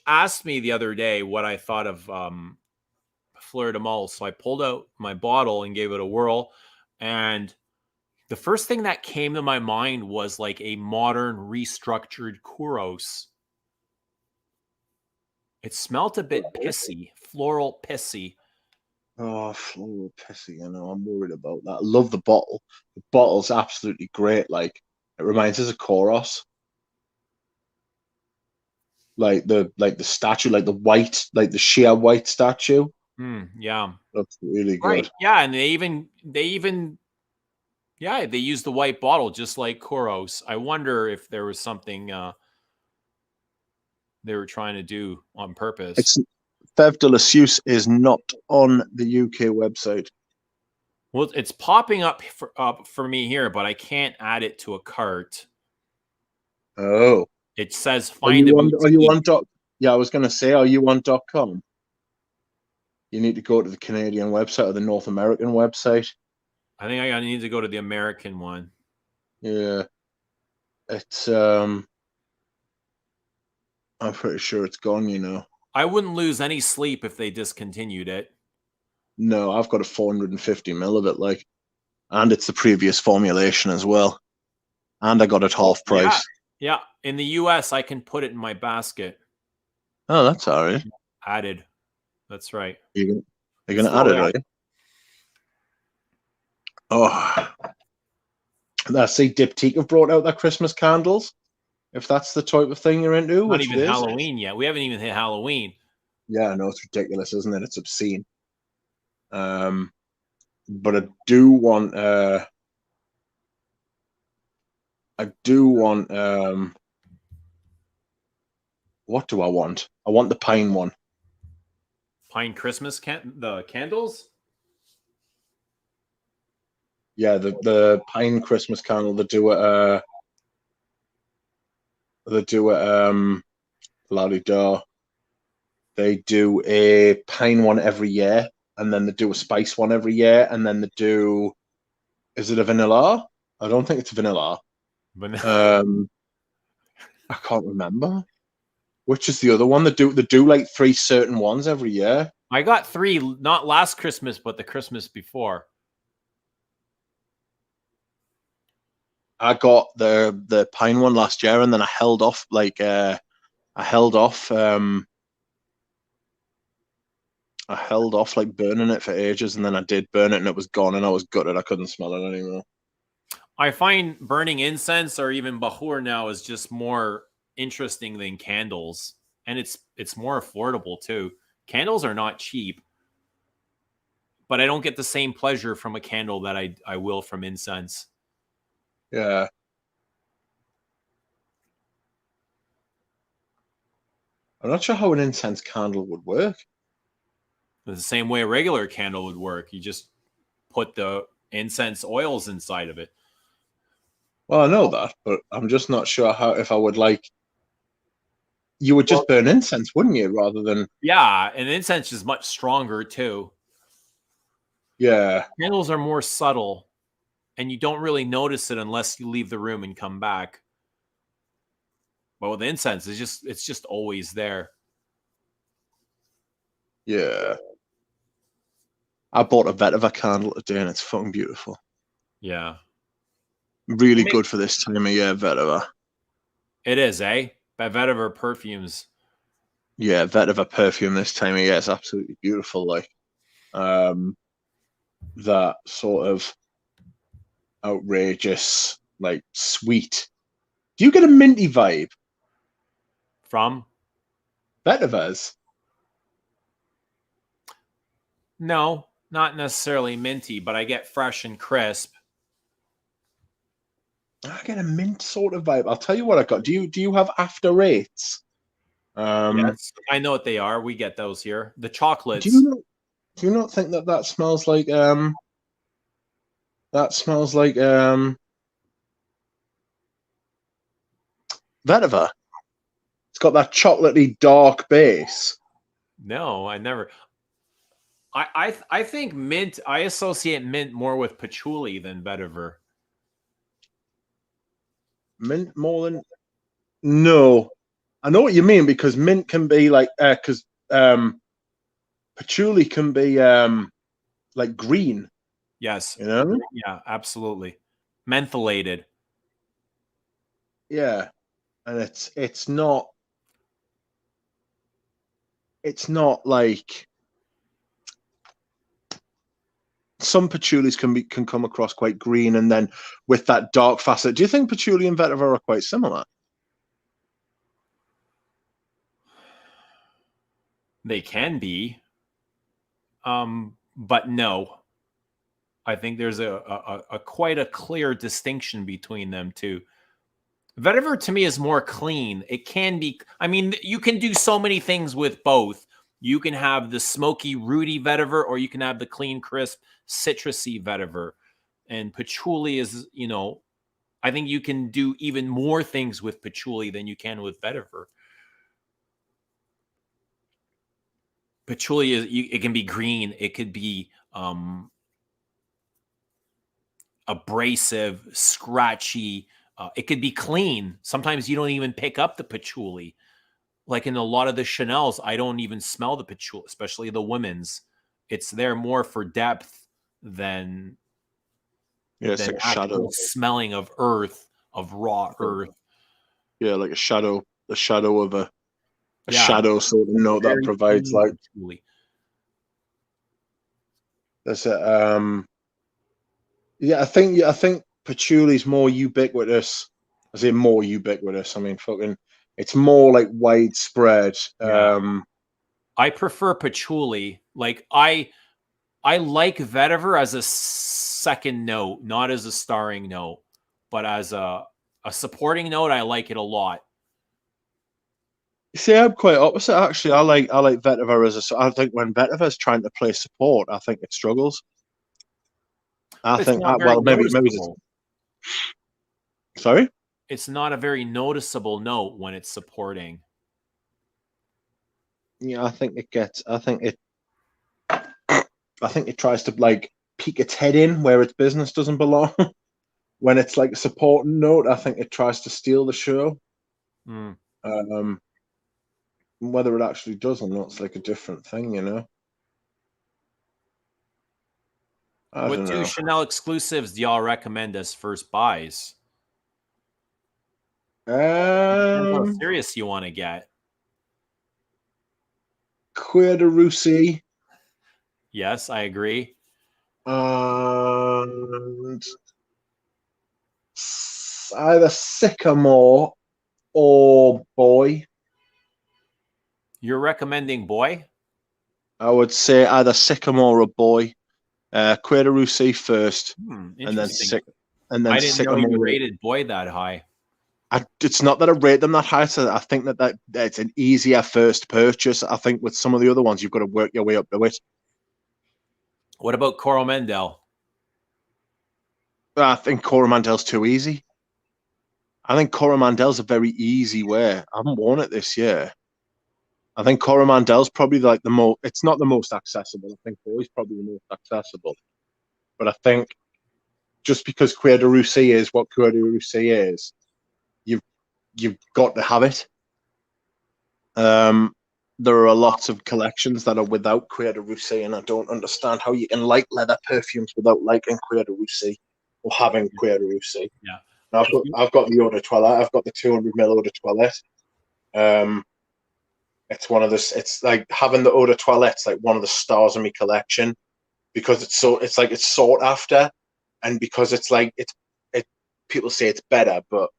asked me the other day what I thought of Fleur de Mal. So I pulled out my bottle and gave it a whirl. And the first thing that came to my mind was like a modern restructured Kuros. It smelt a bit pissy, floral pissy. Oh, floral pissy. I'm worried about that. I love the bottle. The bottle's absolutely great. Like, it reminds us of Koros. Like the statue, like the white, like the sheer white statue. Yeah. Looks really Right. good. Yeah, and they even Yeah, they use the white bottle just like Koros. I wonder if there was something they were trying to do on purpose. It's Fève de la Suisse is not on the UK website. Well, it's popping up for me here, but I can't add it to a cart. Oh, It says are find a you on? Are you boutique. on dot? Yeah, I was going to say, are you on .com? You need to go to the Canadian website or the North American website. I think I need to go to the American one. Yeah, it's I'm pretty sure it's gone. You know. I wouldn't lose any sleep if they discontinued it. No, I've got a 450 ml of it, like, and it's the previous formulation as well, and I got it Oh, half yeah. price. Yeah. In the US, I can put it in my basket. Oh, that's all right. Added. That's right. You're It's gonna add still it, there. are you? Oh, I see Diptyque have brought out their Christmas candles. If that's the type of thing you're into, Not which it even is. Halloween yet. We haven't even hit Halloween. Yeah, I know it's ridiculous, isn't it? It's obscene. But I do want what do I want? I want the pine one. Pine Christmas the candles? Yeah, the pine Christmas candle. They do it la-di-da. They do a pine one every year, and then they do a spice one every year, and then they do, is it a vanilla? I don't think it's vanilla. But I can't remember. Which is the other one? They do like three certain ones every year. I got 3, not last Christmas, but the Christmas before. I got the pine one last year, and then I held off I held off like burning it for ages, and then I did burn it, and it was gone, and I was gutted. I couldn't smell it anymore. I find burning incense or even bahur now is just more interesting than candles, and it's more affordable too. Candles are not cheap, but I don't get the same pleasure from a candle that I will from incense. Yeah, I'm not sure how an incense candle would work. The same way a regular candle would work. You just put the incense oils inside of it. Well, I know that, but I'm just not sure how if I would like. You would Well, just burn incense, wouldn't you? Rather than yeah, and incense is much stronger too. yeah, Candles are more subtle, and you don't really notice it unless you leave the room and come back. But with incense, it's just always there. yeah. I bought a vetiver candle today, and it's fucking beautiful. Yeah. Really good for this time of year, vetiver. It is, eh? By vetiver perfumes. Yeah, vetiver perfume this time of year is absolutely beautiful. Like, that sort of outrageous, like sweet. Do you get a minty vibe? From? Vetivers. No, not necessarily minty, but I get fresh and crisp. I get a mint sort of vibe. I'll tell you what I got. Do you have after eights? Yes, I know what they are. We get those here. The Do you chocolates. not do you not think that smells like that smells like vetiver? It's got that chocolatey dark base. No, I never. I think mint. I associate mint more with patchouli than vetiver. Mint more than no. I know what you mean because mint can be like because patchouli can be like green, Yes. you know? Yeah, absolutely. Mentholated. Yeah. And it's not like some patchoulis can come across quite green and then with that dark facet. Do you think patchouli and vetiver are quite similar? They can be. But no. I think there's a quite a clear distinction between them two. Vetiver to me is more clean. It can be, I mean, you can do so many things with both. You can have the smoky, rooty vetiver, or you can have the clean, crisp, citrusy vetiver. And patchouli is, I think you can do even more things with patchouli than you can with vetiver. Patchouli it can be green. It could be abrasive, scratchy. It could be clean. Sometimes you don't even pick up the patchouli. Like in a lot of the Chanels, I don't even smell the patchouli, especially the women's. It's there more for depth than it's like a shadow smelling of earth, of raw earth. Yeah, like a shadow, the shadow of a shadow sort of note that provides like patchouli. That's it. I think patchouli's more ubiquitous. I say more ubiquitous. I mean, fucking, it's more like widespread. Yeah. I prefer patchouli. Like I like vetiver as a second note, not as a starring note, but as a supporting note. I like it a lot. See, I'm quite opposite actually. I like vetiver as I think when vetiver is trying to play support, I think it struggles. I think maybe sorry. It's not a very noticeable note when it's supporting. Yeah, I think it tries to like peek its head in where its business doesn't belong. When it's like a supporting note, I think it tries to steal the show. Whether it actually does or not, it's like a different thing, What two Chanel exclusives do y'all recommend as first buys? Depends how serious you want to get. Cuir de Russie. Yes, I agree. And either Sycamore or Boy. You're recommending Boy? I would say either Sycamore or Boy. Cuir de Russie first, and then I didn't Sycamore. know you rated Boy that high. It's not that I rate them that high, so I think that it's an easier first purchase. I think with some of the other ones, you've got to work your way up to it. What about Coromandel? I think Coromandel's too easy. I think Coromandel's a very easy wear. I haven't worn it this year. I think Coromandel's probably like the most. It's not the most accessible. I think Boy's probably the most accessible. But I think just because Cuir de Russie is what Cuir de Russie is, you've got to have it. There are lots of collections that are without Cuir de Russie, and I don't understand how you can like leather perfumes without liking Cuir de Russie or having Cuir de Russie. Yeah, I've got the Eau de Toilette. I've got the 200ml Eau de Toilette. It's one of the. It's like having the Eau de Toilette's like one of the stars of my collection because it's sought after, and because it's like it. People say it's better, but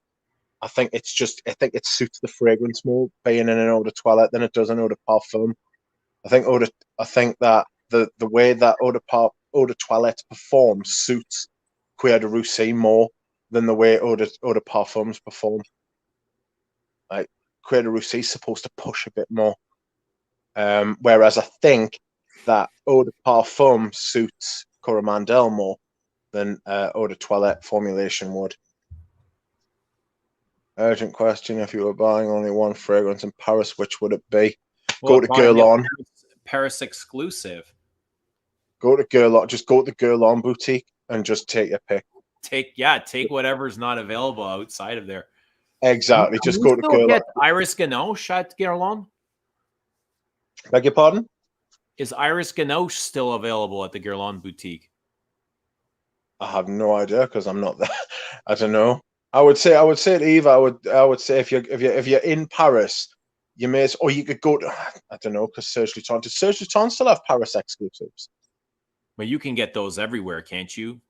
I think it suits the fragrance more being in an Eau de Toilette than it does an Eau de Parfum. I think that the way that Eau de Toilette performs suits Cuir de Russie more than the way Eau de Parfums perform. Like Cuir de Russie is supposed to push a bit more, whereas I think that Eau de Parfum suits Coromandel more than Eau de Toilette formulation would. Urgent question: if you were buying only one fragrance in Paris, which would it be? Go to Guerlain. Paris exclusive. Go to Guerlain. Just go to the Guerlain boutique and just take your pick. Take whatever's not available outside of there. Exactly. Just go to Guerlain. Iris Ganoche at Guerlain? Beg your pardon? Is Iris Ganoche still available at the Guerlain boutique? I have no idea because I'm not there. I don't know. I would say to Eva, I would say if you're in Paris, you may, or you could go to, I don't know, because Serge Lutens. Does Serge Lutens still have Paris exclusives? But you can get those everywhere, can't you?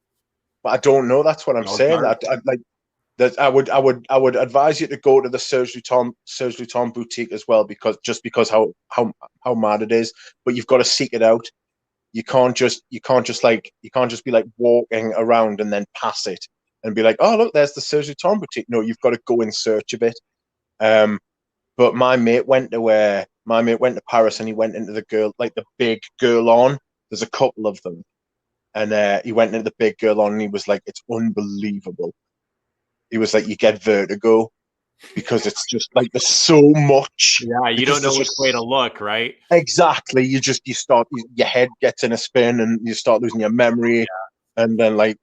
But I don't know. That's what I'm saying. I would advise you to go to the Serge Lutens boutique as well, because how mad it is. But you've got to seek it out. you can't just be like walking around and then pass it and be like, oh look, there's the Serge Lutens boutique. No, you've got to go in search of it. But my mate went to Paris, and he went into the big Guerlain. There's a couple of them, and he went into the big Guerlain, and he was like, it's unbelievable. He was like, you get vertigo because it's just like there's so much. Yeah, you don't know which way to look, right? Exactly. Your head gets in a spin, and you start losing your memory, and then you're like,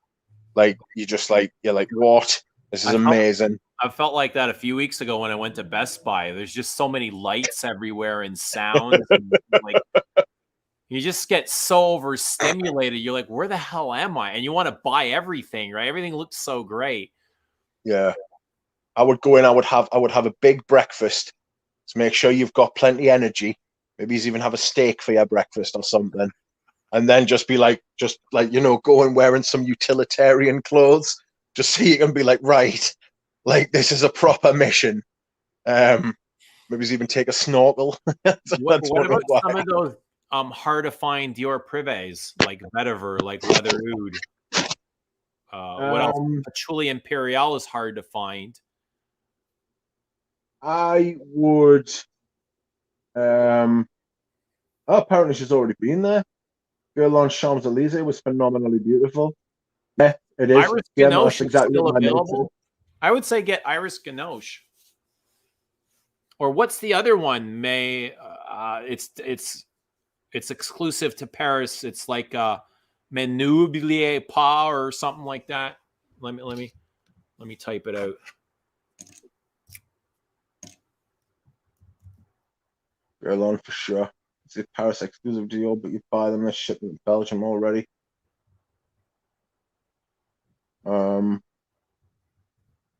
what? This is amazing. I felt like that a few weeks ago when I went to Best Buy. There's just so many lights everywhere and sounds. And like, you just get so overstimulated. You're like, where the hell am I? And you want to buy everything, right? Everything looks so great. Yeah. I would go in, I would have a big breakfast to make sure you've got plenty of energy. Maybe you even have a steak for your breakfast or something. And then just go and wearing some utilitarian clothes, just so you can be like, right, like this is a proper mission. Maybe even take a snorkel. What about some of those hard to find Dior Privés, like Vetiver, like Leather Oud? What else? Patchouli Imperial is hard to find. I would. Apparently she's already been there. Guerlain Champs Elysees was phenomenally beautiful. Yeah, it is. Iris Ganoche exactly is still available. I would say get Iris Ganoche. Or what's the other one? It's exclusive to Paris. It's like N'oubliez pas or something like that. Let me type it out. Guerlain for sure. It's a Paris exclusive deal, but you buy them and ship them to Belgium already.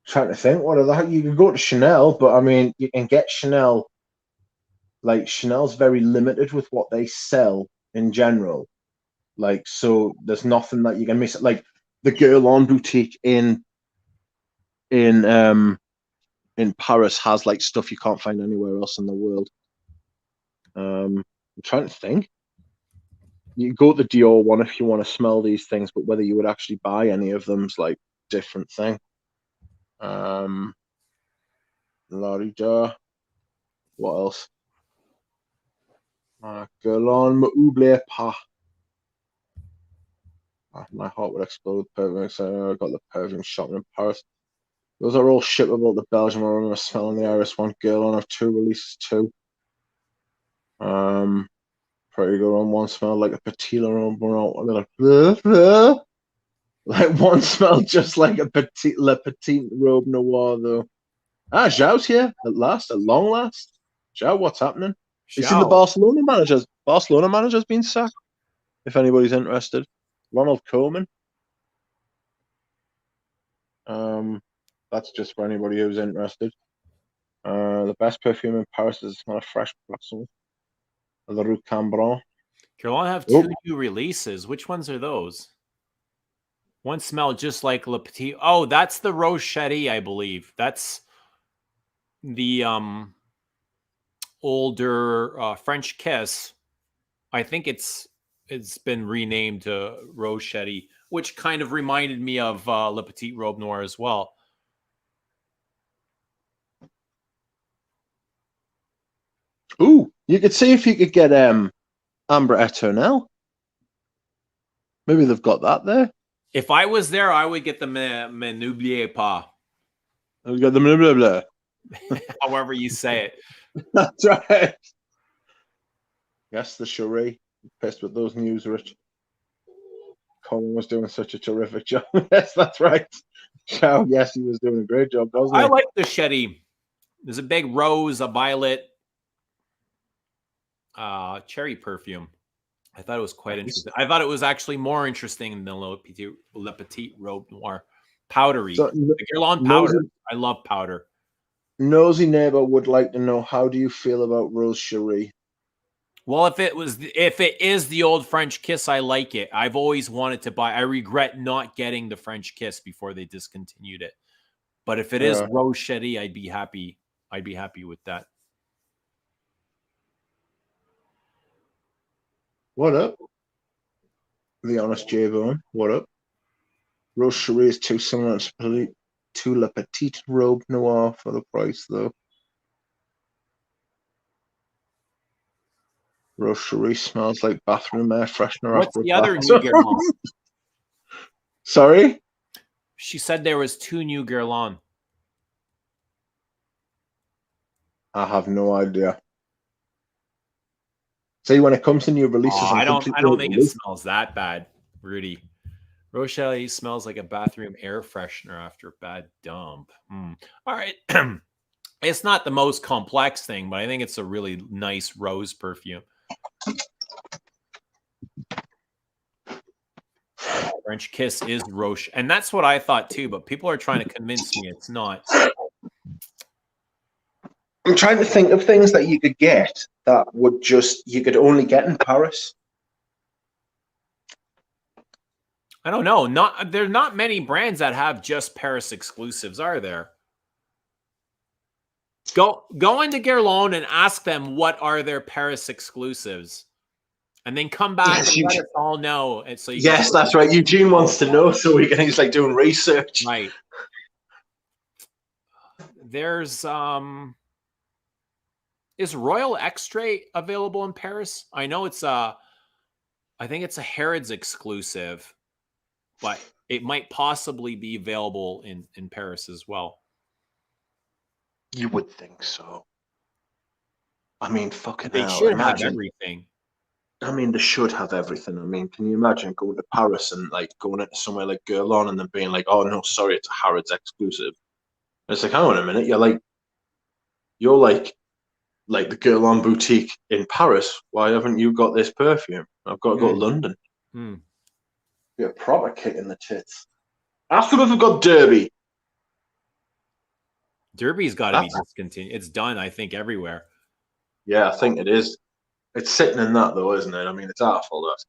Trying to think, what are that? You can go to Chanel, but I mean, you can get Chanel. Like Chanel's very limited with what they sell in general. Like, so there's nothing that you can miss. Like the Guerlain boutique in Paris has like stuff you can't find anywhere else in the world. I'm trying to think. You go to the Dior one if you want to smell these things, but whether you would actually buy any of them's like different thing. Larida. What else? Guerlain, N'oubliez pas. My heart would explode. Perfume. So I got the Perfume shopping in Paris. Those are all shippable to Belgium. I remember smelling the Iris one. Guerlain have 2 releases too. Pretty good on one smell like a Petit like one smelled just like a Le Petit Robe Noir though. Zhao's here at last, at long last. Zhao, what's happening? You seen the Barcelona managers? Barcelona manager's been sacked. If anybody's interested, Ronald Koeman. That's just for anybody who's interested. The best perfume in Paris is not a fresh blossom. The Rue Cambron. Guerlain have 2 new releases. Which ones are those? One smelled just like Le Petit. Oh, that's the Rose Chérie, I believe. That's the older French Kiss. I think it's been renamed to Rose Chérie, which kind of reminded me of Le Petit Robe Noir as well. Ooh, you could see if you could get Ambre Eternelle. Maybe they've got that there. If I was there, I would get the N'oubliez pas. I would get the blah, blah, blah. However you say it. That's right. Yes, the Cherie. Pissed with those news, Rich. Colin was doing such a terrific job. Yes, that's right. Chow, yes, he was doing a great job, doesn't he? I like the Chérie. There's a big rose, a violet, cherry perfume. I thought it was quite interesting. I thought it was actually more interesting than Le Petit Robe Noir. Powdery. So, the Guerlain powder. I love powder. Nosy neighbor would like to know, how do you feel about Rose Chérie? Well, if it is the old French Kiss, I like it. I've always wanted to buy. I regret not getting the French Kiss before they discontinued it. But if it is Rose Chérie, I'd be happy. I'd be happy with that. What up? The honest J-Bone. What up? Rose Cherie is too similar to La Petite Robe Noir for the price, though. Rose Cherie smells like bathroom air freshener What's after a the other bath. new Guerlain? Sorry? She said there was 2 new Guerlain. I have no idea. See, when it comes to new releases, I I'm don't completely think it smells that bad, Rudy. Rochelle smells like a bathroom air freshener after a bad dump. All right. It's not the most complex thing, but I think it's a really nice rose perfume. French Kiss is Roche. And that's what I thought too, but people are trying to convince me it's not. I'm trying to think of things that you could get that would you could only get in Paris. I don't know. There are not many brands that have just Paris exclusives, are there? Go into Guerlain and ask them what are their Paris exclusives, and then come back and let us all know. And so that's right. Eugene wants to know, so he's like doing research. Right. There's is Royal Extrait available in Paris? I know it's I think it's a Harrods exclusive, but it might possibly be available in Paris as well. You would think so. I mean, fucking they hell. Should have everything. I mean, they should have everything. I mean, can you imagine going to Paris and like going into somewhere like Guerlain and then being like, "Oh no, sorry, it's a Harrods exclusive." And it's like, hang on a minute, you're like the Guerlain boutique in Paris. Why haven't you got this perfume? I've got to go to London. Be a proper kick in the tits. Ask them if I've got Derby. Derby's got to be discontinued. It's done, I think, everywhere. Yeah, I think it is. It's sitting in that though, isn't it? I mean, it's awful. That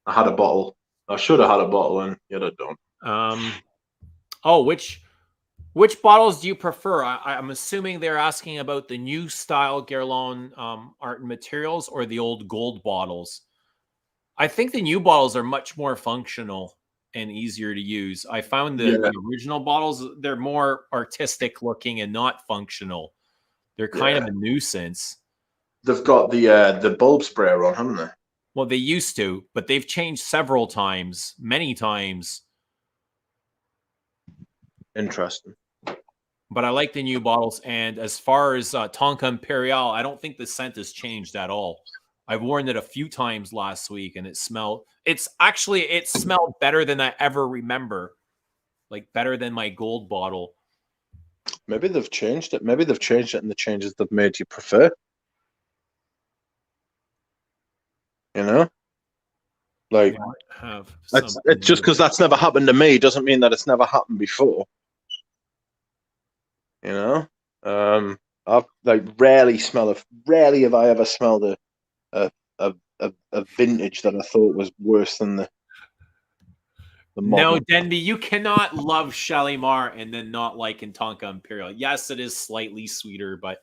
I had a bottle. I should have had a bottle, and yet I don't. Which bottles do you prefer? I'm assuming they're asking about the new style Guerlain art and materials or the old gold bottles. I think the new bottles are much more functional and easier to use. I found the original bottles, they're more artistic looking and not functional. They're kind of a nuisance. They've got the bulb sprayer on, haven't they? Well, they used to, but they've changed several times, many times. Interesting. But I like the new bottles. And as far as Tonka Imperial, I don't think the scent has changed at all. I've worn it a few times last week, and it smelled better than I ever remember. Like better than my gold bottle. Maybe they've changed it. Maybe they've changed it, and the changes they've made you prefer. You know, like it's just because that's never happened to me doesn't mean that it's never happened before. You know, I've like rarely have I ever smelled a vintage that I thought was worse than the modern. No, Denby, you cannot love Shalimar and then not like Tonka Imperial. Yes, it is slightly sweeter, but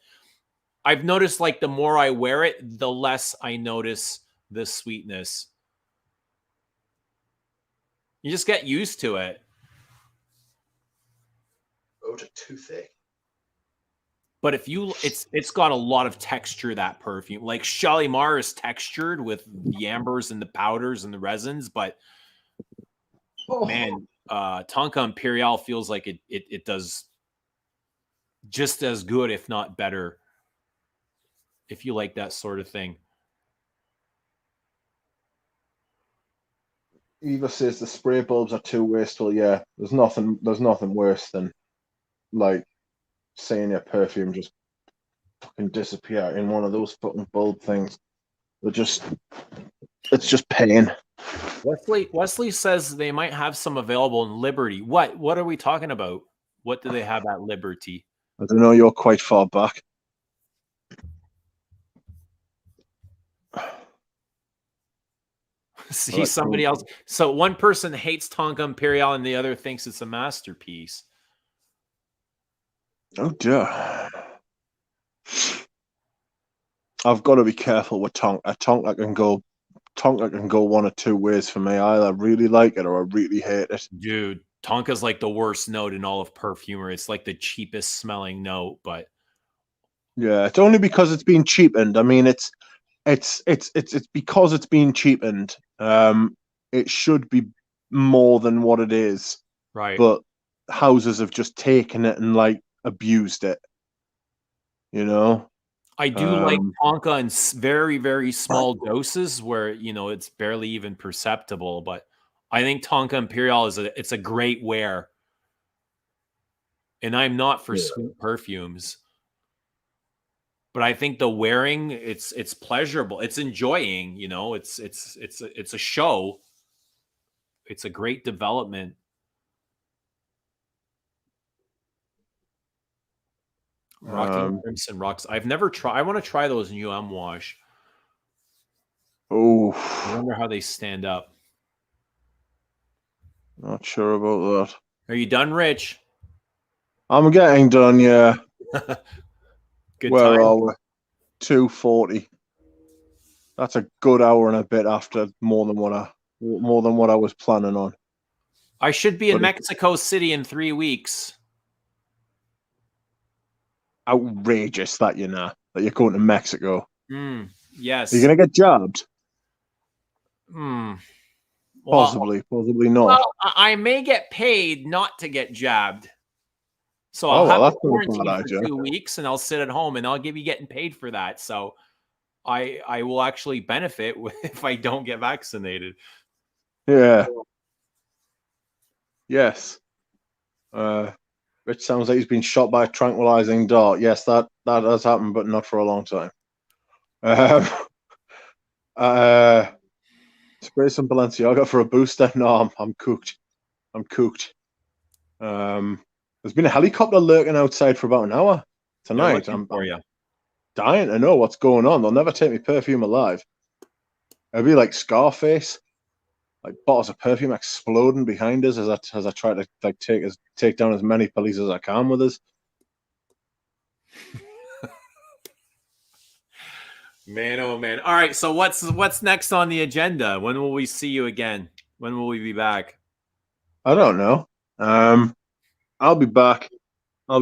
I've noticed like the more I wear it, the less I notice the sweetness. You just get used to it. Oh, it's too thick. But if it's got a lot of texture, that perfume. Like Shalimar is textured with the ambers and the powders and the resins, but man, Tonka Imperial feels like it does just as good, if not better, if you like that sort of thing. Eva says the spray bulbs are too wasteful. Yeah, there's nothing worse than like seeing your perfume just fucking disappear in one of those fucking bulb things. It's just pain. Wesley says they might have some available in Liberty. What are we talking about? What do they have at Liberty? I don't know. You're quite far back. See somebody else. So one person hates Tonka Imperial and the other thinks it's a masterpiece. Oh dear. I've got to be careful with Tonka. A Tonka can go Tonka can go one or two ways for me. I either really like it or I really hate it. Dude, Tonka's like the worst note in all of Perfumer. It's like the cheapest smelling note, but Yeah, it's only because it's been cheapened. I mean, it's because it's been cheapened. It should be more than what it is, right. but houses have just taken it and like abused it. You know. I do like Tonka in very, very small doses where, it's barely even perceptible, but I think Tonka Imperial it's a great wear. And I'm not for sweet perfumes. But I think the wearing, it's pleasurable. It's enjoying, it's a show. It's a great development. Rocking Crimson Rocks. I've never tried. I want to try those new Wash. Oh, I wonder how they stand up. Not sure about that. Are you done, Rich? I'm getting done. Yeah. Good Where time. are we? 2:40. That's a good hour and a bit after more than what I was planning on. I should be in Mexico City in 3 weeks. Outrageous that that you're going to Mexico. Yes. Are you gonna get jabbed? Well, possibly not. Well, I may get paid not to get jabbed. So I'll have to quarantine for 2 weeks, and I'll sit at home, and I'll be getting paid for that. So I will actually benefit if I don't get vaccinated. Yeah. Yes. Rich sounds like he's been shot by a tranquilizing dart. Yes, that has happened, but not for a long time. Spray some Balenciaga for a booster. No, I'm cooked. I'm cooked. There's been a helicopter lurking outside for about an hour tonight. I'm dying to know what's going on. They'll never take me perfume alive. It'll be like Scarface, like bottles of perfume exploding behind us as I try to like take down as many police as I can with us. Man, oh man! All right, so what's next on the agenda? When will we see you again? When will we be back? I don't know. I'll be back. I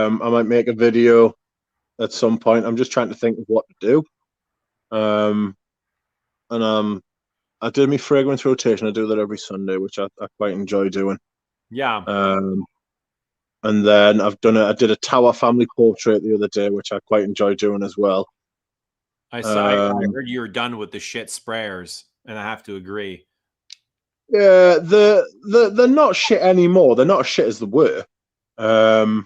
might make a video at some point. I'm just trying to think of what to do. I did my fragrance rotation. I do that every Sunday, which I quite enjoy doing. Yeah. And then I did a Tower family portrait the other day, which I quite enjoy doing as well. I heard you were done with the shit sprayers, and I have to agree. Yeah, they're not shit anymore. They're not as shit as they were. And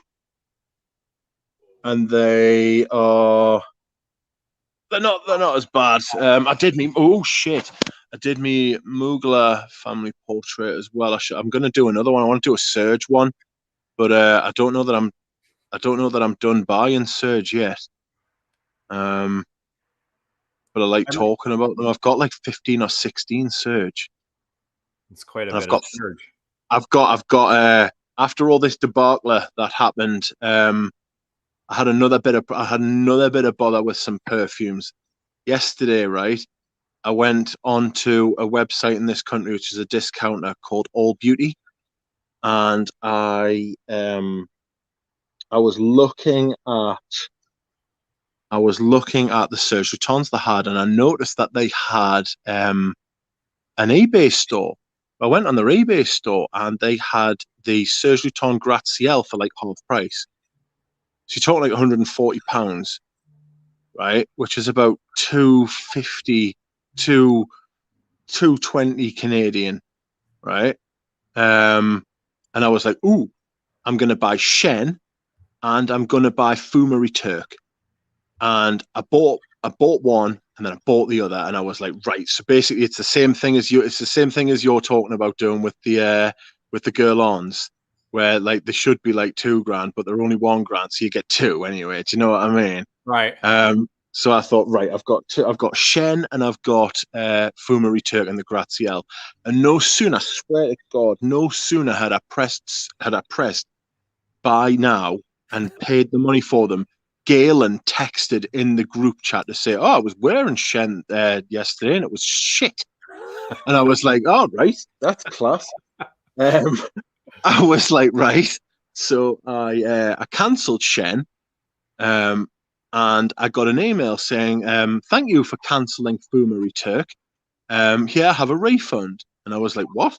they're not as bad. I did me Mugler family portrait as well. I'm gonna do another one. I want to do a Surge one, but I don't know that I'm done buying Surge yet. But I like talking about them. I've got like 15 or 16 Surge. It's quite a bit of Surge. I've got after all this debacle that happened, I had another bit of bother with some perfumes. Yesterday, right? I went onto a website in this country, which is a discounter called All Beauty, and I was looking at the Serge Lutens they had, and I noticed that they had an eBay store. I went on their eBay store, and they had the Serge Luton Gratte-Ciel for like half price. So you're talking like £140, right? Which is about $250 to $220 Canadian, right? And I was like, ooh, I'm going to buy Shen, and I'm going to buy Fumery Turk. And I bought one, and then I bought the other, and I was like, right. So basically, it's the same thing as you're talking about doing with the Guerlains, where like they should be like $2,000, but they're only $1,000, so you get two anyway. Do you know what I mean? Right. So I thought, right, I've got Shen and I've got Fumery Turk and the Gratte-Ciel. And no sooner, I swear to God, no sooner had I pressed buy now and paid the money for them, Galen texted in the group chat to say, "Oh, I was wearing Shen yesterday and it was shit." And I was like, "Oh, right, that's class." Um, I was like, right. So I cancelled Shen, and I got an email saying, "Thank you for cancelling Fumery Turk. Here, have a refund." And I was like, "What?"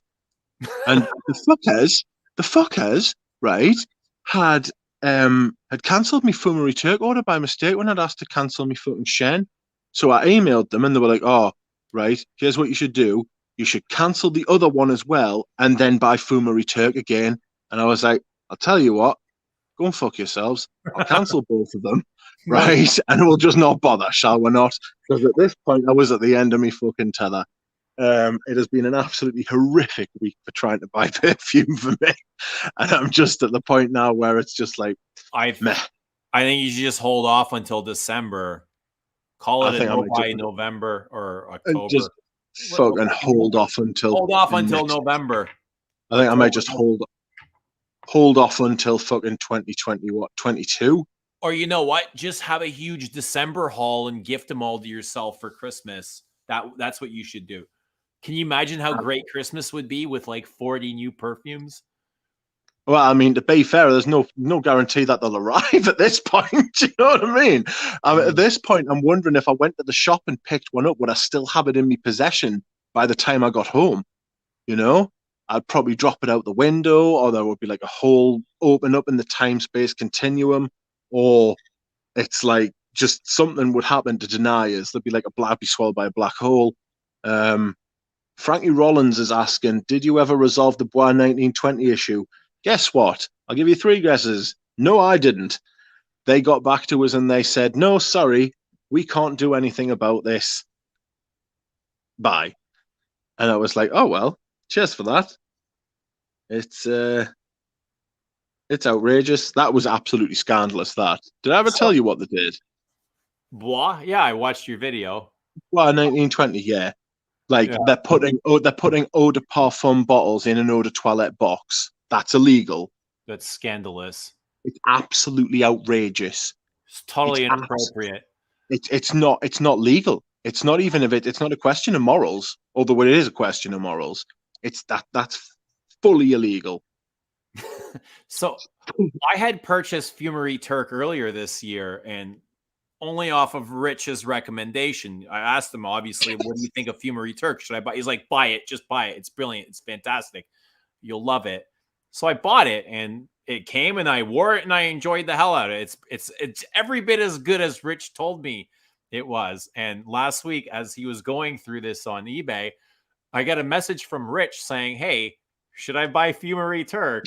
And the fuckers, right, had had cancelled me Fumery Turk order by mistake when I'd asked to cancel me fucking Shen. So I emailed them and they were like, "Oh, right, here's what you should do. You should cancel the other one as well and then buy Fumery Turk again." And I was like, "I'll tell you what, go and fuck yourselves. I'll cancel both of them, right? And we'll just not bother, shall we not?" Because at this point, I was at the end of me fucking tether. It has been an absolutely horrific week for trying to buy perfume for me. And I'm just at the point now where it's just like, meh. I think you should just hold off until December. Call it a no buy November or October. Just fucking hold off until November. I think I might just hold off until fucking 2020, what, 22? Or you know what? Just have a huge December haul and gift them all to yourself for Christmas. That's what you should do. Can you imagine how great Christmas would be with like 40 new perfumes? Well, I mean, to be fair, there's no guarantee that they'll arrive at this point. Do you know what I mean? At this point, I'm wondering if I went to the shop and picked one up, would I still have it in my possession by the time I got home? You know, I'd probably drop it out the window, or there would be like a hole open up in the time-space continuum, or it's like just something would happen to deny us. There'd be like be swallowed by a black hole. Frankie Rollins is asking, did you ever resolve the Bois 1920 issue? Guess what? I'll give you 3 guesses. No, I didn't. They got back to us and they said, "No, sorry, we can't do anything about this. Bye." And I was like, "Oh, well, cheers for that." It's outrageous. That was absolutely scandalous, that. Did I ever tell you what they did? Bois? Yeah, I watched your video. Well, 1920, yeah. Like, they're putting eau de parfum bottles in an eau de toilette box. That's illegal. That's scandalous. It's absolutely outrageous. It's totally inappropriate. It's not legal. It's not even it's not a question of morals, although it is a question of morals. That's fully illegal. So I had purchased Fumery Turk earlier this year, and only off of Rich's recommendation. I asked him, obviously, what do you think of Fumery Turk? Should I buy? He's like, buy it, just buy it. It's brilliant. It's fantastic. You'll love it. So I bought it, and it came, and I wore it, and I enjoyed the hell out of it. It's every bit as good as Rich told me it was. And last week, as he was going through this on eBay, I got a message from Rich saying, "Hey, should I buy Fumery Turk?"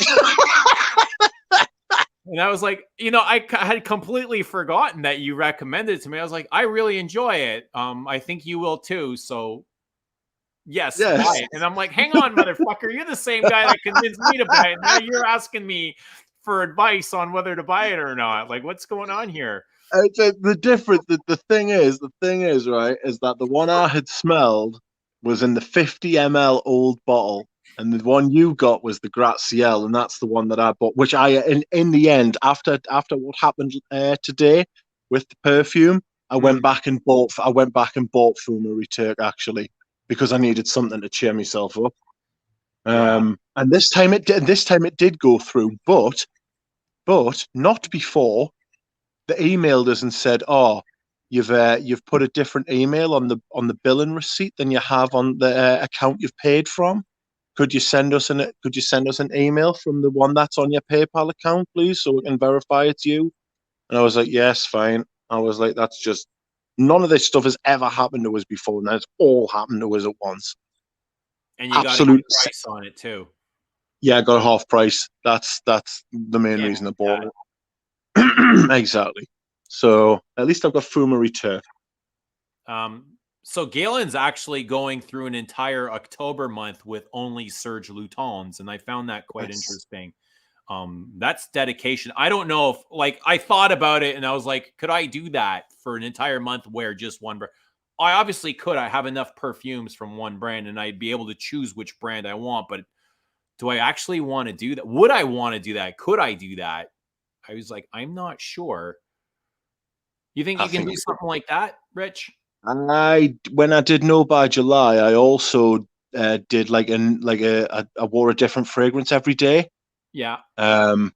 And I was like, I had completely forgotten that you recommended it to me. I was like, I really enjoy it. I think you will too. So yes, buy it. And I'm like, hang on, motherfucker. You're the same guy that convinced me to buy it. Now you're asking me for advice on whether to buy it or not. Like, what's going on here? The thing is, right, is that the one I had smelled was in the 50 ml old bottle. And the one you got was the Graziel, and that's the one that I bought. Which I, in the end, after what happened today with the perfume, I went back and bought Fumery Turk, actually, because I needed something to cheer myself up. And this time it did go through, but not before they emailed us and said, "Oh, you've put a different email on the billing receipt than you have on the account you've paid from. Could you send us an email from the one that's on your PayPal account, please, so we can verify it's you?" And I was like, "Yes, fine." I was like, "That's just none of this stuff has ever happened to us before, and it's all happened to us at once." And you got a good price on it too. Yeah, I got a half price. That's the main reason I bought it. Exactly. So at least I've got Fumery Turk. So Galen's actually going through an entire October month with only Serge Lutens, and I found that quite interesting. That's dedication. I don't know if, I thought about it and I was like, could I do that for an entire month, wear just one brand? I obviously could. I have enough perfumes from one brand and I'd be able to choose which brand I want, but do I actually want to do that? Would I want to do that? Could I do that? I was like, I'm not sure. You think I you can think do something like that, Rich? when I did Know by July, I also did I wore a different fragrance every day. Yeah, Um,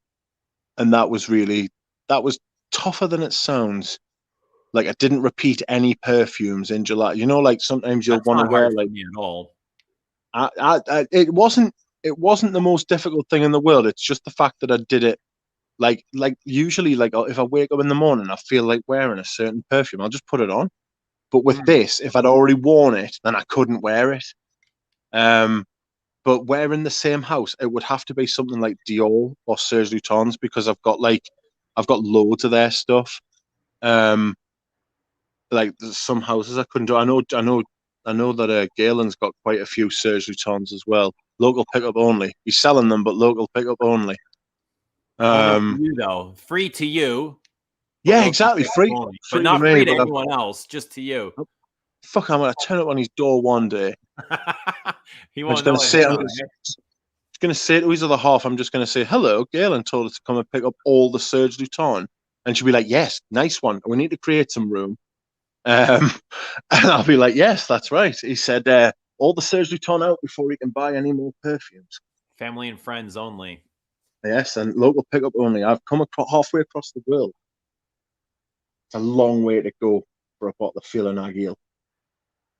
and that was tougher than it sounds. Like I didn't repeat any perfumes in July. You know, like sometimes you'll that's want to not hard wear for like me at all. it wasn't the most difficult thing in the world. It's just the fact that I did it like usually like if I wake up in the morning, I feel like wearing a certain perfume. I'll just put it on. But with Mm. this, if I'd already worn it, then I couldn't wear it. Um, but wearing the same house, it would have to be something like Dior or Serge Lutens because I've got loads of their stuff. Um, like there's some houses I couldn't do. I know that Galen's got quite a few Serge Lutens as well. Local pickup only. He's selling them, but local pickup only. Only to Um, you though. Free to you, but yeah, local exactly. pickup only. But Free to not me. free to But anyone else, just to you. fuck, I'm gonna turn up on his door one day. He I'm won't just know gonna it's say, me. going to say to his other half, I'm just going to say, hello, Galen told us to come and pick up all the Serge Luton. And she'll be like, yes, nice one. We need to create some room. Um, and I'll be like, yes, that's right. He said, all the Serge Luton out before he can buy any more perfumes. Family and friends only. Yes, and local pickup only. I've come halfway across the world. It's a long way to go for a bottle of Fila Nagil.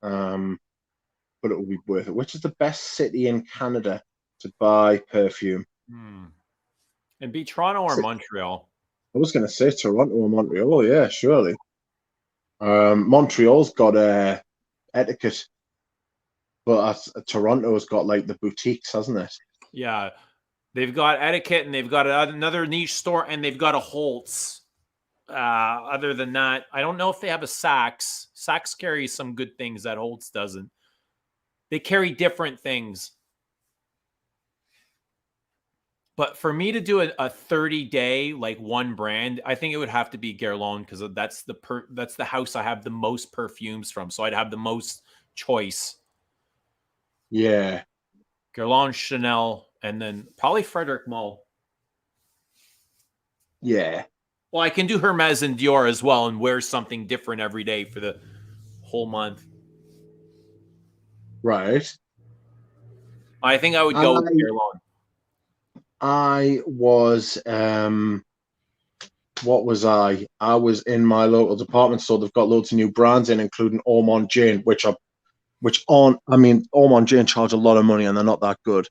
But it will be worth it. Which is the best city in Canada to buy perfume? Hmm. And be Toronto or Montreal. I was going to say Toronto or Montreal. Yeah, surely. Montreal's got etiquette, but Toronto's got like the boutiques, hasn't it? Yeah. They've got etiquette and they've got another niche store and they've got a Holtz. Other than that, I don't know if they have a Saks. Saks carries some good things that Holtz doesn't. They carry different things. But for me to do a 30-day like one brand, I think it would have to be Guerlain because that's the house I have the most perfumes from. So I'd have the most choice. Yeah, Guerlain, Chanel, and then probably Frederic Malle. yeah, Well, I can do Hermes and Dior as well and wear something different every day for the whole month. right. I think I would I go with Guerlain. I was what was I? I was in my local department store. They've got loads of new brands in, including Ormond Jane, which aren't. I mean, Ormond Jane charge a lot of money, and they're not that good.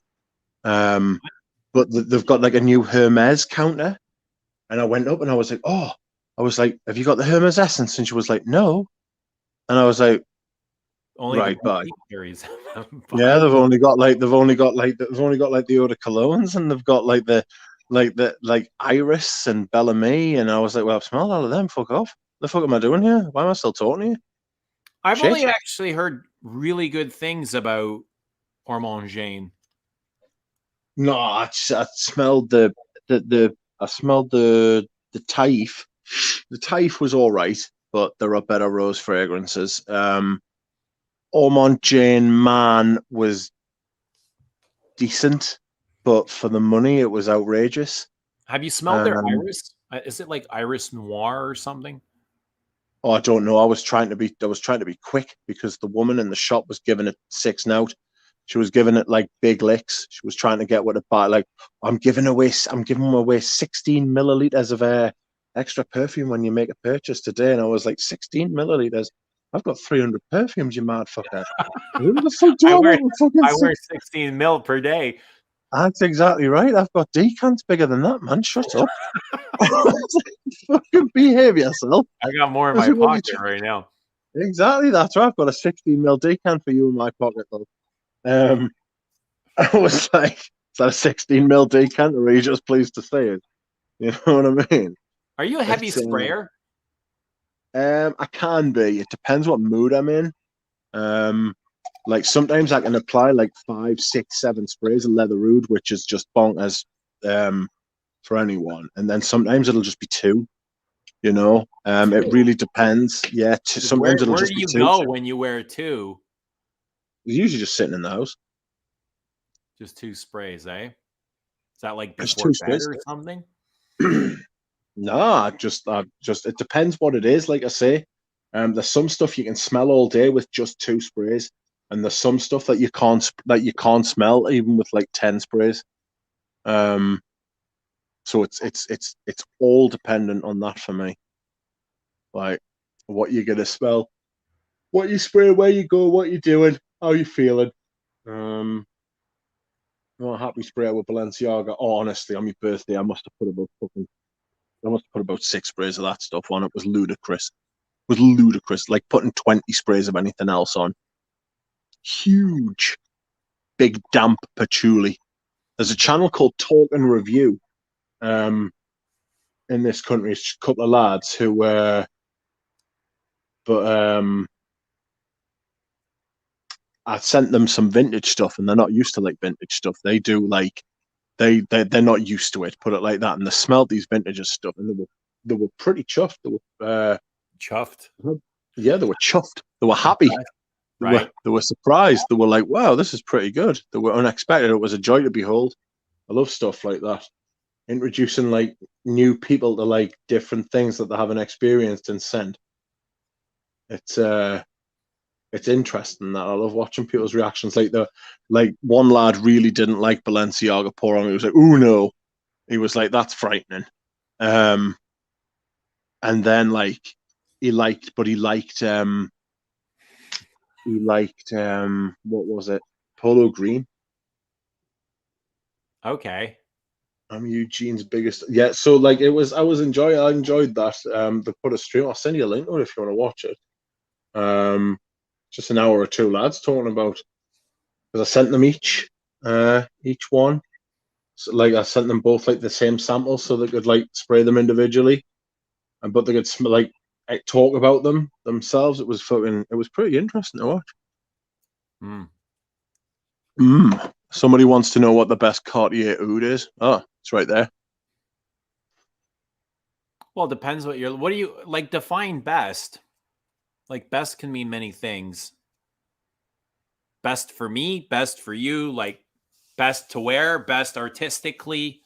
Um, but they've got like a new Hermes counter, and I went up and I was like, oh, I was like, have you got the Hermes essence? And she was like, no. And I was like, Only the right, bye. boutique carries. Yeah, they've only got like the eau de colognes, and they've got like Iris and Bellamy, and I was like, well, I've smelled all of them. Fuck off. The fuck am I doing here? Why am I still talking to you? I've only Shit. actually heard really good things about Ormond Jane. No, I smelled the I smelled the Taif. The Taif was all right, but there are better rose fragrances. Ormond Jane Man was decent, but for the money, it was outrageous. Have you smelled their Um, iris? Is it like Iris Noir or something? oh, I don't know. I was trying to be quick because the woman in the shop was giving it 6 note. She was giving it like big licks. She was trying to get what to buy. Like I'm giving away 16 milliliters of extra perfume when you make a purchase today. And I was like, 16 milliliters. I've got 300 perfumes, you mad fuckhead. Who the fuck do I I wear want fucking I six? wear 16 mil per day. That's exactly right. I've got decants bigger than that, man. Shut up. Fucking behave yourself. I got more in That's my what you pocket right now. Exactly, that's right. I've got a 16 mil decant for you in my pocket, though. Um, I was like, is that a 16 mil decant, or are you just pleased to see it? You know what I mean? Are you a heavy It's, sprayer? I can be. It depends what mood I'm in. Um, like sometimes I can apply like 5, 6, 7 sprays of leather oud, which is just bonkers for anyone. And then sometimes it'll just be two. You know, it Two. really depends. Yeah, Where sometimes it'll where just do be you two. go when you wear two? It's usually just sitting in the house. Just two sprays, eh? Is that like It's before two bed sprays. or something? Nah, just it depends what it is. Like I say, there's some stuff you can smell all day with just 2 sprays, and there's some stuff that you can't smell even with like 10 sprays. So it's all dependent on that for me. Like what you're gonna smell, what you spray, where you go, what you're doing, how you feeling. Not a happy spray with Balenciaga. Oh, honestly, on my birthday, I must have put about 6 sprays of that stuff on. It was ludicrous. It was ludicrous. Like putting 20 sprays of anything else on. Huge, big, damp patchouli. There's a channel called Talk and Review. In this country, it's a couple of lads who but I sent them some vintage stuff, and they're not used to like vintage stuff. They do like they're not used to it. Put it like that, and they smelled these vintage stuff, and they were pretty chuffed. They were Chuffed. Yeah, they were chuffed. They were happy. Okay. Right. They were surprised. They were like, "Wow, this is pretty good." They were unexpected. It was a joy to behold. I love stuff like that. Introducing like new people to like different things that they haven't experienced and sent. It's interesting that I love watching people's reactions. Like one lad really didn't like Balenciaga pour on me. He was like, "Oh no," he was like, "That's frightening." And then like he liked what was it? Polo green. Okay. I'm Eugene's biggest. Yeah, so like I enjoyed that. They put a stream. I'll send you a link to it if you want to watch it. Just an hour or two lads talking about, because I sent them each one. So, like I sent them both like the same sample so they could like spray them individually, but they could like talk about them themselves. It was pretty interesting to watch. Somebody wants to know what the best Cartier oud is. Oh, it's right there. Well, it depends what do you like, define best? Like best can mean many things. Best for me, best for you, like best to wear, best artistically.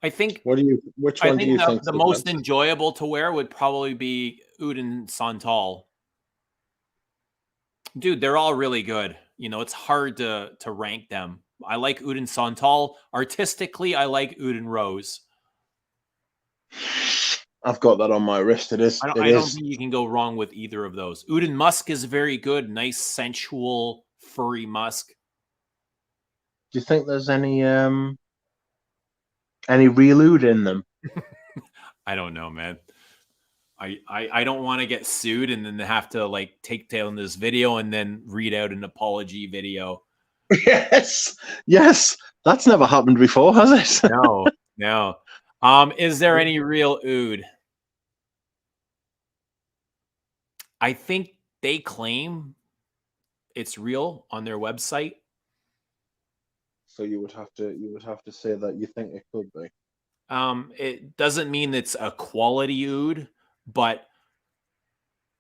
I think Which one do you think the most enjoyable to wear would probably be Oud and Santal. Dude, they're all really good. You know, it's hard to rank them. I like Oud and Santal. Artistically, I like Oud and Rose. I've got that on my wrist. It is. I don't think you can go wrong with either of those. Oud and Musk is very good. Nice, sensual, furry musk. Do you think there's any real oud in them? I don't know, man. I don't want to get sued and then have to like take down this video and then read out an apology video. Yes. That's never happened before, has it? No. Is there any real oud? I think they claim it's real on their website. So you would have to say that you think it could be. It doesn't mean it's a quality oud, but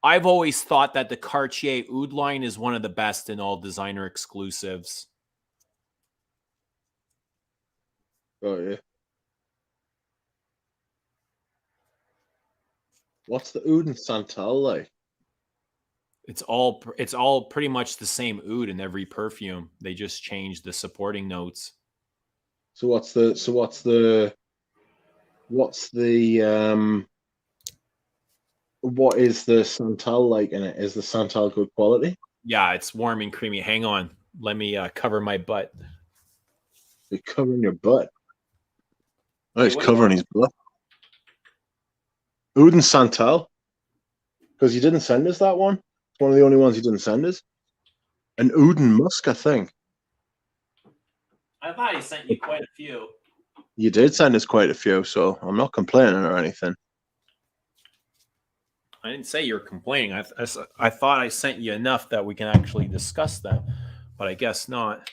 I've always thought that the Cartier oud line is one of the best in all designer exclusives. Oh yeah. What's the oud and Santal like? It's all pretty much the same oud in every perfume. They just change the supporting notes. So what's the what is the Santal like in it? Is the Santal good quality? Yeah, it's warm and creamy. Hang on. Let me cover my butt. You're covering your butt. Oh, he's covering his butt. Oud and Santal? Because you didn't send us that one? It's one of the only ones you didn't send us. And Oud and Musk, I think. I thought he sent you quite a few. You did send us quite a few, so I'm not complaining or anything. I didn't say you were complaining. I thought I sent you enough that we can actually discuss them, but I guess not.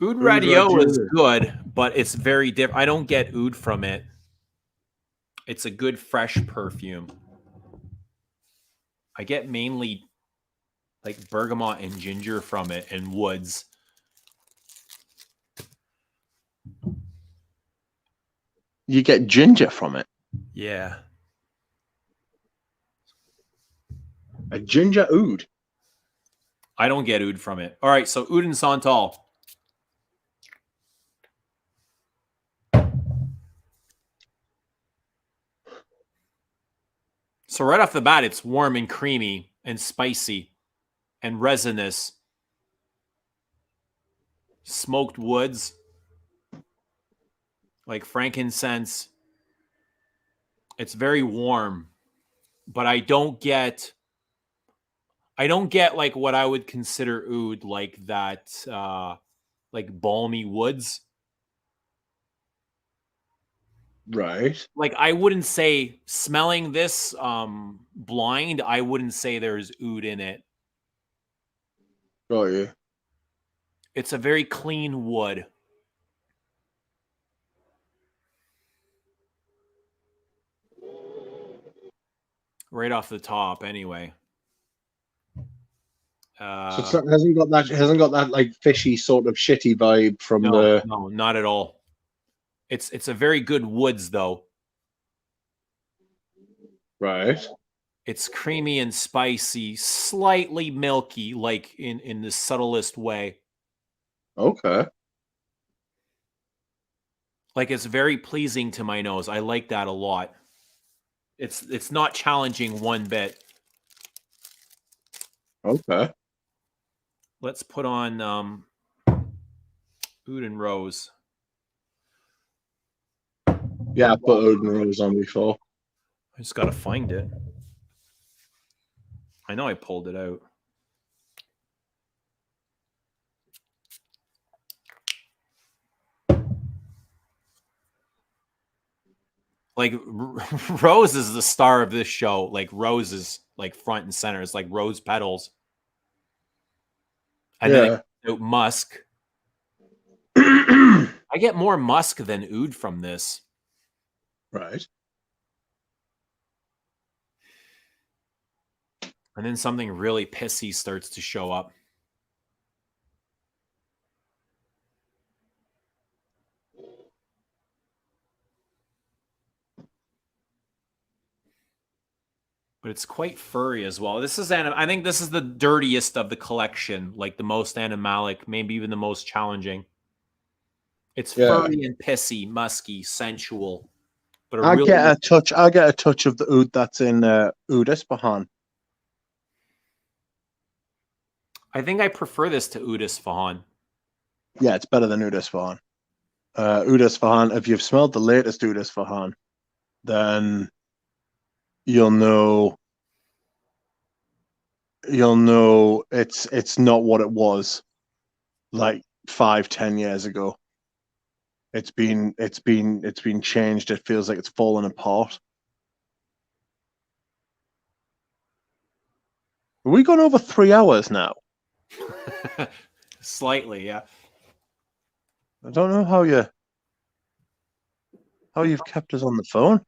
Oud Radio is good, but it's very different. I don't get oud from it. It's a good fresh perfume. I get mainly like bergamot and ginger from it and woods. You get ginger from it. Yeah. A ginger oud. I don't get oud from it. All right, so oud and santal. So right off the bat, it's warm and creamy and spicy and resinous. Smoked woods, like frankincense. It's very warm, but I don't get like what I would consider oud, like that like balmy woods. Right. Like I wouldn't say, smelling this blind, I wouldn't say there's oud in it. Got you. It's a very clean wood. Right off the top, anyway. So it hasn't got that like fishy sort of shitty vibe from no, not at all. It's a very good woods though. Right. It's creamy and spicy, slightly milky, like in the subtlest way. Okay. Like it's very pleasing to my nose. I like that a lot. It's not challenging one bit. Okay. Let's put on oud and rose. Yeah, I put oud and rose on before. I just gotta find it. I know I pulled it out. Like Rose is the star of this show. Like Rose is like front and center. It's like rose petals. And then musk. I get more musk than oud from this. Right. And then something really pissy starts to show up. But it's quite furry as well. This is I think this is the dirtiest of the collection, like the most animalic, maybe even the most challenging. It's furry and pissy, musky, sensual. But I get a touch of the oud that's in Oud Isfahan. I think I prefer this to Oud Isfahan. Yeah, it's better than Oud Isfahan. Oud Isfahan, if you've smelled the latest Oud Isfahan, then you'll know it's not what it was like 5-10 years ago. It's been changed. It feels like it's fallen apart. Have we gone over 3 hours now? Slightly, yeah. I don't know how you've kept us on the phone.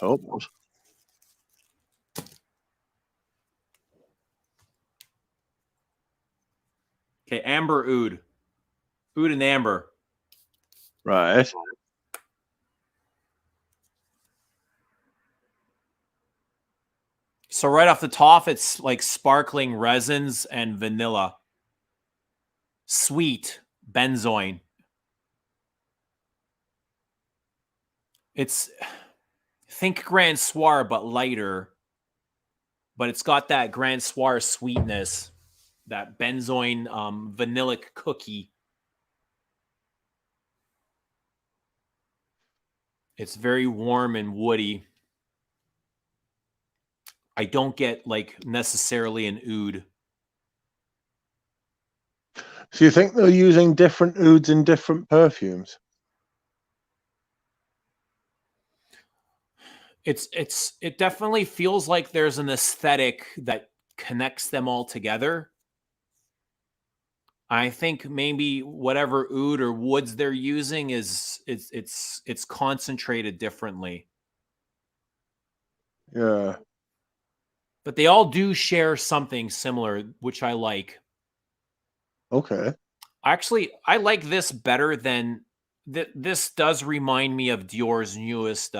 I hope not. Okay, amber oud. Oud and amber. Right. So right off the top, it's like sparkling resins and vanilla. Sweet benzoin. It's think Grand Soir, but lighter. But it's got that Grand Soir sweetness, that benzoin vanillic cookie. It's very warm and woody. I don't get like necessarily an oud. So you think they're using different ouds in different perfumes? It definitely feels like there's an aesthetic that connects them all together. I think maybe whatever oud or woods they're using is it's concentrated differently. Yeah. But they all do share something similar, which I like. Okay. Actually, I like this better than this does remind me of Dior's newest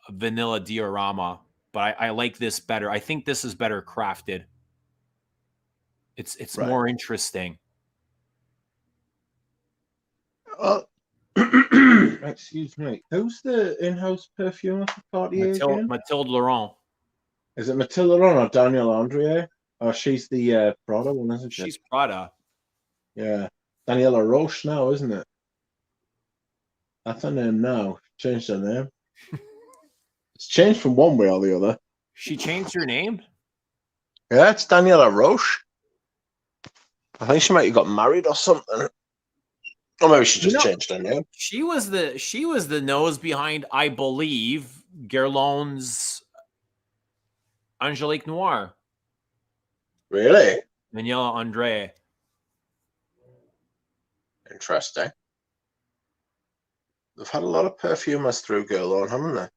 vanilla diorama, but I like this better. I think this is better crafted. It's Right. more interesting. Excuse me. Who's the in-house perfumer for Cartier again? Mathilde Laurent. Is it Matilda Ron or Daniel Andrier? Oh, she's the Prada one, isn't she? She's Prada. Yeah. Daniela Roche now, isn't it? That's her name now. Changed her name. It's changed from one way or the other. She changed her name? Yeah, it's Daniela Roche. I think she might have got married or something. Or maybe she just changed her name. She was the nose behind, I believe, Guerlain's Angelique Noir. Really? Daniela Andre. Interesting. They've had a lot of perfumers through Guerlain, haven't they?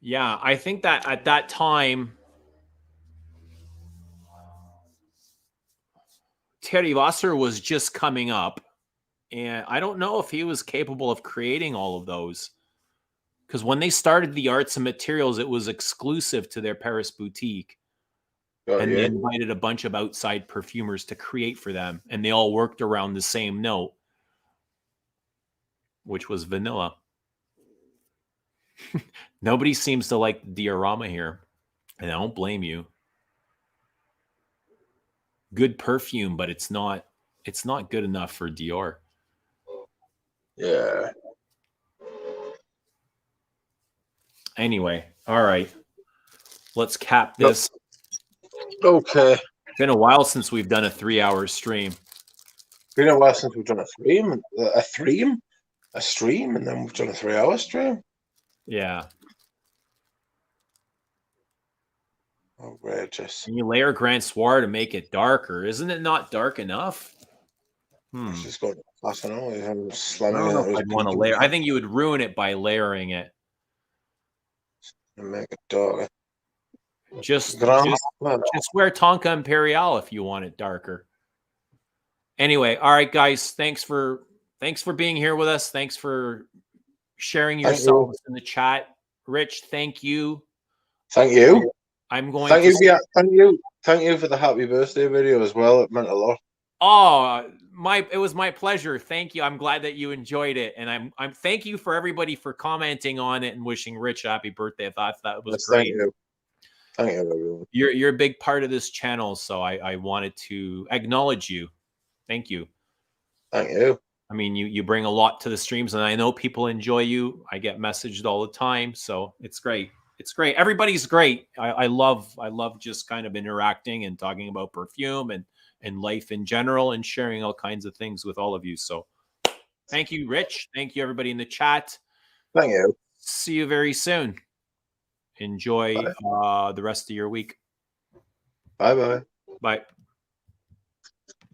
Yeah, I think that at that time, Terry Wasser was just coming up, and I don't know if he was capable of creating all of those. Because when they started the arts and materials, it was exclusive to their Paris boutique. And they invited a bunch of outside perfumers to create for them. And they all worked around the same note, which was vanilla. Nobody seems to like the diorama here. And I don't blame you. Good perfume, but it's not good enough for Dior. Yeah. Anyway, all right. Let's cap this. Okay. It's been a while since we've done a 3-hour stream. Been a while since we've done a stream, and then we've done a 3-hour stream. Yeah. Outrageous. And you layer Grand Soir to make it darker. Isn't it not dark enough? It's just got class and all. I'm I slamming don't know it. if I'd want to layer. I think you would ruin it by layering it. And make it darker. Just wear Tonka Imperial if you want it darker. Anyway, all right, guys. Thanks for being here with us. Thanks for sharing yourselves in the chat. Rich, thank you. Thank you. I'm going Thank you for the happy birthday video as well. It meant a lot. Oh, it was my pleasure. Thank you. I'm glad that you enjoyed it, and I'm thank you for everybody for commenting on it and wishing Rich a happy birthday. I thought that was great. Thank you, everyone. You're a big part of this channel, so I wanted to acknowledge you. Thank you. Thank you. I mean, you bring a lot to the streams, and I know people enjoy you. I get messaged all the time, so it's great. It's great. Everybody's great. I love just kind of interacting and talking about perfume and life in general and sharing all kinds of things with all of you. So thank you, Rich. Thank you, everybody in the chat. Thank you. See you very soon. Enjoy the rest of your week. Bye-bye. Bye.